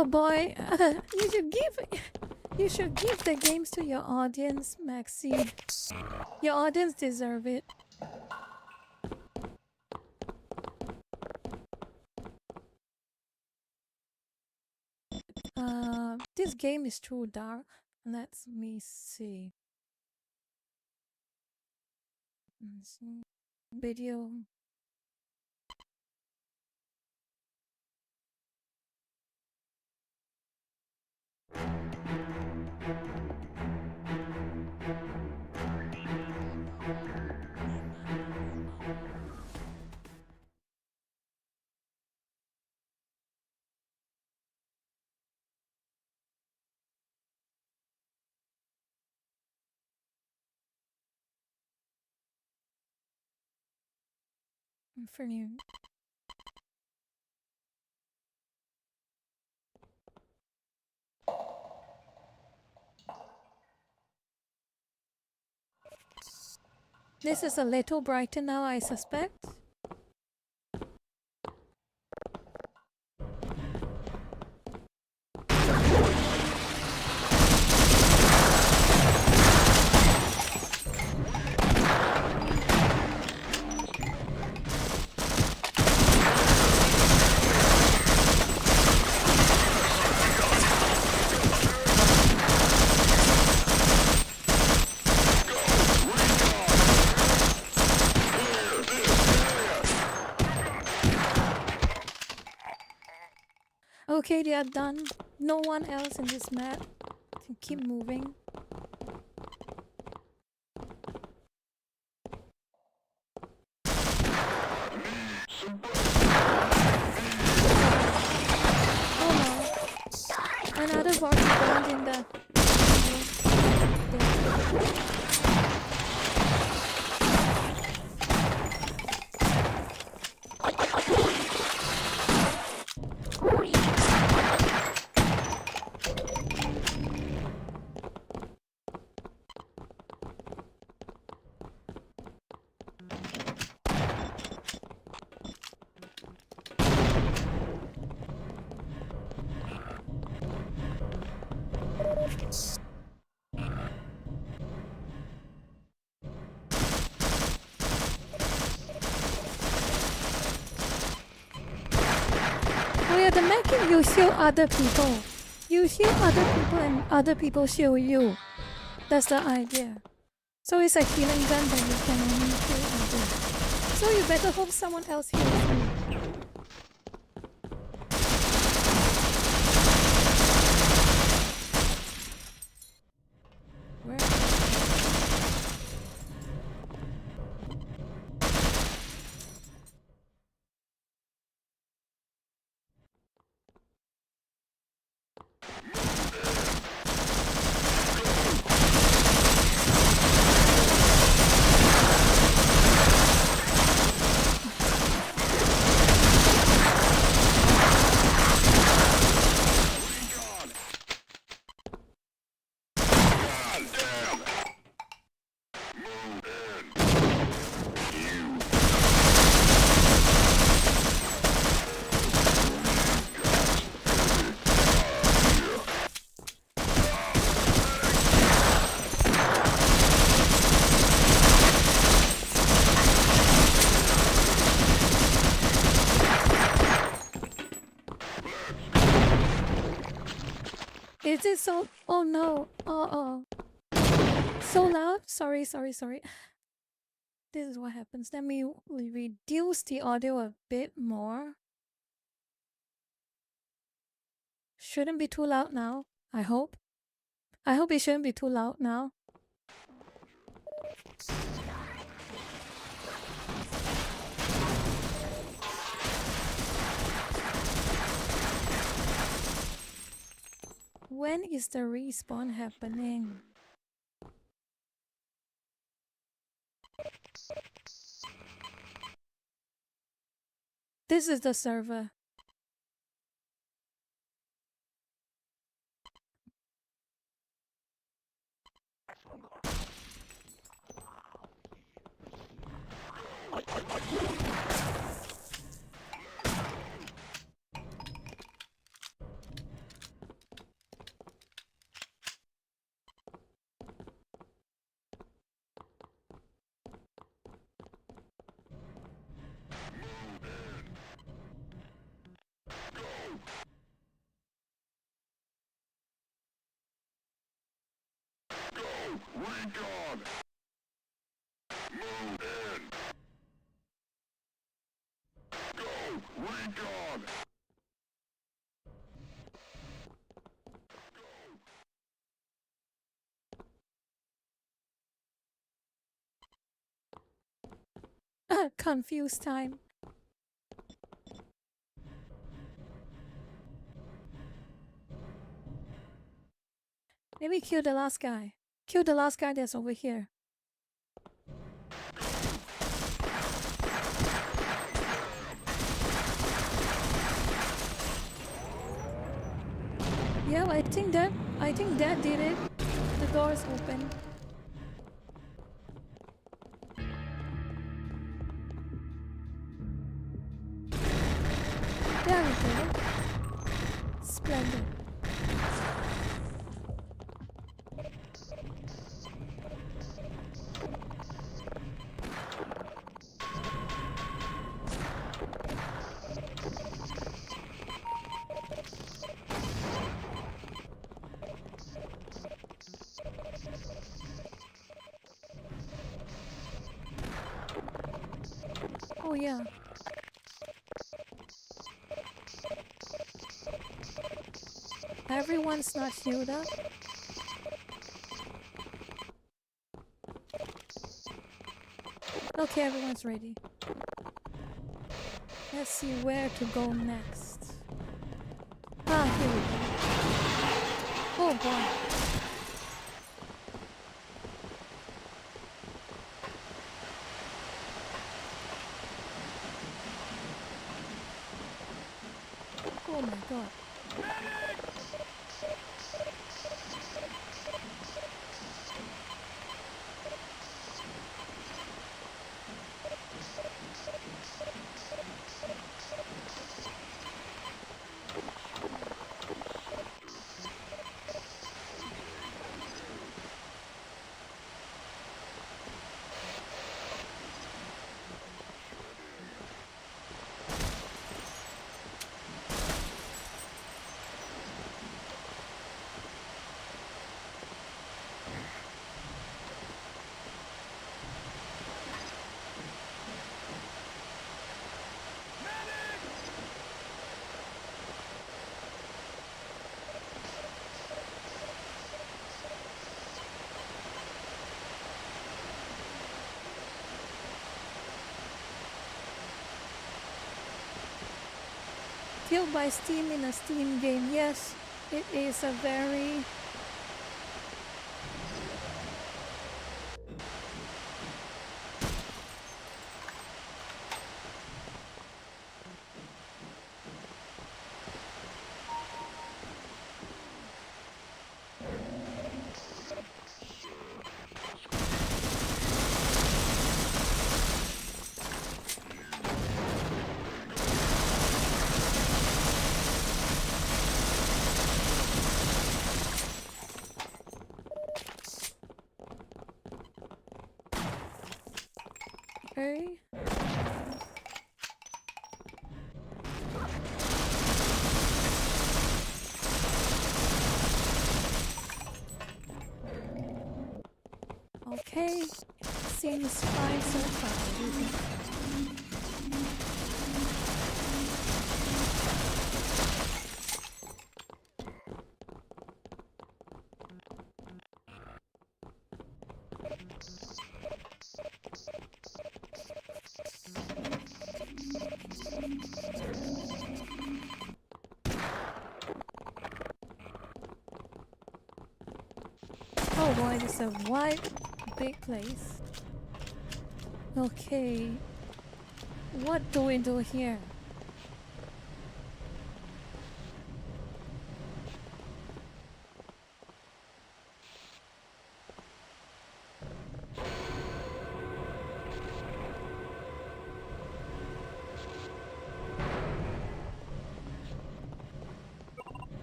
boy, you should give the games to your audience, Maxi. Your audience deserve it. This game is too dark. Let me see. Video. For you. This is a little brighter now, I suspect. Okay, they are done. No one else in this map. Keep moving. Oh no. Another body burned in the... Oh yeah, the mechanic, you shield other people. You shield other people and other people shield you. That's the idea. So it's a healing gun that you can only heal others. So you better hope someone else heals you. Where? Is it so? Oh no. Oh. So loud? Sorry. This is what happens. Let me reduce the audio a bit more. Shouldn't be too loud now. I hope. I hope it shouldn't be too loud now. When is the respawn happening? This is the server. Recon! Move in! Go! Recon! Confused time. Maybe kill the last guy. Kill the last guy that's over here. Yeah, I think that did it. The door's open. There we go. Splendid. Oh yeah. Everyone's not healed up. Okay, everyone's ready. Let's see where to go next. Ah, here we go. Oh boy. Oh my god. Killed by Steam in a Steam game. Yes, it is a very very okay. Seems fine so far. Oh boy, this is a wide, big place. Okay, what do we do here?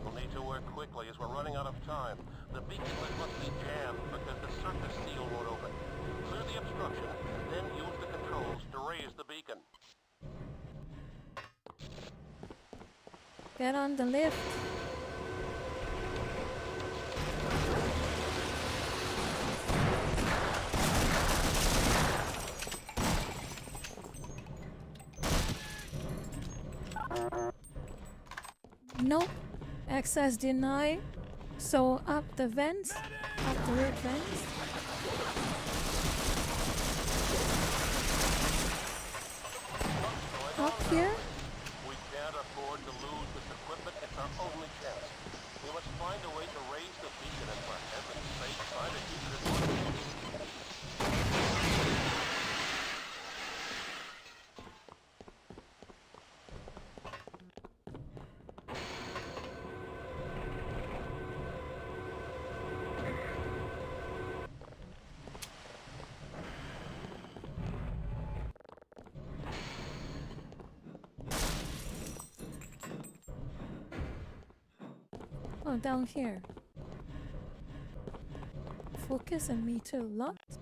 We'll need to work quickly as we're running out of time. The beacon lid must be jammed because the surface seal won't open. Clear the obstruction, then use the controls to raise the beacon. Get on the lift. Nope. Access denied. So up the vents. Up the red vents. Up here. We can't afford to lose this equipment. It's our only chance. We must find a way to raise the beacon and for heaven's sake try to keep it in working. Oh, down here. Focus and meter locked.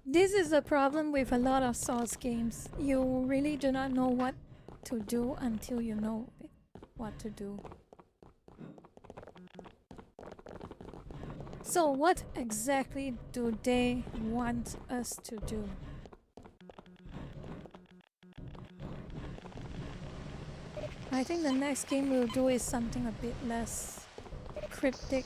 This is the problem with a lot of Souls games. You really do not know what to do until you know what to do. So what exactly do they want us to do? I think the next game we'll do is something a bit less cryptic.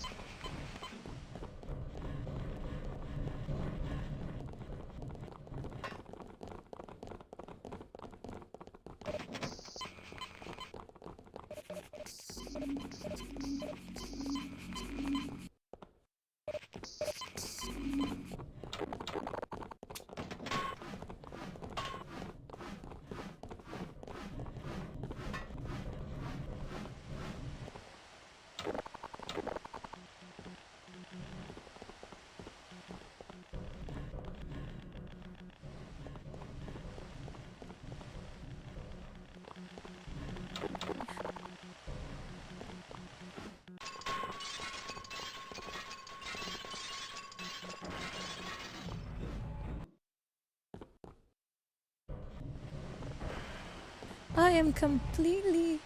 I am completely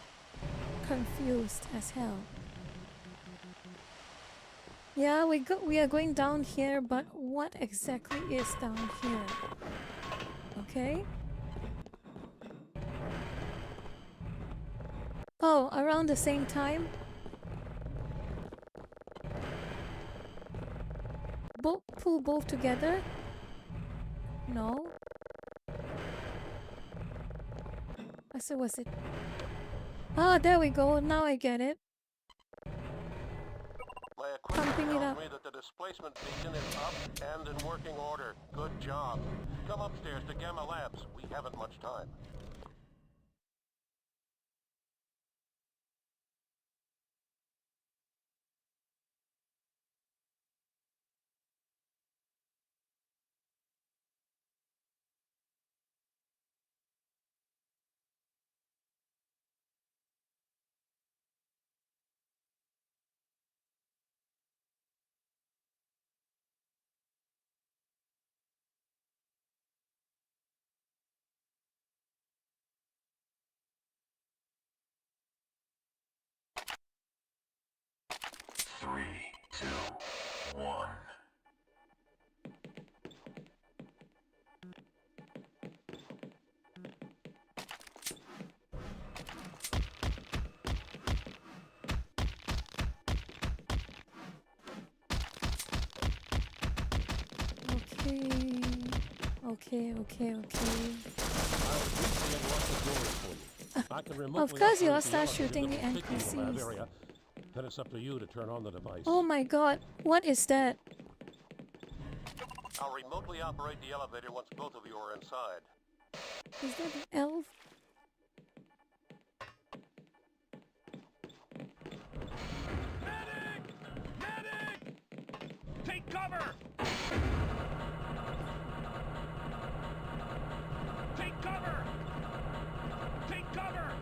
confused as hell. Yeah, we are going down here, but what exactly is down here? Okay. Oh, around the same time? Pull both together? No. So was it? Ah, there we go. Now I get it. My equipment Pumping it tells up. me that the displacement beacon is up and in working order. Good job. Come upstairs to Gamma Labs. We haven't much time. Three, two, one. Okay. I can Of course you'll start shooting the NPCs. Then it's up to you to turn on the device. Oh my god, what is that? I'll remotely operate the elevator once both of you are inside. Is that an elf? Medic! Medic! Take cover! Take cover! Take cover!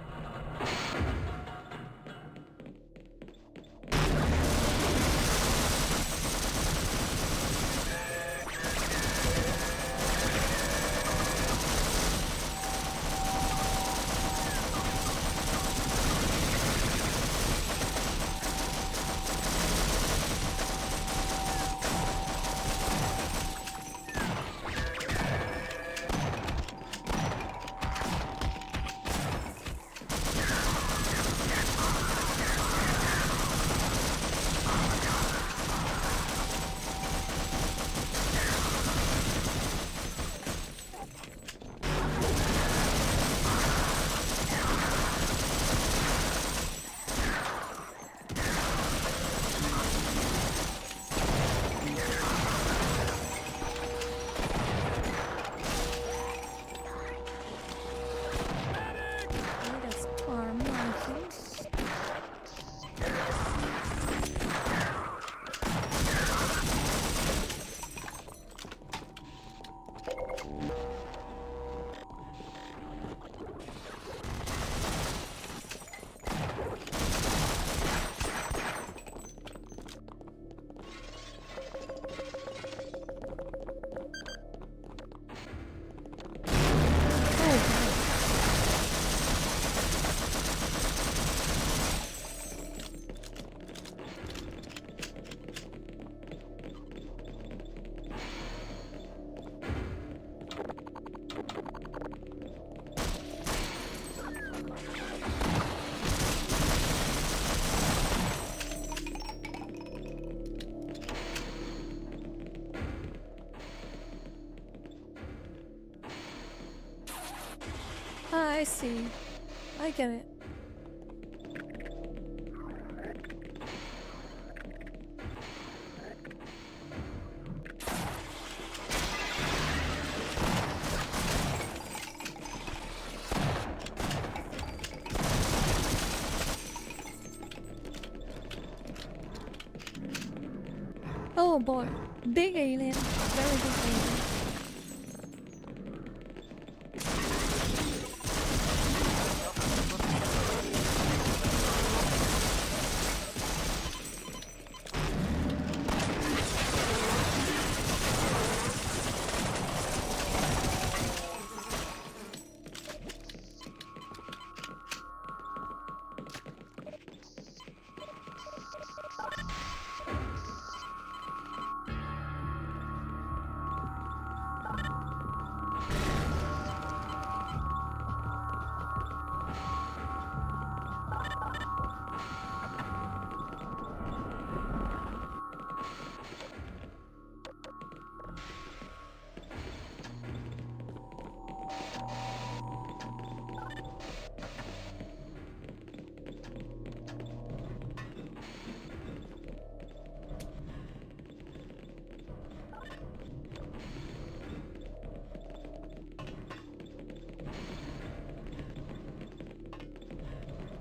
I see. I get it. Oh boy, big alien, very big alien.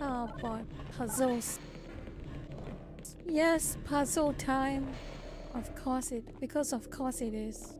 Oh boy, puzzles. Yes, puzzle time. Of course it is.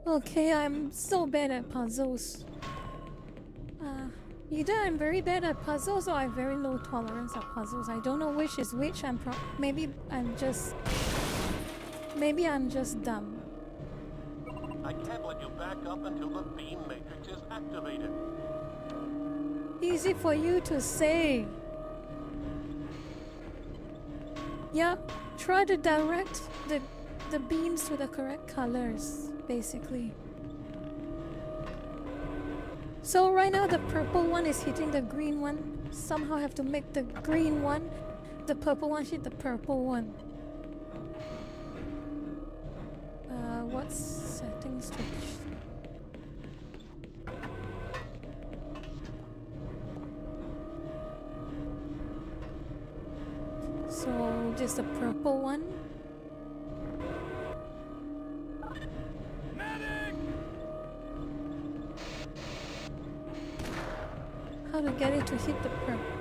Okay, I'm so bad at puzzles. Either I'm very bad at puzzles or I have very low tolerance of puzzles. I don't know which is which. Maybe I'm just dumb. I can't let you back up until the beam matrix is activated. Easy for you to say. Yeah, try to direct the beams to the correct colors, basically. So right now the purple one is hitting the green one. Somehow have to make the green one, the purple one hit the purple one. What settings to... So just the purple one. How to get it to hit the purple?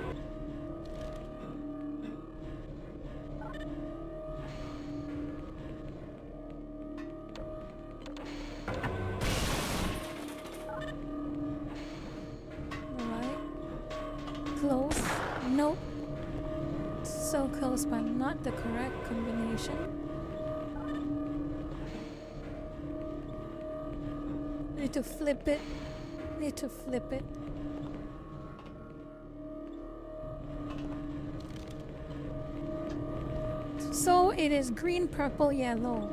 Alright. Close. Nope. So close, but not the correct combination. Need to flip it. Need to flip it. So it is green, purple, yellow.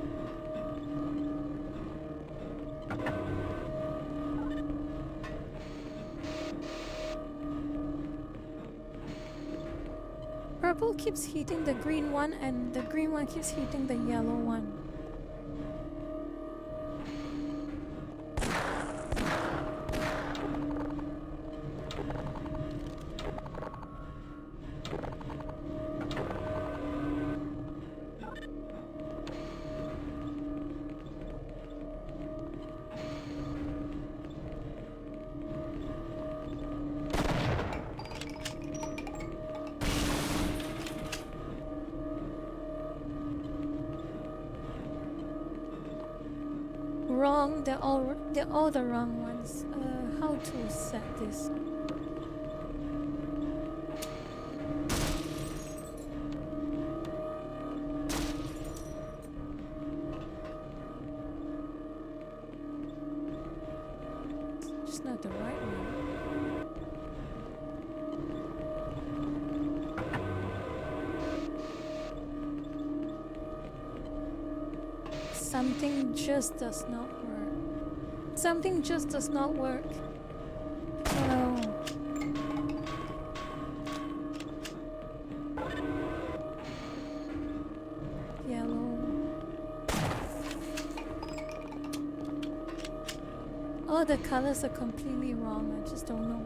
Purple keeps hitting the green one and the green one keeps hitting the yellow one. Wrong, they're all the wrong ones. How to set this? the right one. Something just does not work. Something just does not work. Oh. Yellow. All the colors are completely wrong. I just don't know.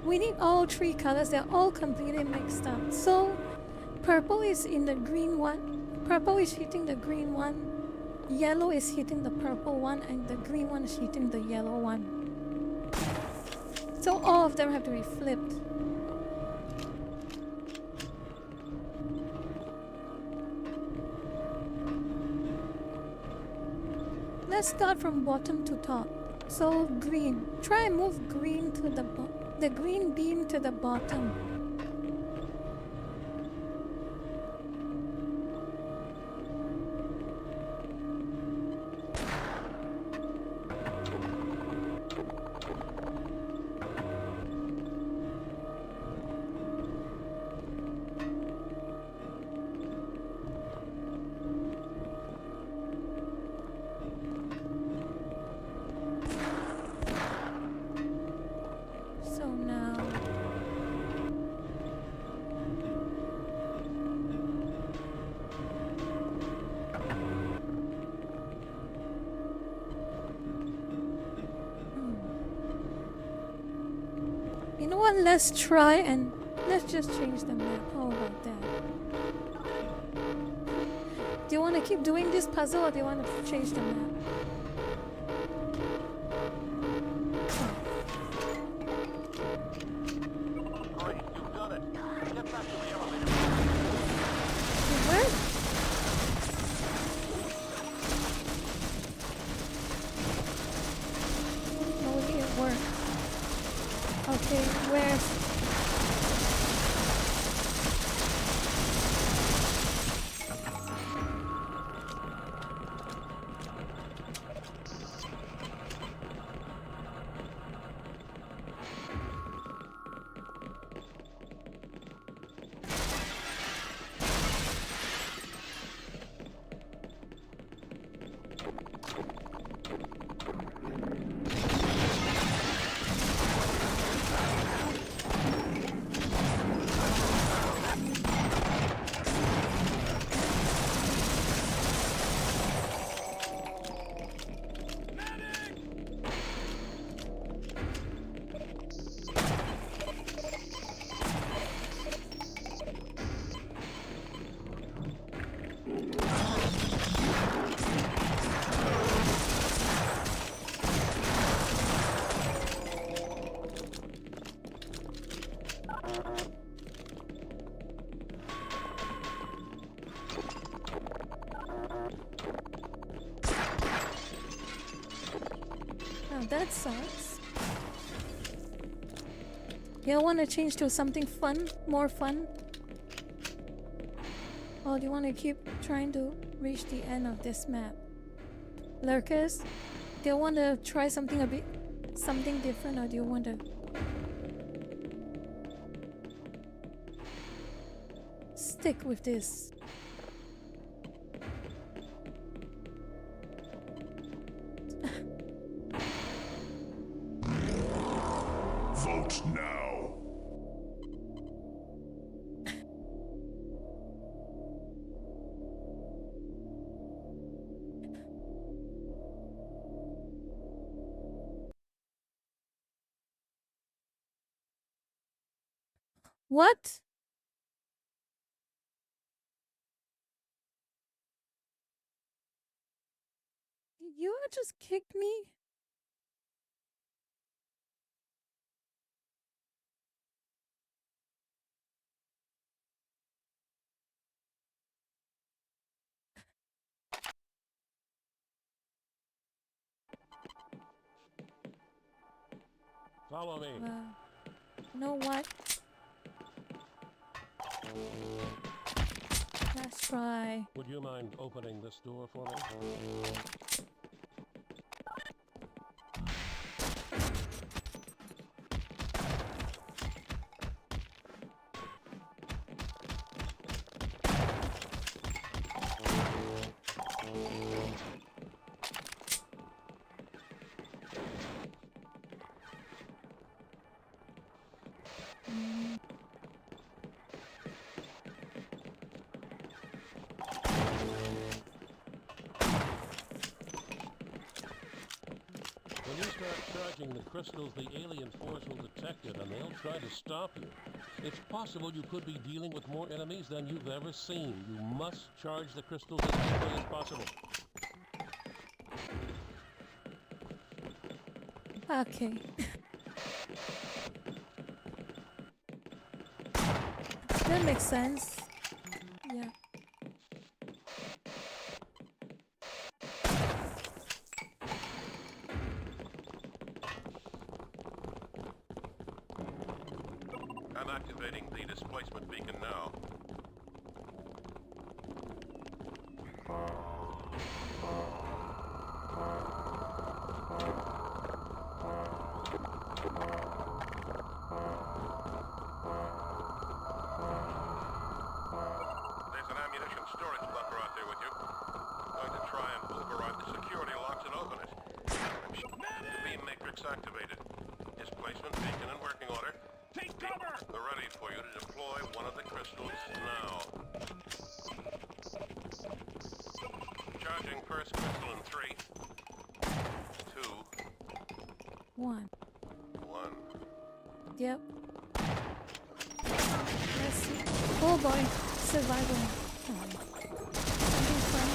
We need all three colors. They're all completely mixed up. So, purple is in the green one. Purple is hitting the green one. Yellow is hitting the purple one. And the green one is hitting the yellow one. So all of them have to be flipped. Let's start from bottom to top. So green. Try and move green to the green beam to the bottom. So now you know what, let's try and let's just change the map. How about that? Do you want to keep doing this puzzle or do you want to change the map? Great, you've done it. Get back to the elevator. It worked. Oh, it worked. Okay, where's... Oh, that sucks. You want to change to something fun? More fun? Or do you want to keep trying to reach the end of this map? Lurkers, do you want to try something a bit... something different, or do you want to... stick with this? Vote now. What? You just kicked me? Follow me. You know what? Let's try. Would you mind opening this door for me? When you start charging the crystals, the alien force will detect it and they'll try to stop you. It's possible you could be dealing with more enemies than you've ever seen. You must charge the crystals as quickly as possible. Okay. That makes sense. Yeah. I'm activating the displacement beacon now. There's an ammunition storage bunker out there with you. I'm going to try and override the security locks and open it. The beam matrix activated. Displacement beacon in working order. Take cover! We're ready for you to deploy one of the crystals now. Charging first crystal in 3, 2, 1. 1. Yep. Let's see. Oh boy. Survival. Something fun.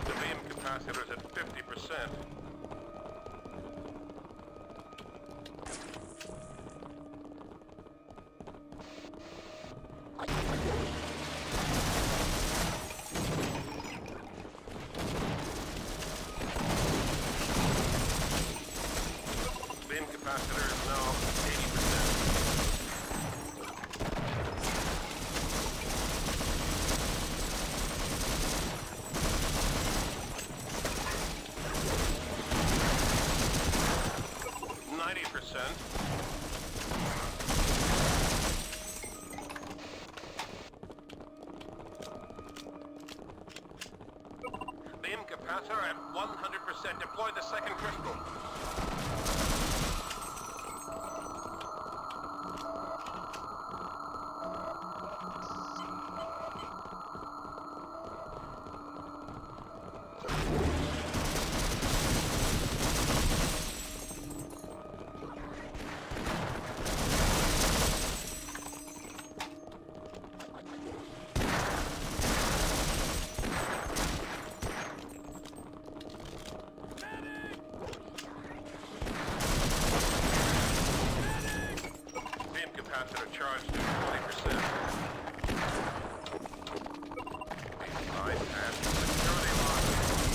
The beam capacitor is at 50%. Beam capacitor is now 80%. 90%. Beam capacitor at 100%. Deploy the second crystal. Beam capacitor charged to 20%. Right, and security lock.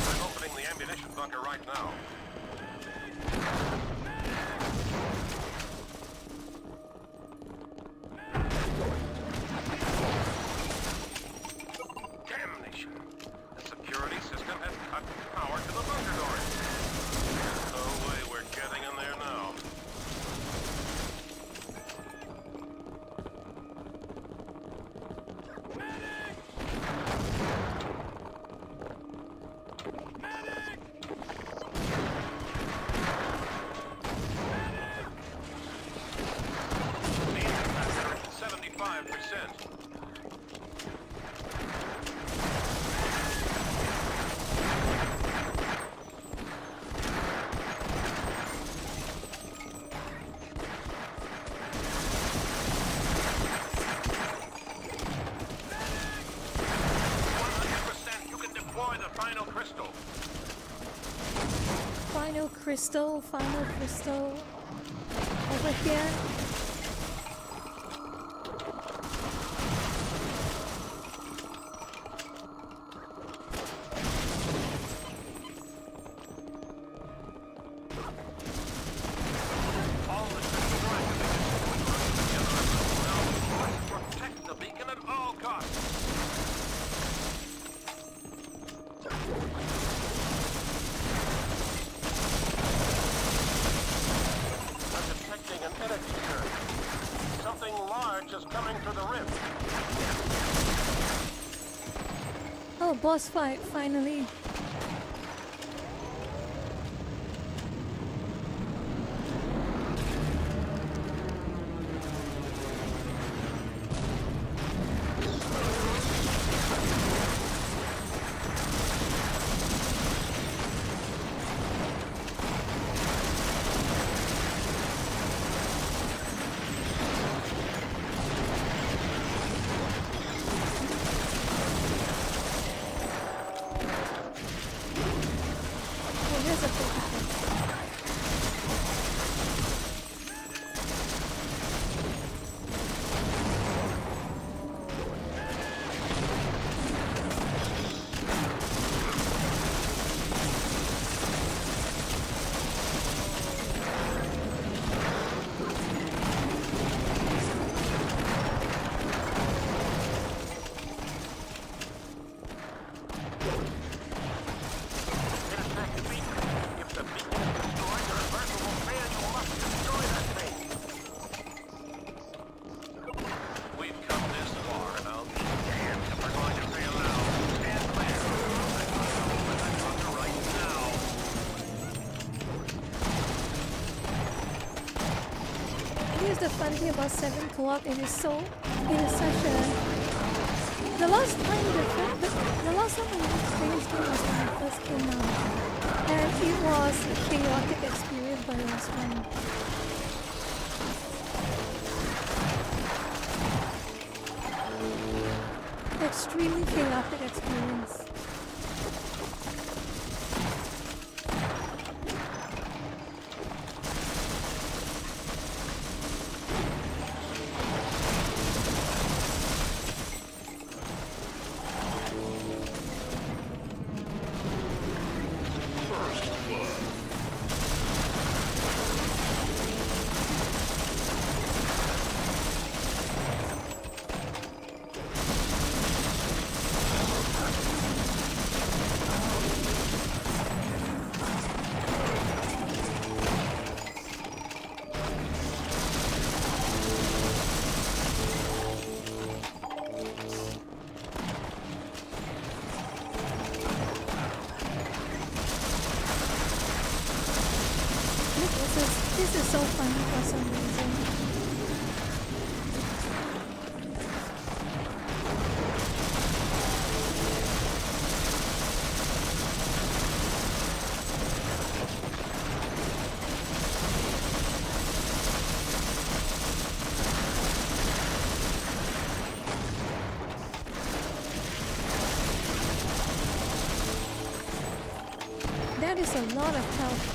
I'm opening the ammunition bunker right now. Damnation! The security system has cut power to the bunker doors. There's no way we're getting in there now. crystal, final crystal over here. All the crystals are activated. Protect the beacon at all costs. I'm detecting an energy surge. Something large is coming through the rift. Oh, boss fight, finally. Oh, here's a big Intersect the beacon. If the beacon is destroyed, the reversal will fail. You must destroy that thing. We've come this far, and I'll be damned if we're going to fail now. Stand clear. I'm going to open that bunker right now. Here's the fun thing about 7 co-op. It is such a... The last time I experienced it was when it first came out. And it was a chaotic experience, but it was fun. Extremely chaotic experience. This is so funny for some reason. That is a lot of health.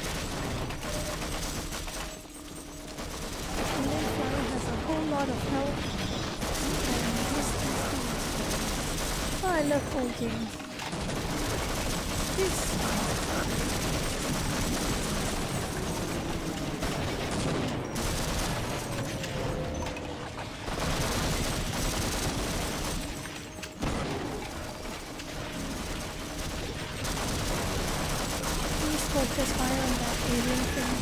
And then Fire has a whole lot of health. Oh, I love old games. This... Please focus fire on that alien thing.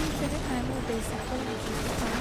Infinite ammo basically, which is fun.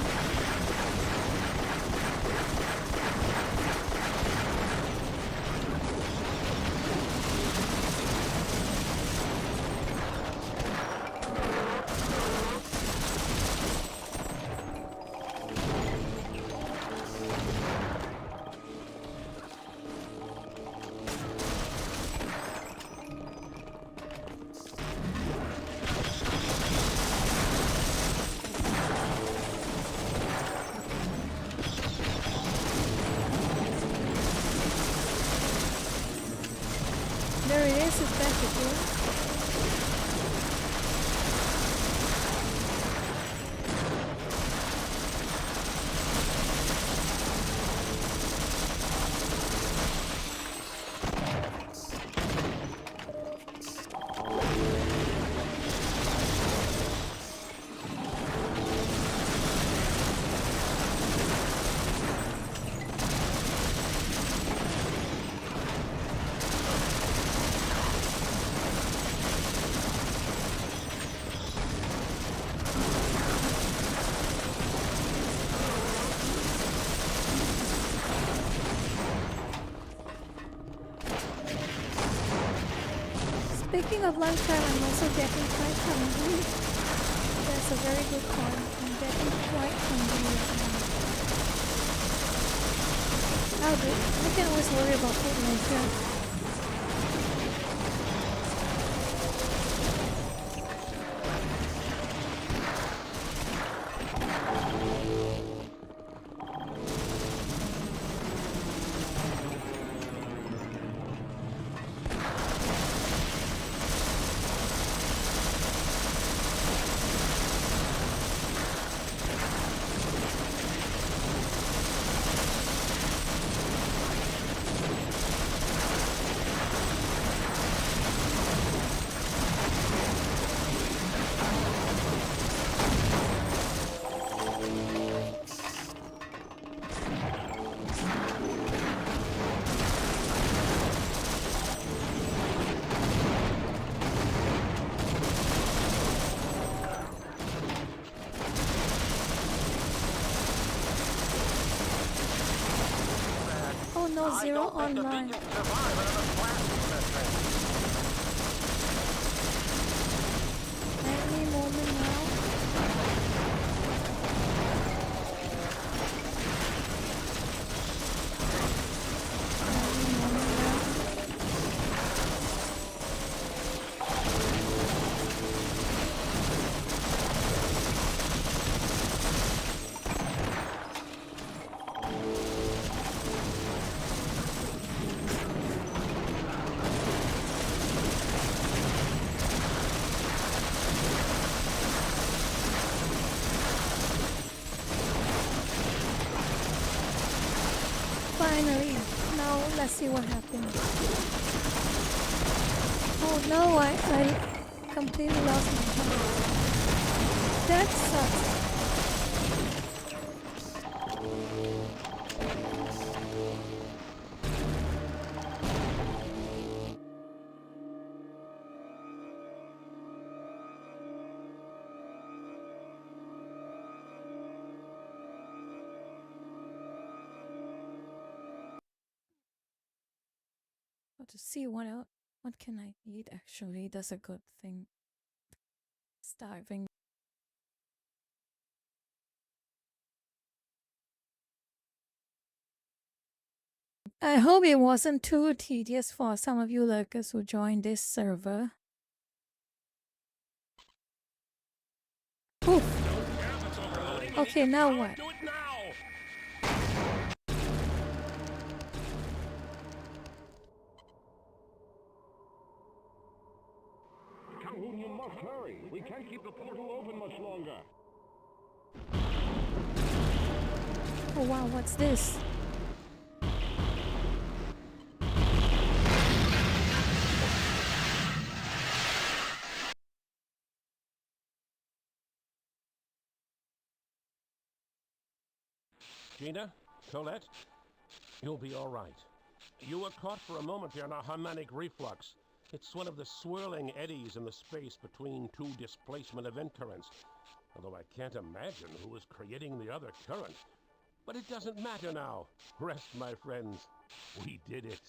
Gearbox is back again. Speaking of lunchtime, I'm also getting quite hungry. That's a very good point. I'm getting quite hungry right now. I'll do. I can always worry about food later. No, zero online. Any moment now. Any moment now. Finally, now let's see what happens. Oh no, I completely lost my head. That sucks. To see what else, what can I eat actually, that's a good thing. Starving. I hope it wasn't too tedious for some of you lurkers who joined this server. Oof. Okay, now what? You must hurry. We can't keep the portal open much longer. Oh wow, what's this? Gina? Colette? You'll be all right. You were caught for a moment there in a harmonic reflux. It's one of the swirling eddies in the space between two displacement event currents. Although I can't imagine who is creating the other current. But it doesn't matter now. Rest, my friends. We did it.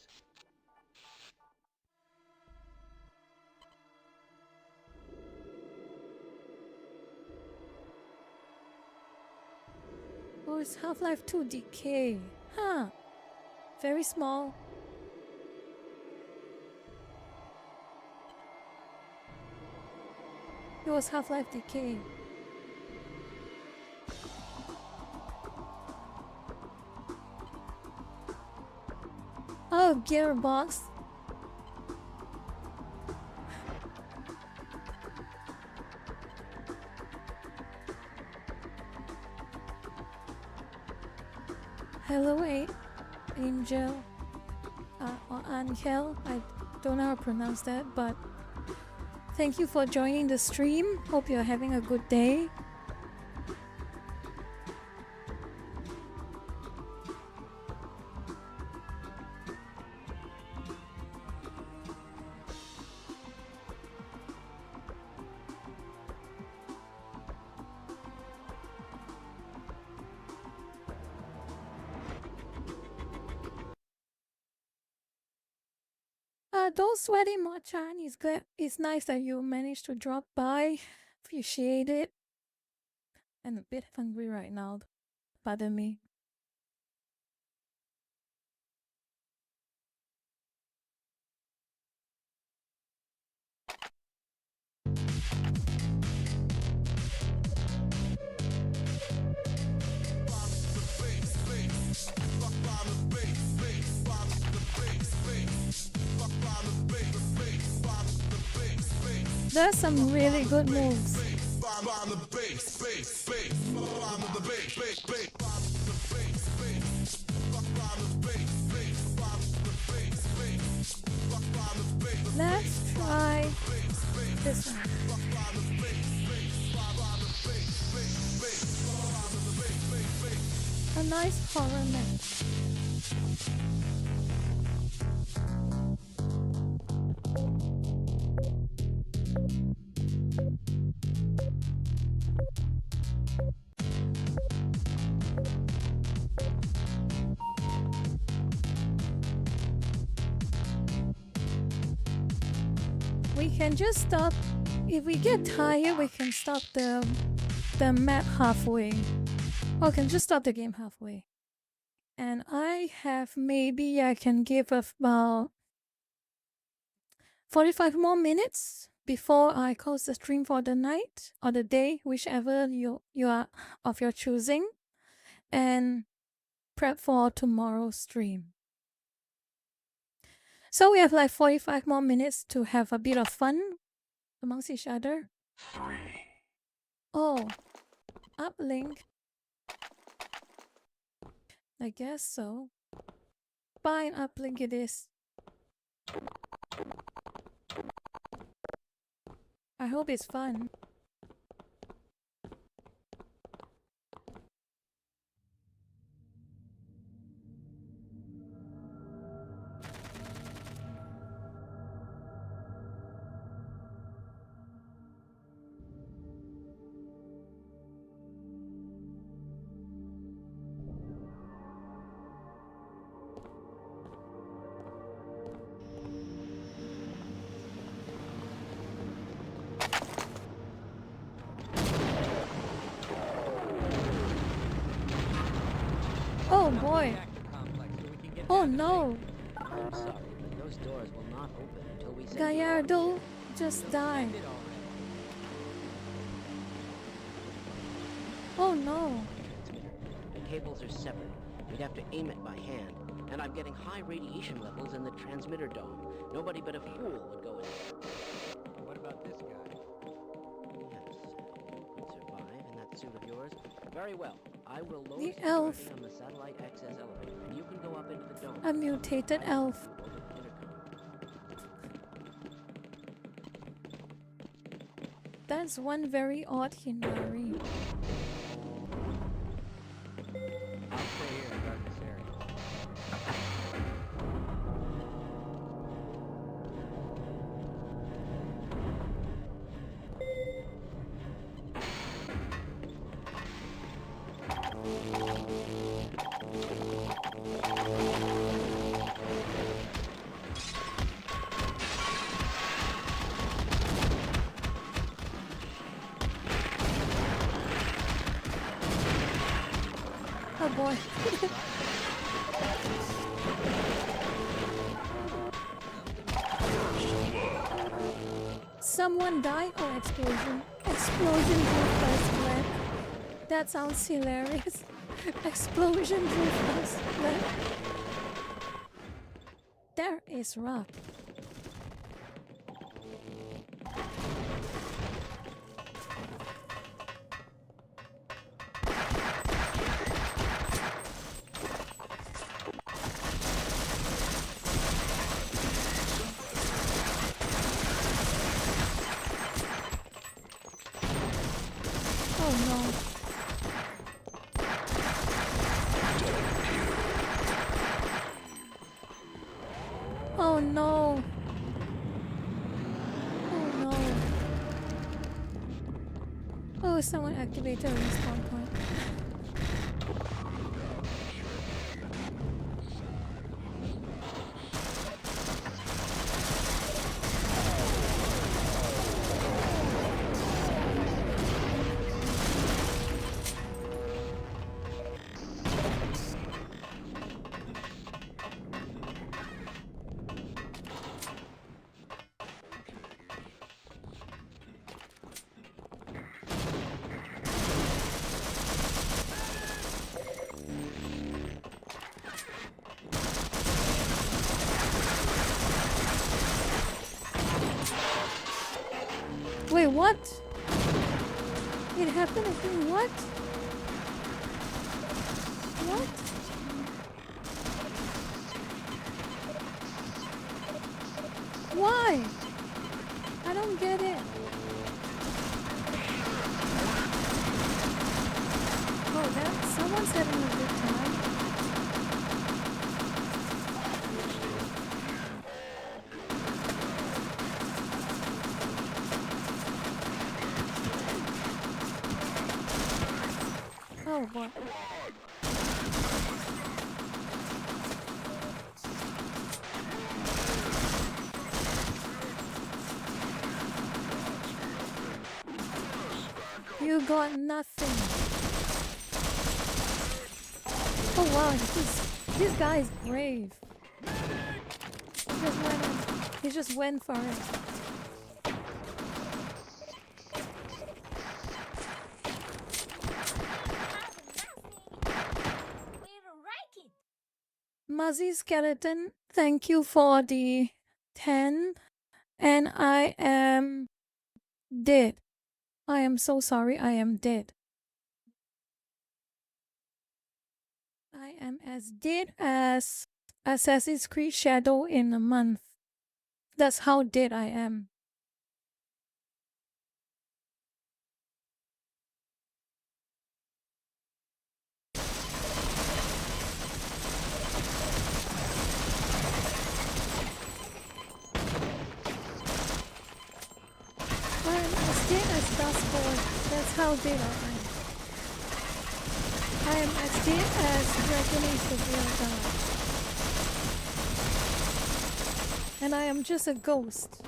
Oh, it's Half-Life 2 Decay. Huh. Very small. It was Half-Life Decay. Oh, Gearbox. Hello, Angel. Or Angel. I don't know how to pronounce that, but thank you for joining the stream. Hope you're having a good day. Don't sweat it, Mo-chan. It's nice that you managed to drop by. Appreciate it. I'm a bit hungry right now. Pardon me. There's some really good moves. Let's try this one. A nice horror match. We can just stop. If we get tired, we can stop the map halfway. Or can just stop the game halfway. And I have maybe I can give about 45 more minutes before I close the stream for the night or the day, whichever you are of your choosing, and prep for tomorrow's stream. So we have like 45 more minutes to have a bit of fun amongst each other. 3. Oh, uplink. I guess so. Fine, uplink it is. I hope it's fun. Oh boy. Oh no. I'm sorry, but those doors will not open until we send Gallardo just died. Oh no. The cables are severed. We'd have to aim it by hand. And I'm getting high radiation levels in the transmitter dome. Nobody but a fool would go in there. What about this guy? Yes, you could survive in that suit of yours. Very well. I will load The elf. security on the satellite access elevator, and you can go up into the dome. A mutated elf. Over the intercom. That's one very odd Hinari. I'll stay here and guard this area. Oh boy. Someone died or explosion? Explosion drew first blood. That sounds hilarious. Explosion drew first blood. That is rough. no. Oh no. Oh no. Oh, someone activated a respawn point. Wait, what? It happened again? What? What? Why? I don't get it. Oh, that someone's having a good time. Oh boy. You got nothing. Oh wow, this guy is brave. He just went for it. Muzzy Skeleton, thank you for the 10. And I am dead. I am so sorry, I am dead. I am as dead as Assassin's Creed Shadow in a month. That's how dead I am. I am as dead as Dustboard. That's how dead I am. I am as dead as Dragon Age the Real God. And I am just a ghost.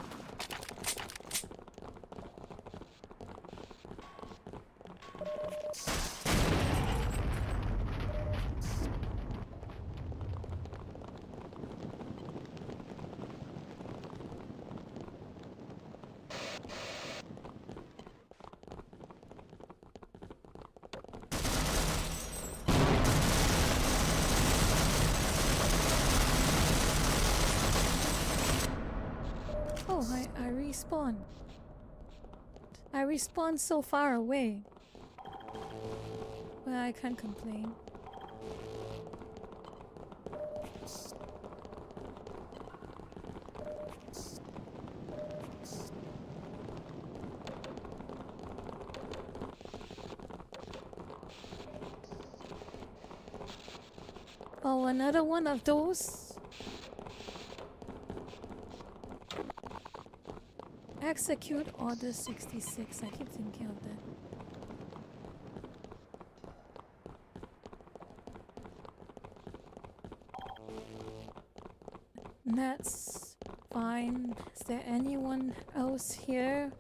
Oh, I respawn. I respawn so far away. Well, I can't complain. Oh, another one of those. Execute Order 66. I keep thinking of that. That's fine. Is there anyone else here?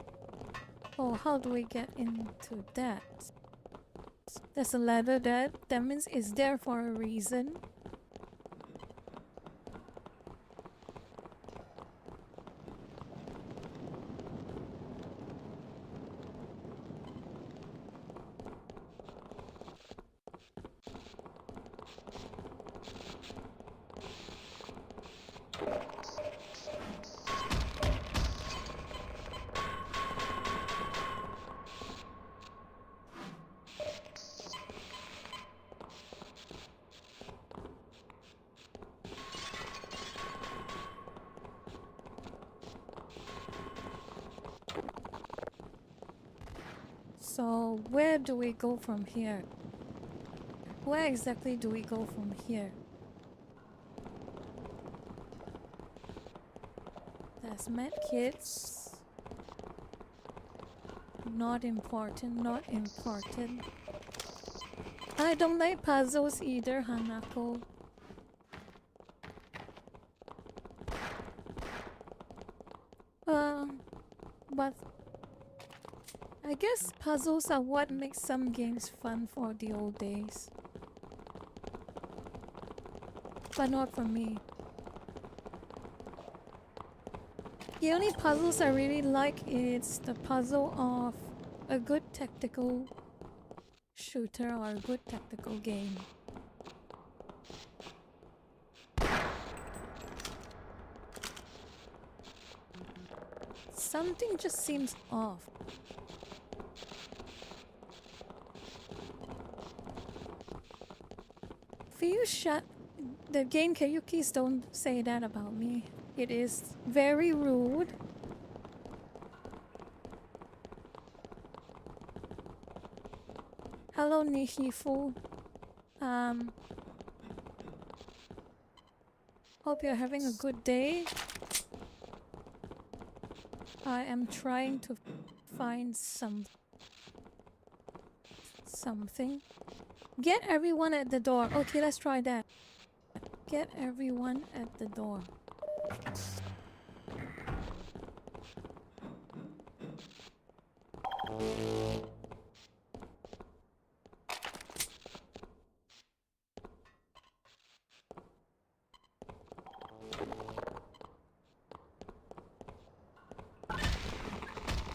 Oh, how do we get into that? There's a ladder there. That means it's there for a reason. So where do we go from here? Where exactly do we go from here? There's med kits. Not important, not important. I don't like puzzles either, Hanako. But I guess puzzles are what makes some games fun for the old days. But not for me. The only puzzles I really like is the puzzle of a good tactical shooter or a good tactical game. Something just seems off. Feel shut. The game, can you please don't say that about me? It is very rude. Hello, Nishifu. Hope you're having a good day. I am trying to find something. Get everyone at the door. Okay, let's try that. Get everyone at the door.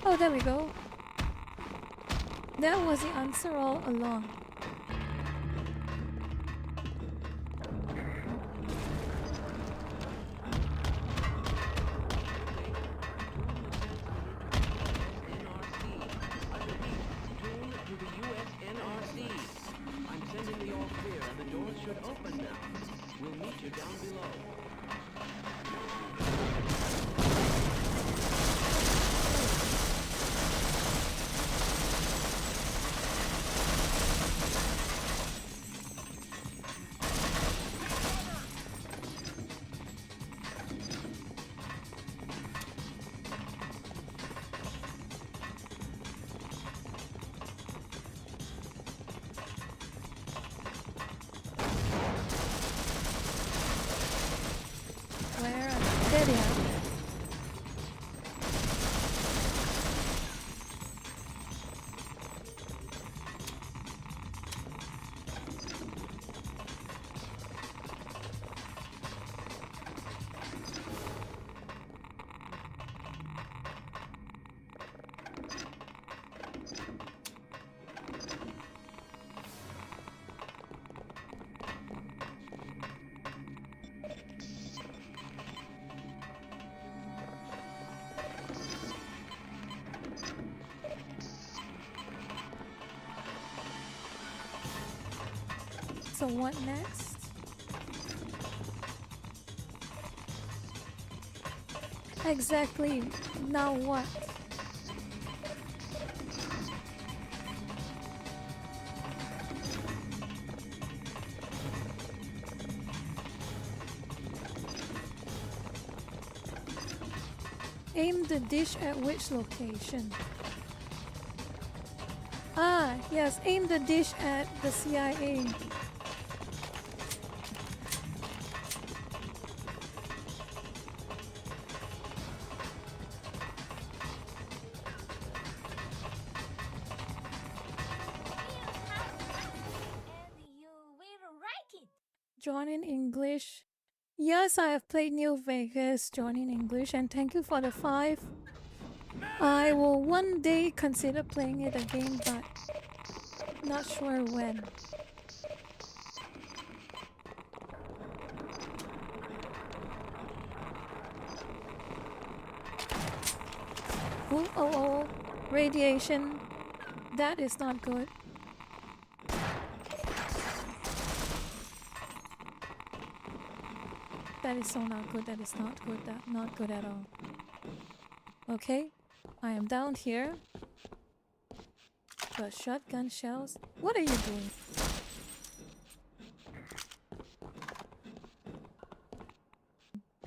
Oh, there we go. That was the answer all along. There they are. So what next? Exactly. Now what? Aim the dish at which location? Ah, yes, aim the dish at the CIA. Join in English. Yes, I have played New Vegas, Join in English, and thank you for the 5. I will one day consider playing it again, but not sure when. Oh, radiation. That is not good. That is so not good. That is not good. That not good at all. Okay, I am down here. got shotgun shells. What are you doing?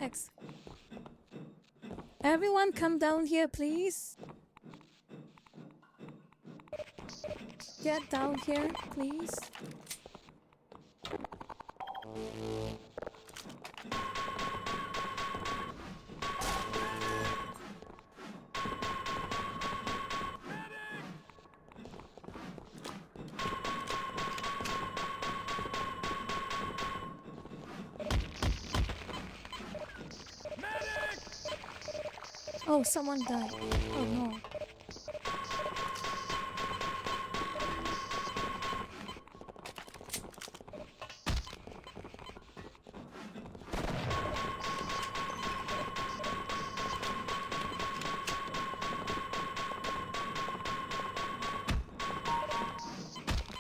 X. Everyone come down here, please. Get down here, please. Oh, someone died. Oh no.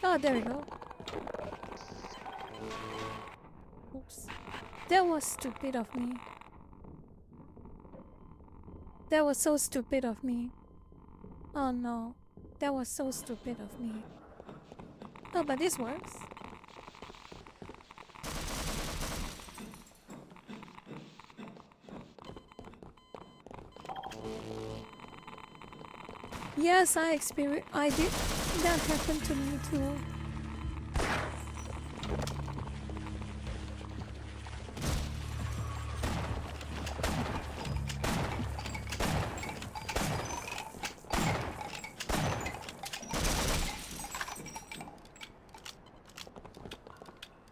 Oh, there we go. Oops. That was stupid of me. That was so stupid of me. Oh no. That was so stupid of me. Oh, but this works. Yes, I did. That happened to me too.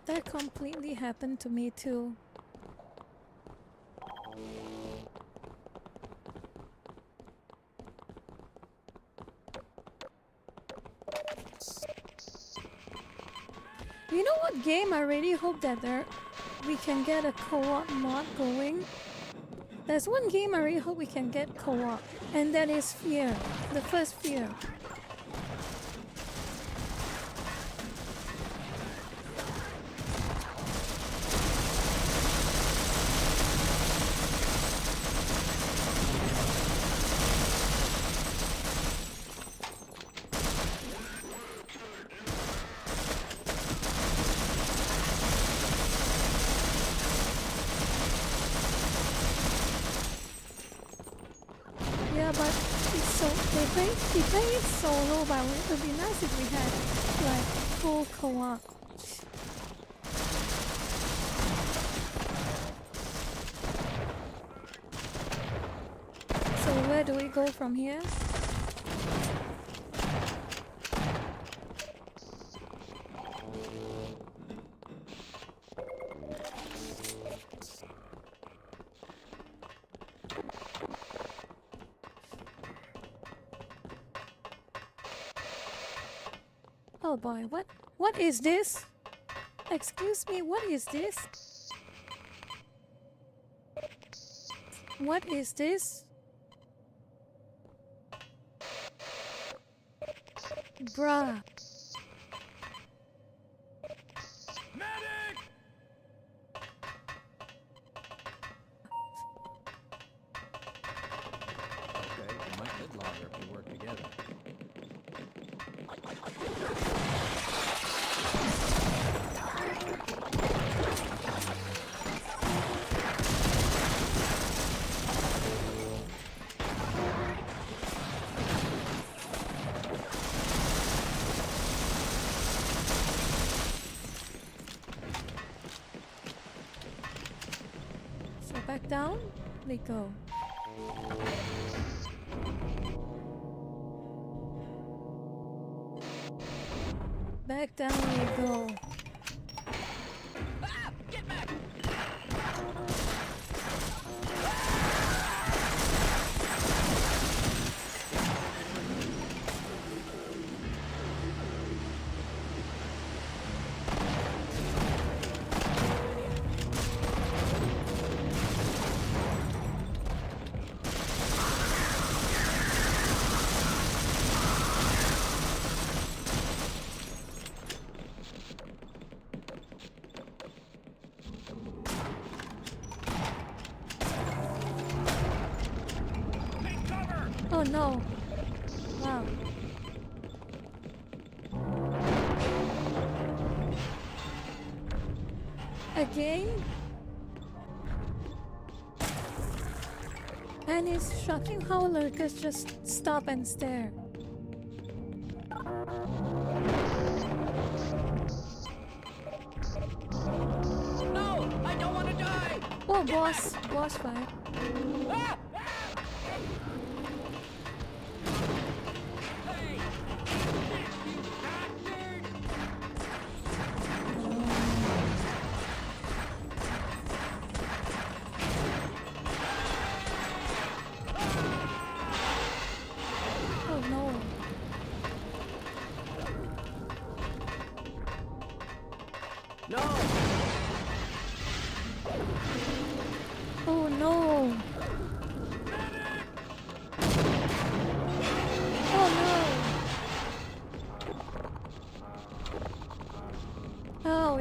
That completely happened to me too. You know what game I really hope that we can get a co-op mod going? There's one game I really hope we can get co-op, and that is Fear, the first Fear. Yeah, but it's so they play it solo, but it would be nice if we had like full co-op. So where do we go from here? Oh boy, what is this? Excuse me, what is this? What is this? Bruh. Okay, it might live longer if we work together. So back down we go. Back down we go. Ah! Get back! Oh no. Wow. Again? And it's shocking how lurkers just stop and stare. No! I don't want to die! Oh, boss fight. Hey! You bastard! Oh no. No! Oh no. Oh no. Oh,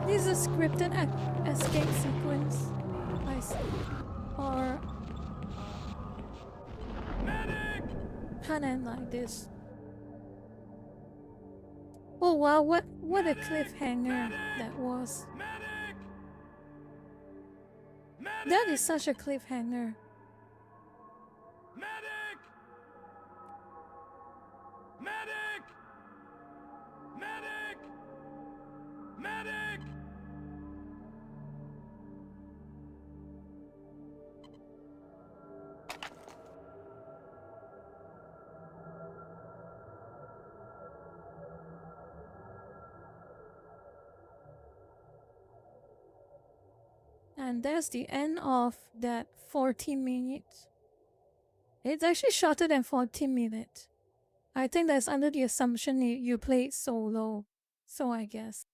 this is a scripted escape sequence. I see. Or can't end like this. Oh wow, what a cliffhanger that was. That is such a cliffhanger. Medic! Medic! Medic! Medic! And there's the end of that 14 minutes. It's actually shorter than 14 minutes. I think that's under the assumption you played solo. So I guess.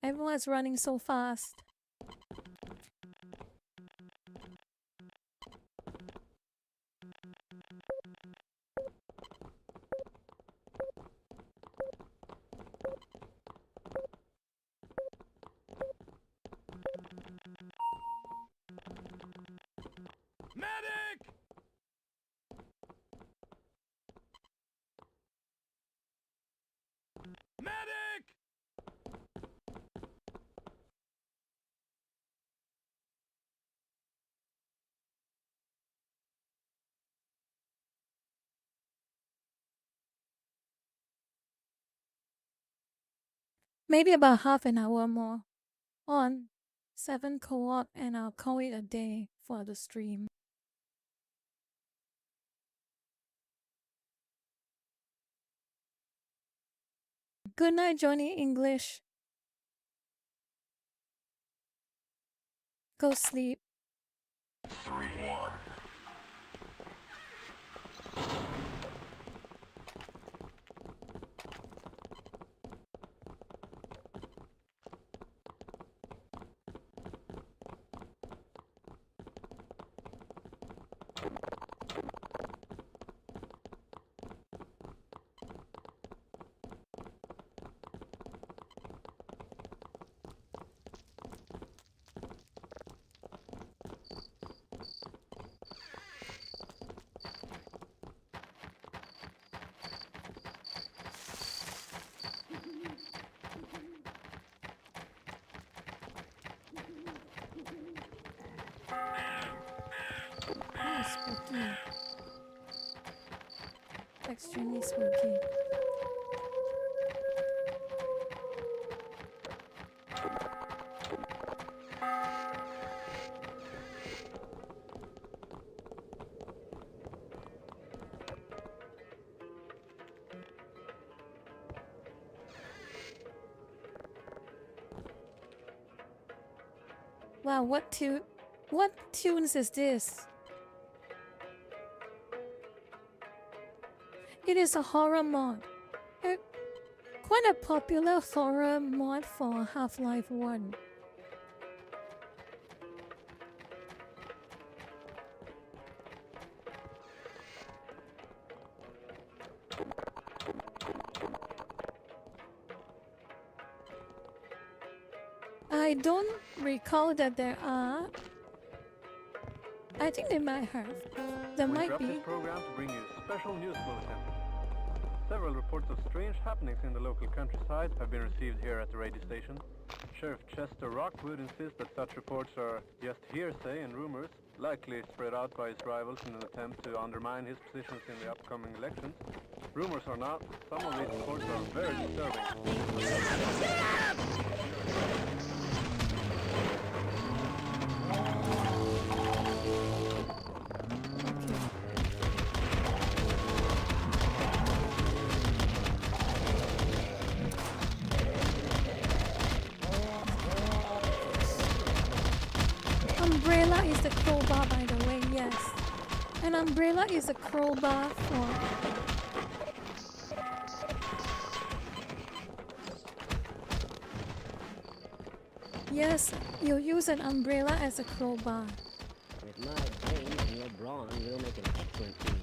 Everyone's running so fast. Medic! Medic! Maybe about half an hour more. On 7 co-op and I'll call it a day for the stream. Good night, Johnny English. Go sleep. 3-1. Oh, spooky. Extremely spooky. Wow, what tunes is this? It is a horror mod. Quite a popular horror mod for Half-Life 1. I don't recall that there are. I think they might have. There might interrupt be. this program to bring you a special news bulletin. Several reports of strange happenings in the local countryside have been received here at the radio station. Sheriff Chester Rockwood insists that such reports are just hearsay and rumors, likely spread out by his rivals in an attempt to undermine his positions in the upcoming elections. Rumors or not, some of these reports are very disturbing. Umbrella is the crowbar, by the way, yes. An umbrella is a crowbar for... Yes, you use an umbrella as a crowbar. With my brains and your brawn, we'll make an excellent team.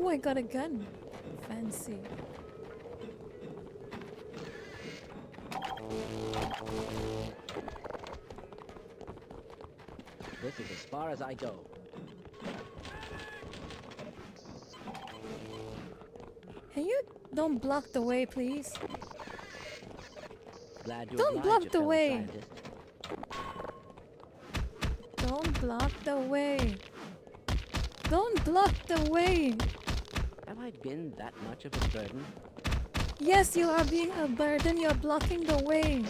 Oh, I got a gun. Fancy. This is as far as I go. Can you don't block the way, please? Glad to Don't oblige block you, the fellow way. scientist. Don't block the way. Don't block the way. Have I been that much of a burden? Yes, you are being a burden. You're blocking the way.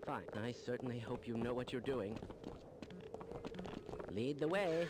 Fine. I certainly hope you know what you're doing. Lead the way.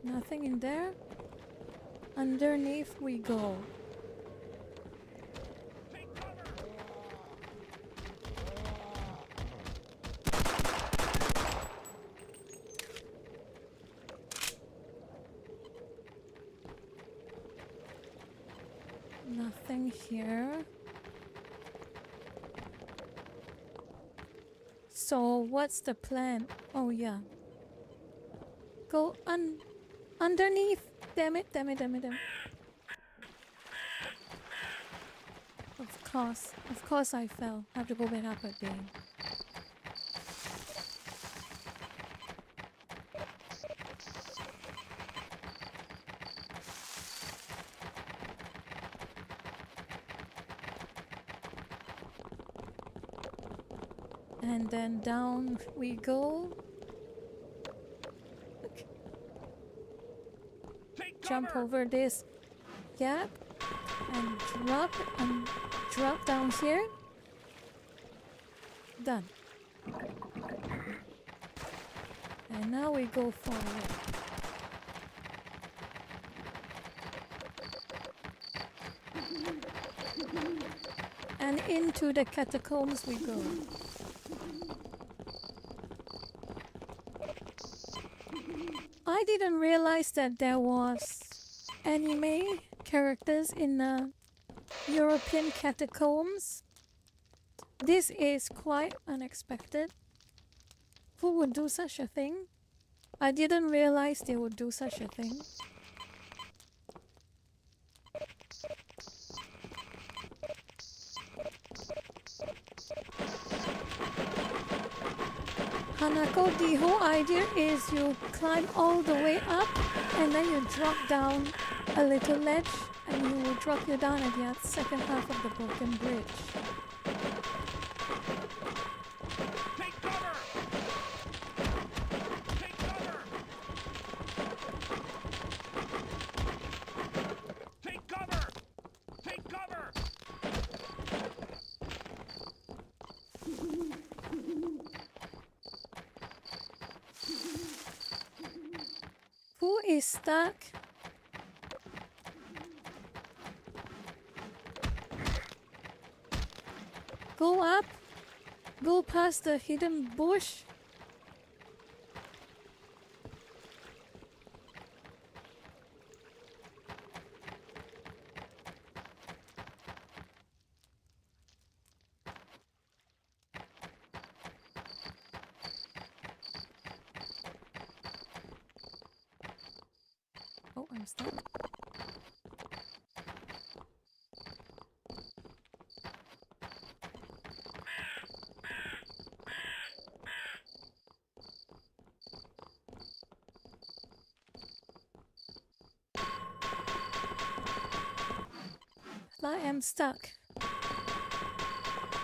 Nothing in there. Underneath we go. Nothing here. So what's the plan? Oh yeah. Go underneath. Damn it, damn it, damn it, damn it. Of course I fell. I have to go back up again. And then down we go. Okay. Jump over this gap and drop down here. Done. And now we go forward. And into the catacombs we go. I didn't realize that there was anime characters in the European catacombs. This is quite unexpected. Who would do such a thing? I didn't realize they would do such a thing. Hanako, the whole idea is you climb all the way up and then you drop down a little ledge and you will drop you down at the second half of the broken bridge. Take cover! Take cover! Take cover! Take cover! Who is stuck? Go up. Go past the hidden bush. Oh, I'm stuck. I am stuck.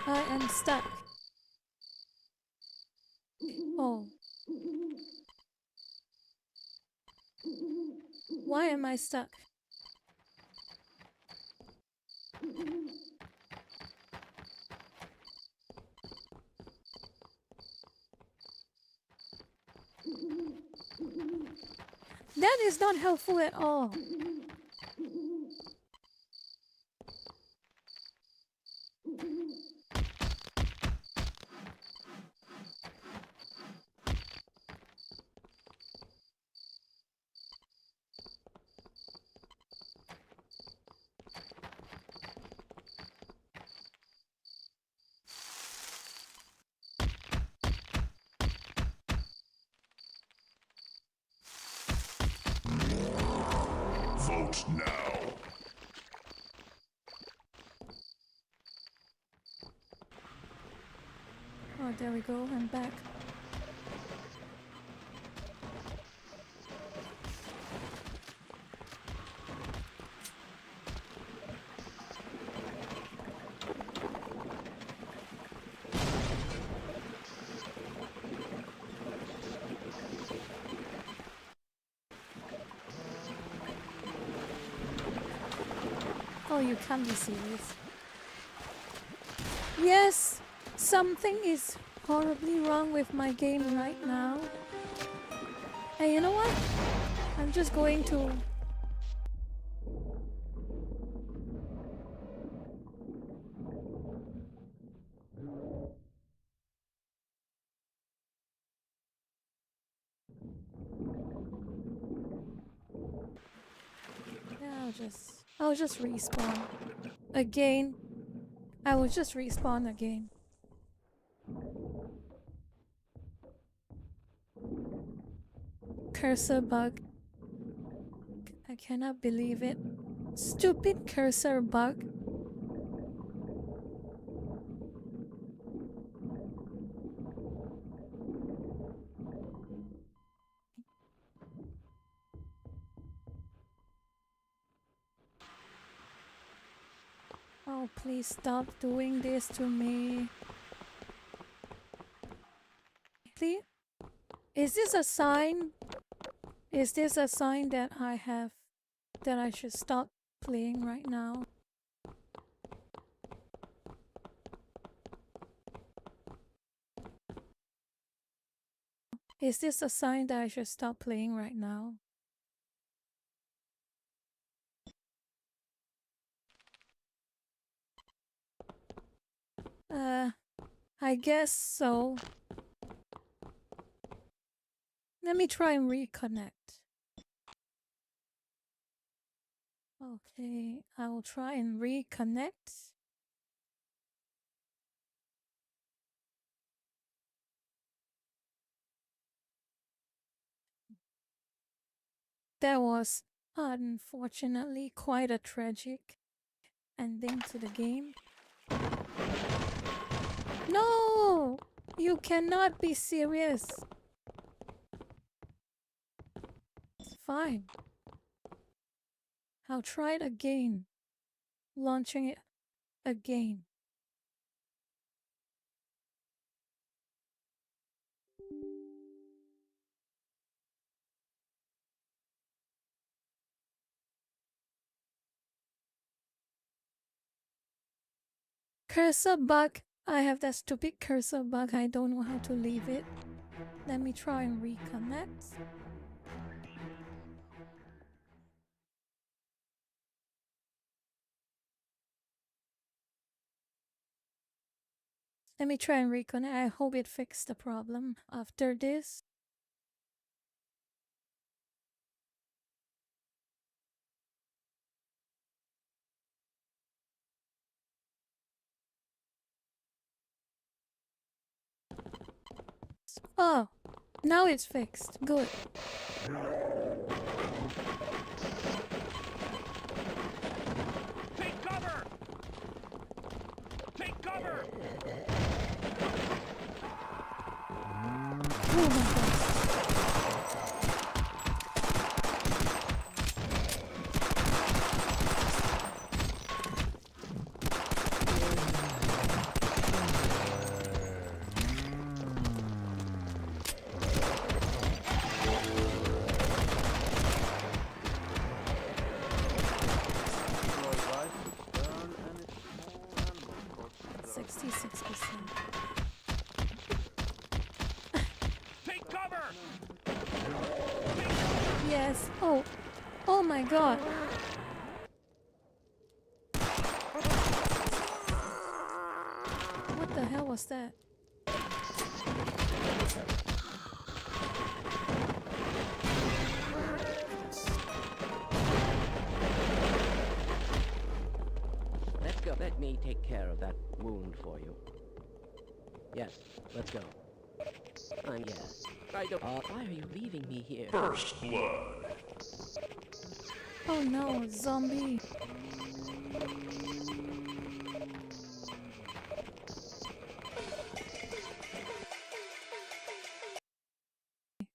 I am stuck. Oh. Why am I stuck? That is not helpful at all. Vote now. Oh, there we go. I'm back. Oh, you can't be serious. Yes! Something is horribly wrong with my game right now. And you know what? I'm just going to... Yeah, I'll just respawn. Again. I will just respawn again. Cursor bug. I cannot believe it. Stupid cursor bug. Oh, please stop doing this to me. Please? Is this a sign? Is this a sign that I should stop playing right now? Is this a sign that I should stop playing right now? I guess so. Let me try and reconnect. Okay, I will try and reconnect. That was unfortunately quite a tragic ending to the game. No! You cannot be serious. Fine. I'll try it again. Launching it again. Cursor bug. I have that stupid cursor bug. I don't know how to leave it. Let me try and reconnect. Let me try and reconnect. I hope it fixed the problem after this. Oh, now it's fixed. Good. Take cover! Take cover! Oh my god. Roy Rice, burn any small animals. 66%. Take cover! Yes. Oh. Oh my god. What the hell was that? Let's go. Let me take care of that wound for you. Yes, let's go. Yes. I don't. Why are you leaving me here? First blood. Oh no, zombie.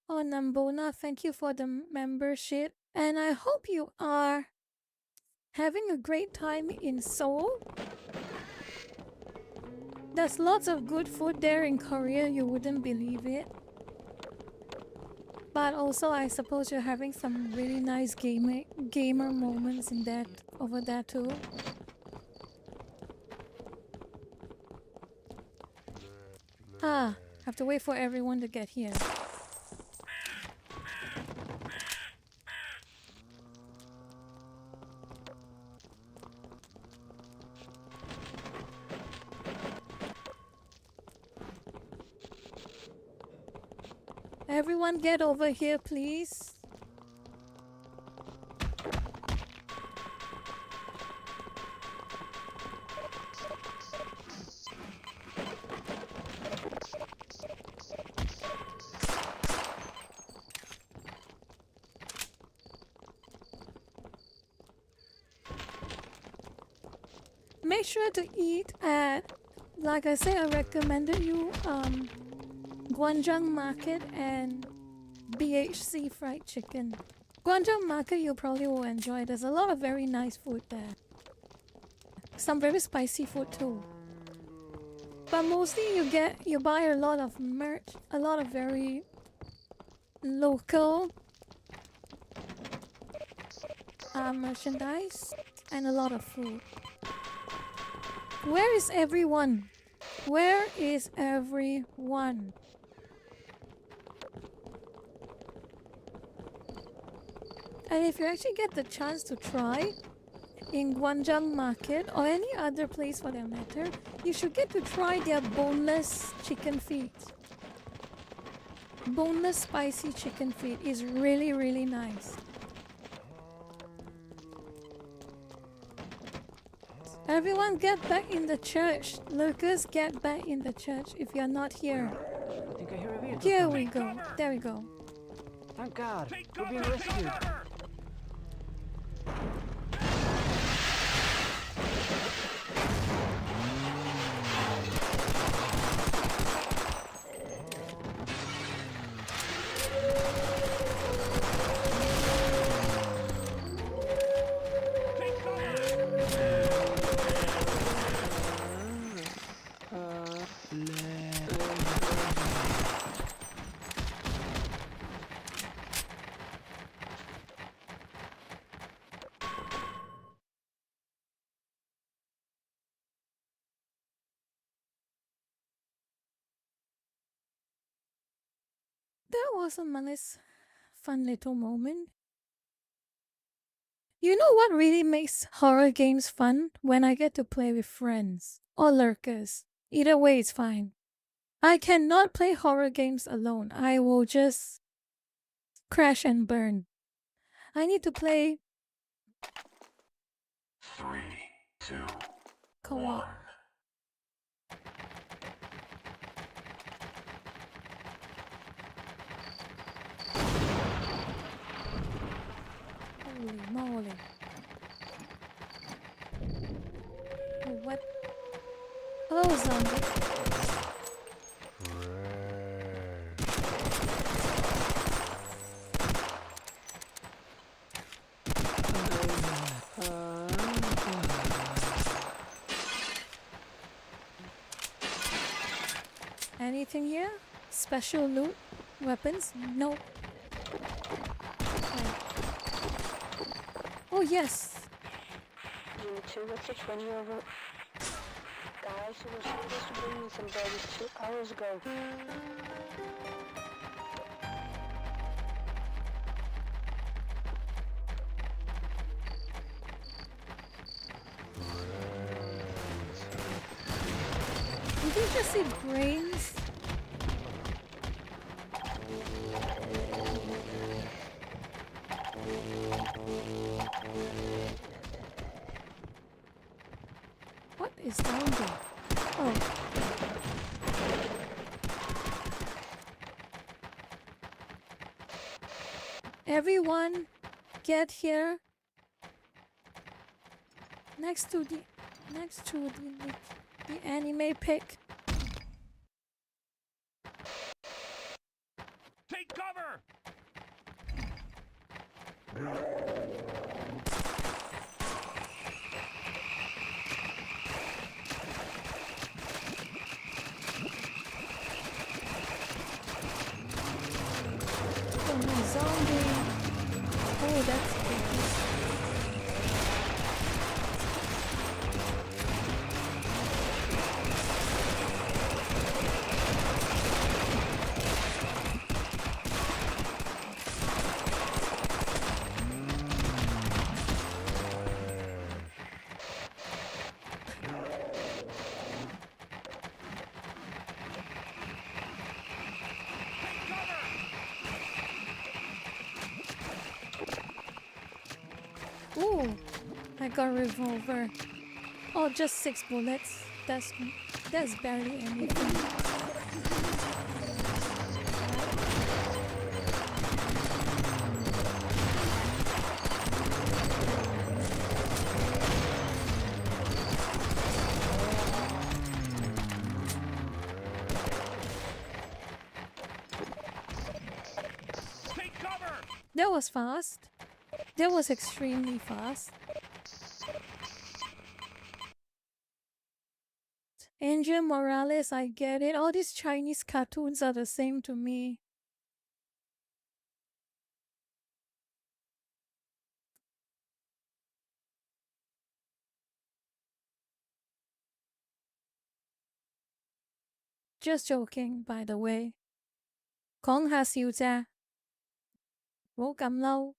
Oh, Nambona, thank you for the membership. And I hope you are having a great time in Seoul. There's lots of good food there in Korea, you wouldn't believe it. But also, I suppose you're having some really nice gamer moments in that over there too. Ah, have to wait for everyone to get here. Everyone get over here, please. Make sure to eat at, like I say, I recommended you Gwanjang Market and BHC Fried Chicken. Gwanjang Market you probably will enjoy. There's a lot of very nice food there. Some very spicy food too. But mostly you buy a lot of merch, a lot of very local merchandise, and a lot of food. Where is everyone? Where is everyone? And if you actually get the chance to try in Gwanjang Market or any other place for that matter, you should get to try their boneless chicken feet. Boneless spicy chicken feet is really, really nice. Everyone get back in the church. Lucas, get back in the church if you're not here. I think I hear a vehicle. Here we go. There we go. Thank God. Take We're being cover! Take rescued. cover! That was a nice, fun little moment. You know what really makes horror games fun? When I get to play with friends or lurkers. Either way is fine. I cannot play horror games alone. I will just crash and burn. I need to play 3, 2, co-op. 1. Holy moly. Oh, what? Hello, zombie. Anything here? Special loot? Weapons? No. Oh, yes. Unit 2, what's the 20 over? Guys, you were supposed to bring me some burgers 2 hours ago. Did you just see brains? What is down there? Oh. Everyone, get here. Next to the anime pic. Take cover! Oh no, zombie. Oh, that's creepy. Ooh, I got a revolver. Oh, just 6 bullets. That's barely anything. Take cover! That was fast. That was extremely fast. Angel Morales, I get it. All these Chinese cartoons are the same to me. Just joking, by the way. 講下笑啫，冇咁嬲。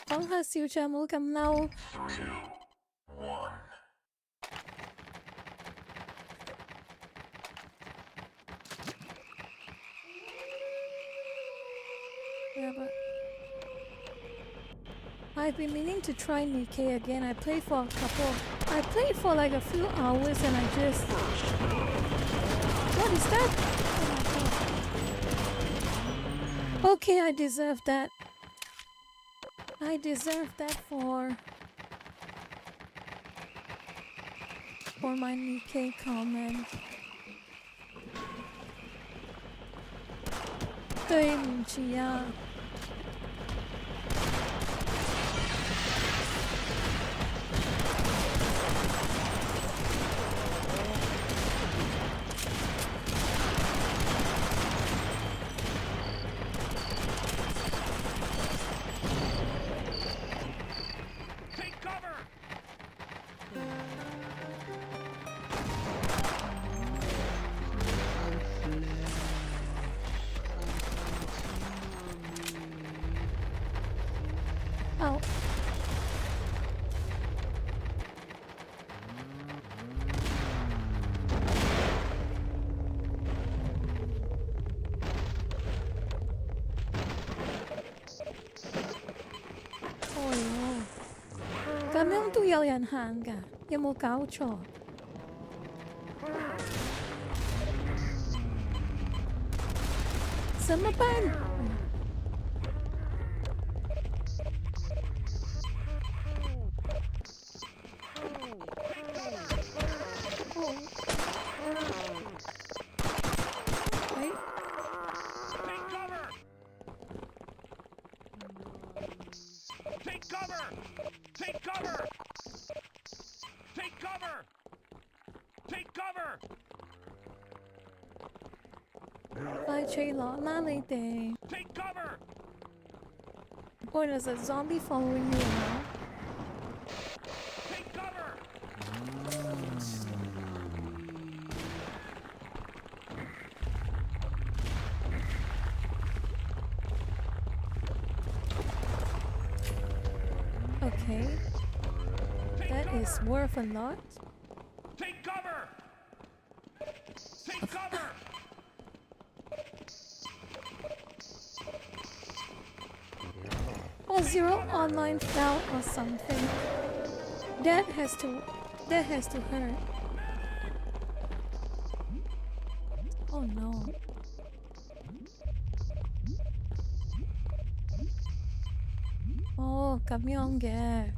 講下笑啫，冇咁嬲。 2, 1. Yeah, but I've been meaning to try Nikkei again. I played for like a few hours and I just... What is that? Oh my god. Okay, I deserve that. I deserve that for my Nikkei comment. 對唔住啊。Take cover! 有人行㗎，有冇搞錯？什麼班？喂？ Take cover! Take cover! Take cover! Take cover! 快脆落啦你哋 Take cover!！Or there's a zombie following me around. Take cover! Okay. That is worth a lot. Take cover! Take cover! Or zero online fell or something. That has to hurt. Oh no. Oh, 咁樣嘅。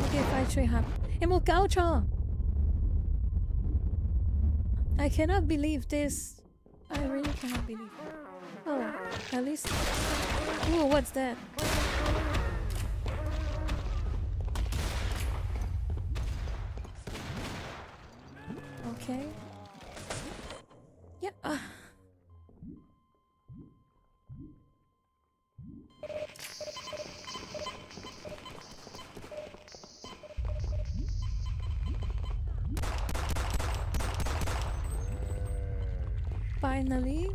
OK， 快脆合。有冇搞錯？ I cannot believe this. I really cannot believe it. Oh, at least. Ooh, what's that? Okay. Yeah. Finally.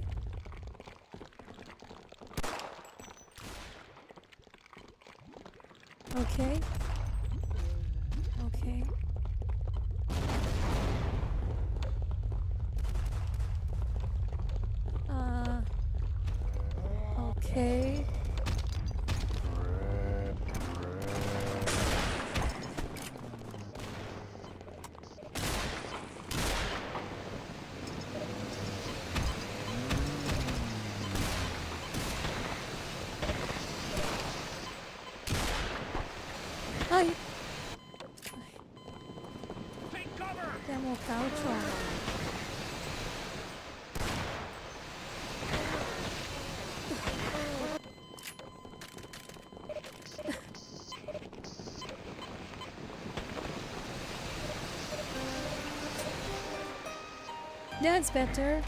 Okay. Okay. Okay. Ay! Take cover! 有冇搞錯？ That's better.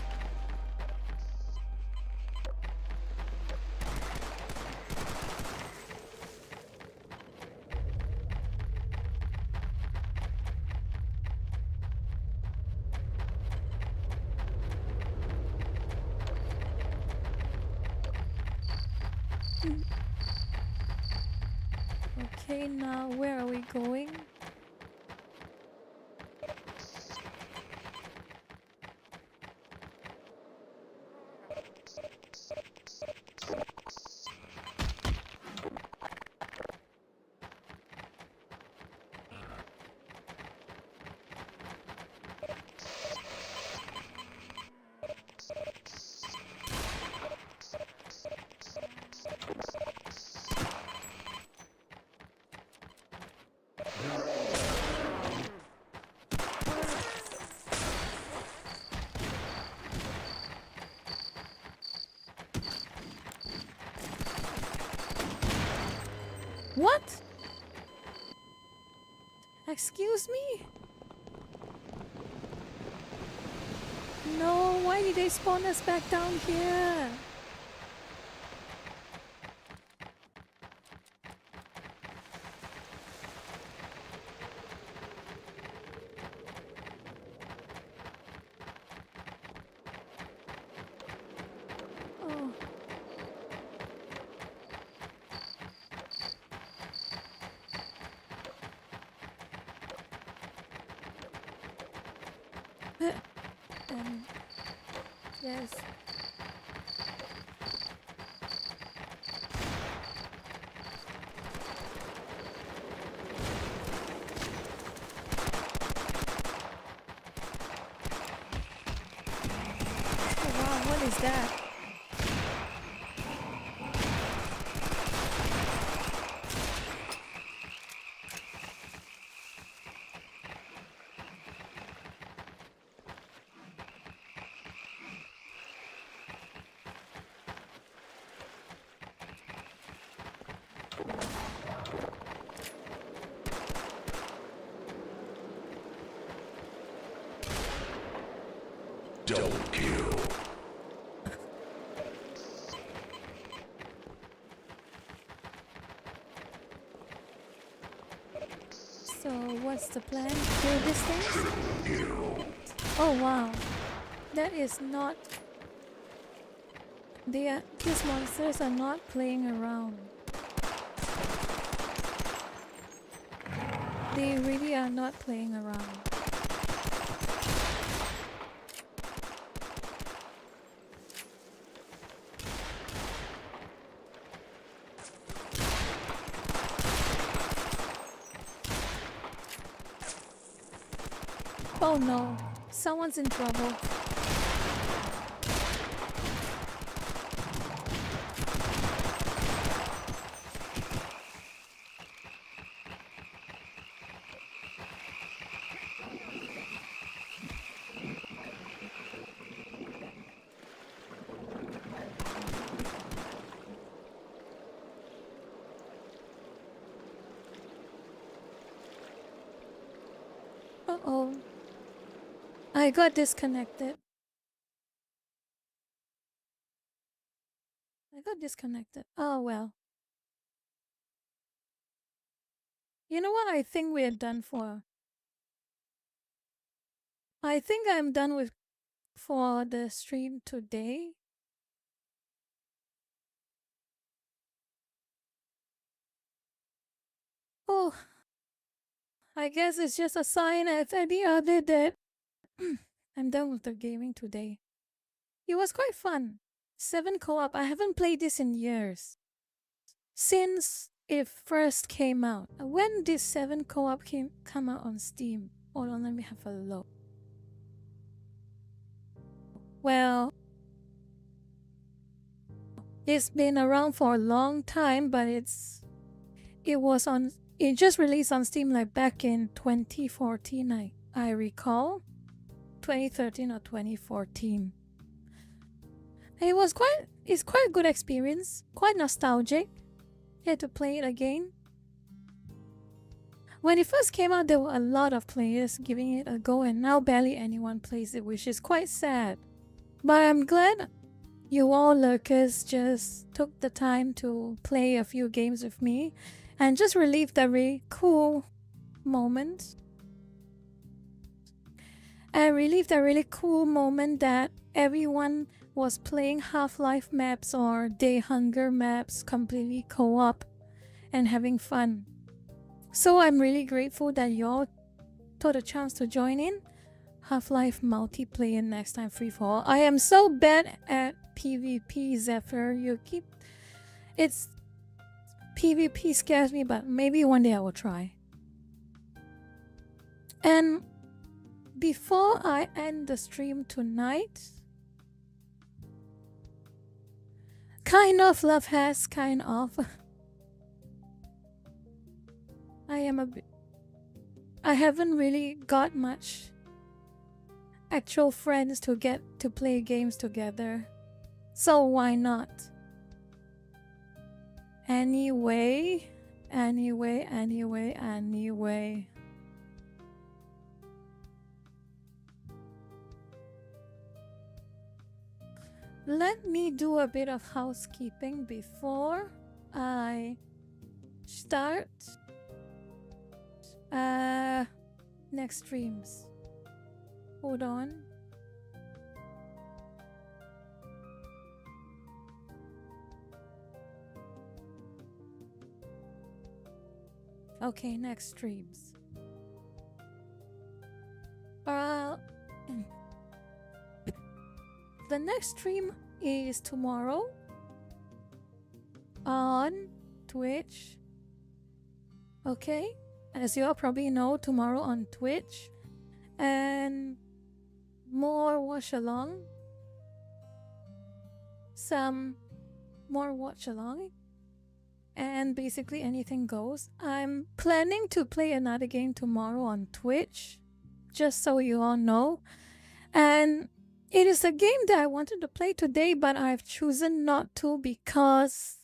Okay, now where are we going? What? Excuse me? No, why did they spawn us back down here? Oh. Yes. is that? Double kill. So what's the plan? Kill this thing? Oh wow. That is not... These monsters are not playing around. They really are not playing around. Oh no, someone's in trouble. Uh-oh. I got disconnected. Oh well. You know what I think we're done for? I think I'm done with for the stream today. Oh, I guess it's just a sign as any other that I'm done with the gaming today. It was quite fun. 7 co-op. I haven't played this in years. Since it first came out. When did 7 co-op come out on Steam? Hold on, let me have a look. Well, it's been around for a long time, but it just released on Steam like back in 2014, I recall. 2013 or 2014. It's quite a good experience, quite nostalgic. Had to play it again. When it first came out, there were a lot of players giving it a go, and now barely anyone plays it, which is quite sad. But I'm glad you all lurkers just took the time to play a few games with me and just relive that really cool moment. I relived a really cool moment that everyone was playing Half-Life maps or Day Hunger maps completely co-op and having fun. So I'm really grateful that y'all took a chance to join in Half-Life multiplayer next time free for all. I am so bad at PvP, Zephyr. PvP scares me, but maybe one day I will try. And before I end the stream tonight, kind of love has kind of. I haven't really got much actual friends to get to play games together. So why not? Anyway. Let me do a bit of housekeeping before I start next streams. Hold on. Okay, next streams. The next stream is tomorrow on Twitch. Okay, as you all probably know, tomorrow on Twitch, and more watch along some more watch along, and basically anything goes. I'm planning to play another game tomorrow on Twitch, just so you all know. And it is a game that I wanted to play today, but I've chosen not to because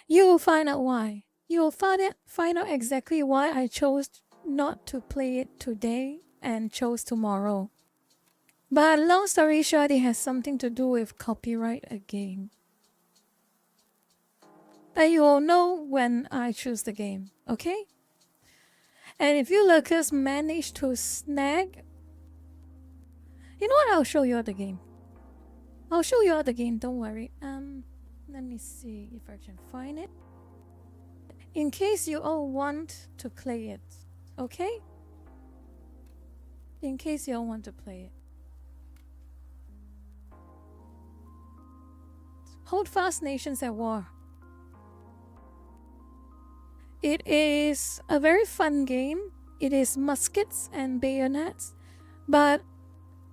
you will find out why. You will find out exactly why I chose not to play it today and chose tomorrow. But long story short, it has something to do with copyright again. And you will know when I choose the game, okay? And if you lurkers manage to snag... You know what? I'll show you all the game. I'll show you all the game, don't worry. Let me see if I can find it. In case you all want to play it, okay? In case you all want to play it. Hold fast, nations at war. It is a very fun game. It is muskets and bayonets, but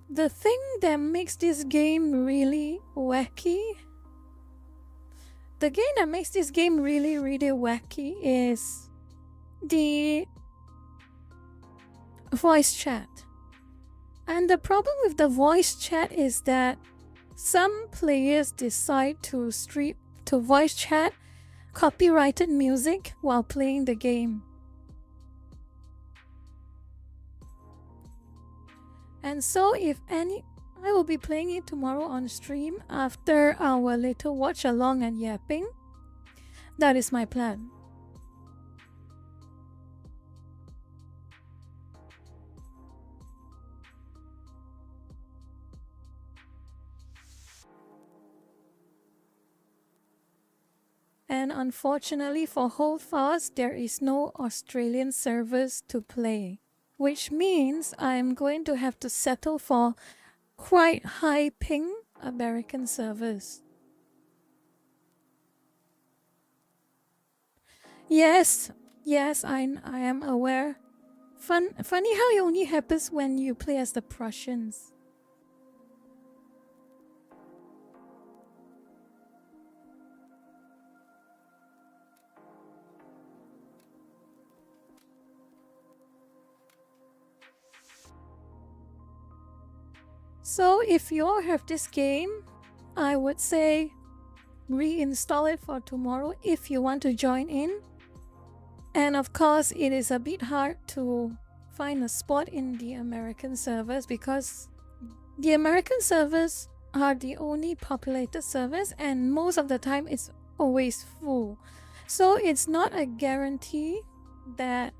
the thing that makes this game really wacky, really wacky is the voice chat. And the problem with the voice chat is that some players decide to voice chat copyrighted music while playing the game. And so I will be playing it tomorrow on stream after our little watch along and yapping. That is my plan. And unfortunately for Holdfast, there is no Australian servers to play, which means I'm going to have to settle for quite high ping American servers. Yes, I am aware. Funny how it only happens when you play as the Prussians. So if you all have this game, I would say reinstall it for tomorrow if you want to join in. And of course, it is a bit hard to find a spot in the American servers because the American servers are the only populated servers and most of the time it's always full. So it's not a guarantee that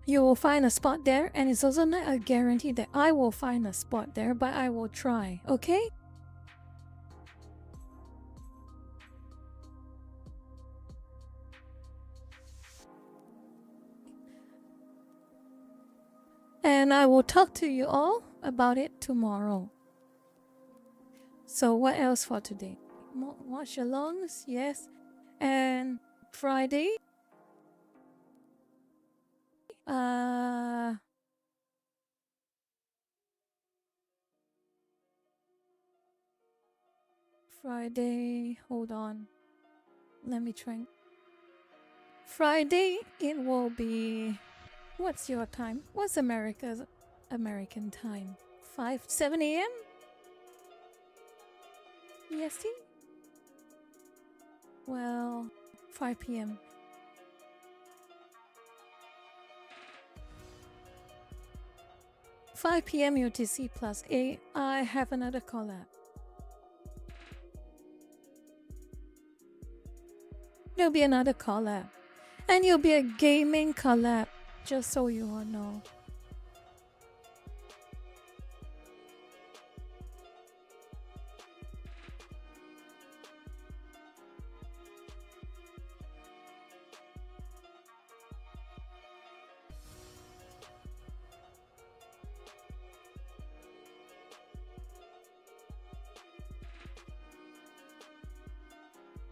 you will find a spot there, and it's also not a guarantee that I will find a spot there, but I will try, okay? And I will talk to you all about it tomorrow. So what else for today? Watch alongs, yes. And Friday. Friday, hold on. Let me try. Friday, it will be... What's your time? What's American time? 7 a.m.? EST? Well, 5 p.m. $5 p.m. UTC plus 8. I have another collab. There'll be another collab. And it'll be a gaming collab, just so you all know.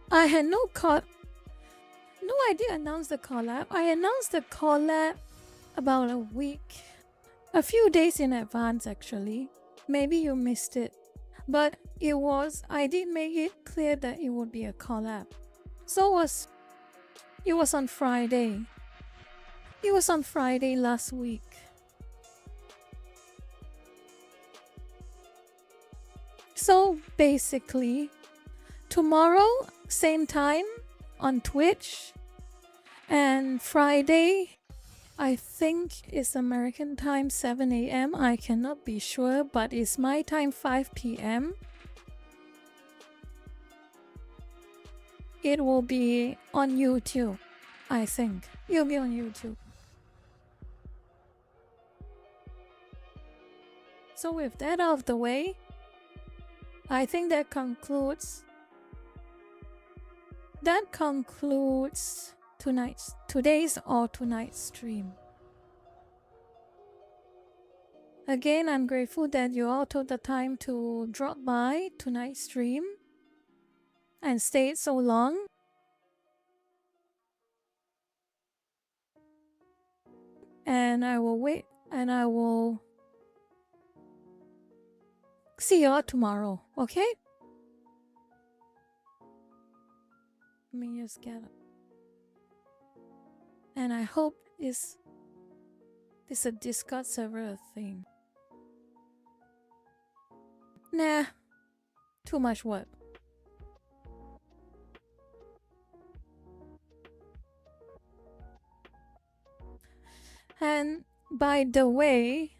I had no idea announced the collab. I announced the collab about a few days in advance actually. Maybe you missed it. But I did make it clear that it would be a collab. So it was on Friday. It was on Friday last week. So basically, tomorrow, same time on Twitch, and Friday, I think it's American time 7 a.m. I cannot be sure, but it's my time 5 p.m. It will be on YouTube, I think. It'll be on YouTube. So with that out of the way, I think that concludes today's or tonight's stream. Again, I'm grateful that you all took the time to drop by tonight's stream and stayed so long. And I will wait, and I will see you all tomorrow, okay? Let me just get up. And I hope this a Discord server thing. Nah, too much work. And by the way,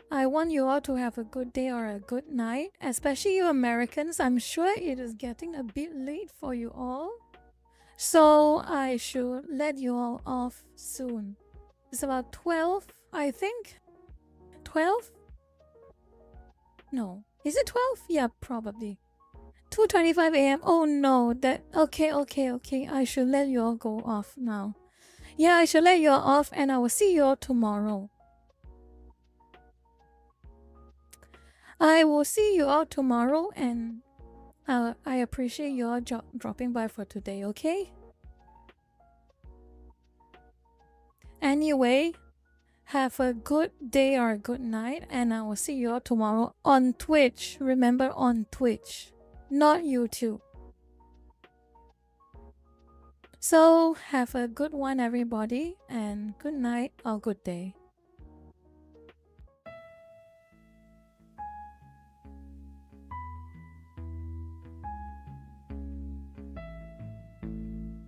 I want you all to have a good day or a good night, especially you Americans. I'm sure it is getting a bit late for you all, so I should let you all off soon. It's about 12, I think. 12? No. Is it 12? Yeah, probably. 2:25 a.m. Oh no, okay. I should let you all go off now. Yeah, I should let you all off, and I will see you all tomorrow. I will see you all tomorrow, and I appreciate you all dropping by for today, okay? Anyway, have a good day or a good night, and I will see you all tomorrow on Twitch. Remember, on Twitch, not YouTube. So, have a good one, everybody, and good night or good day.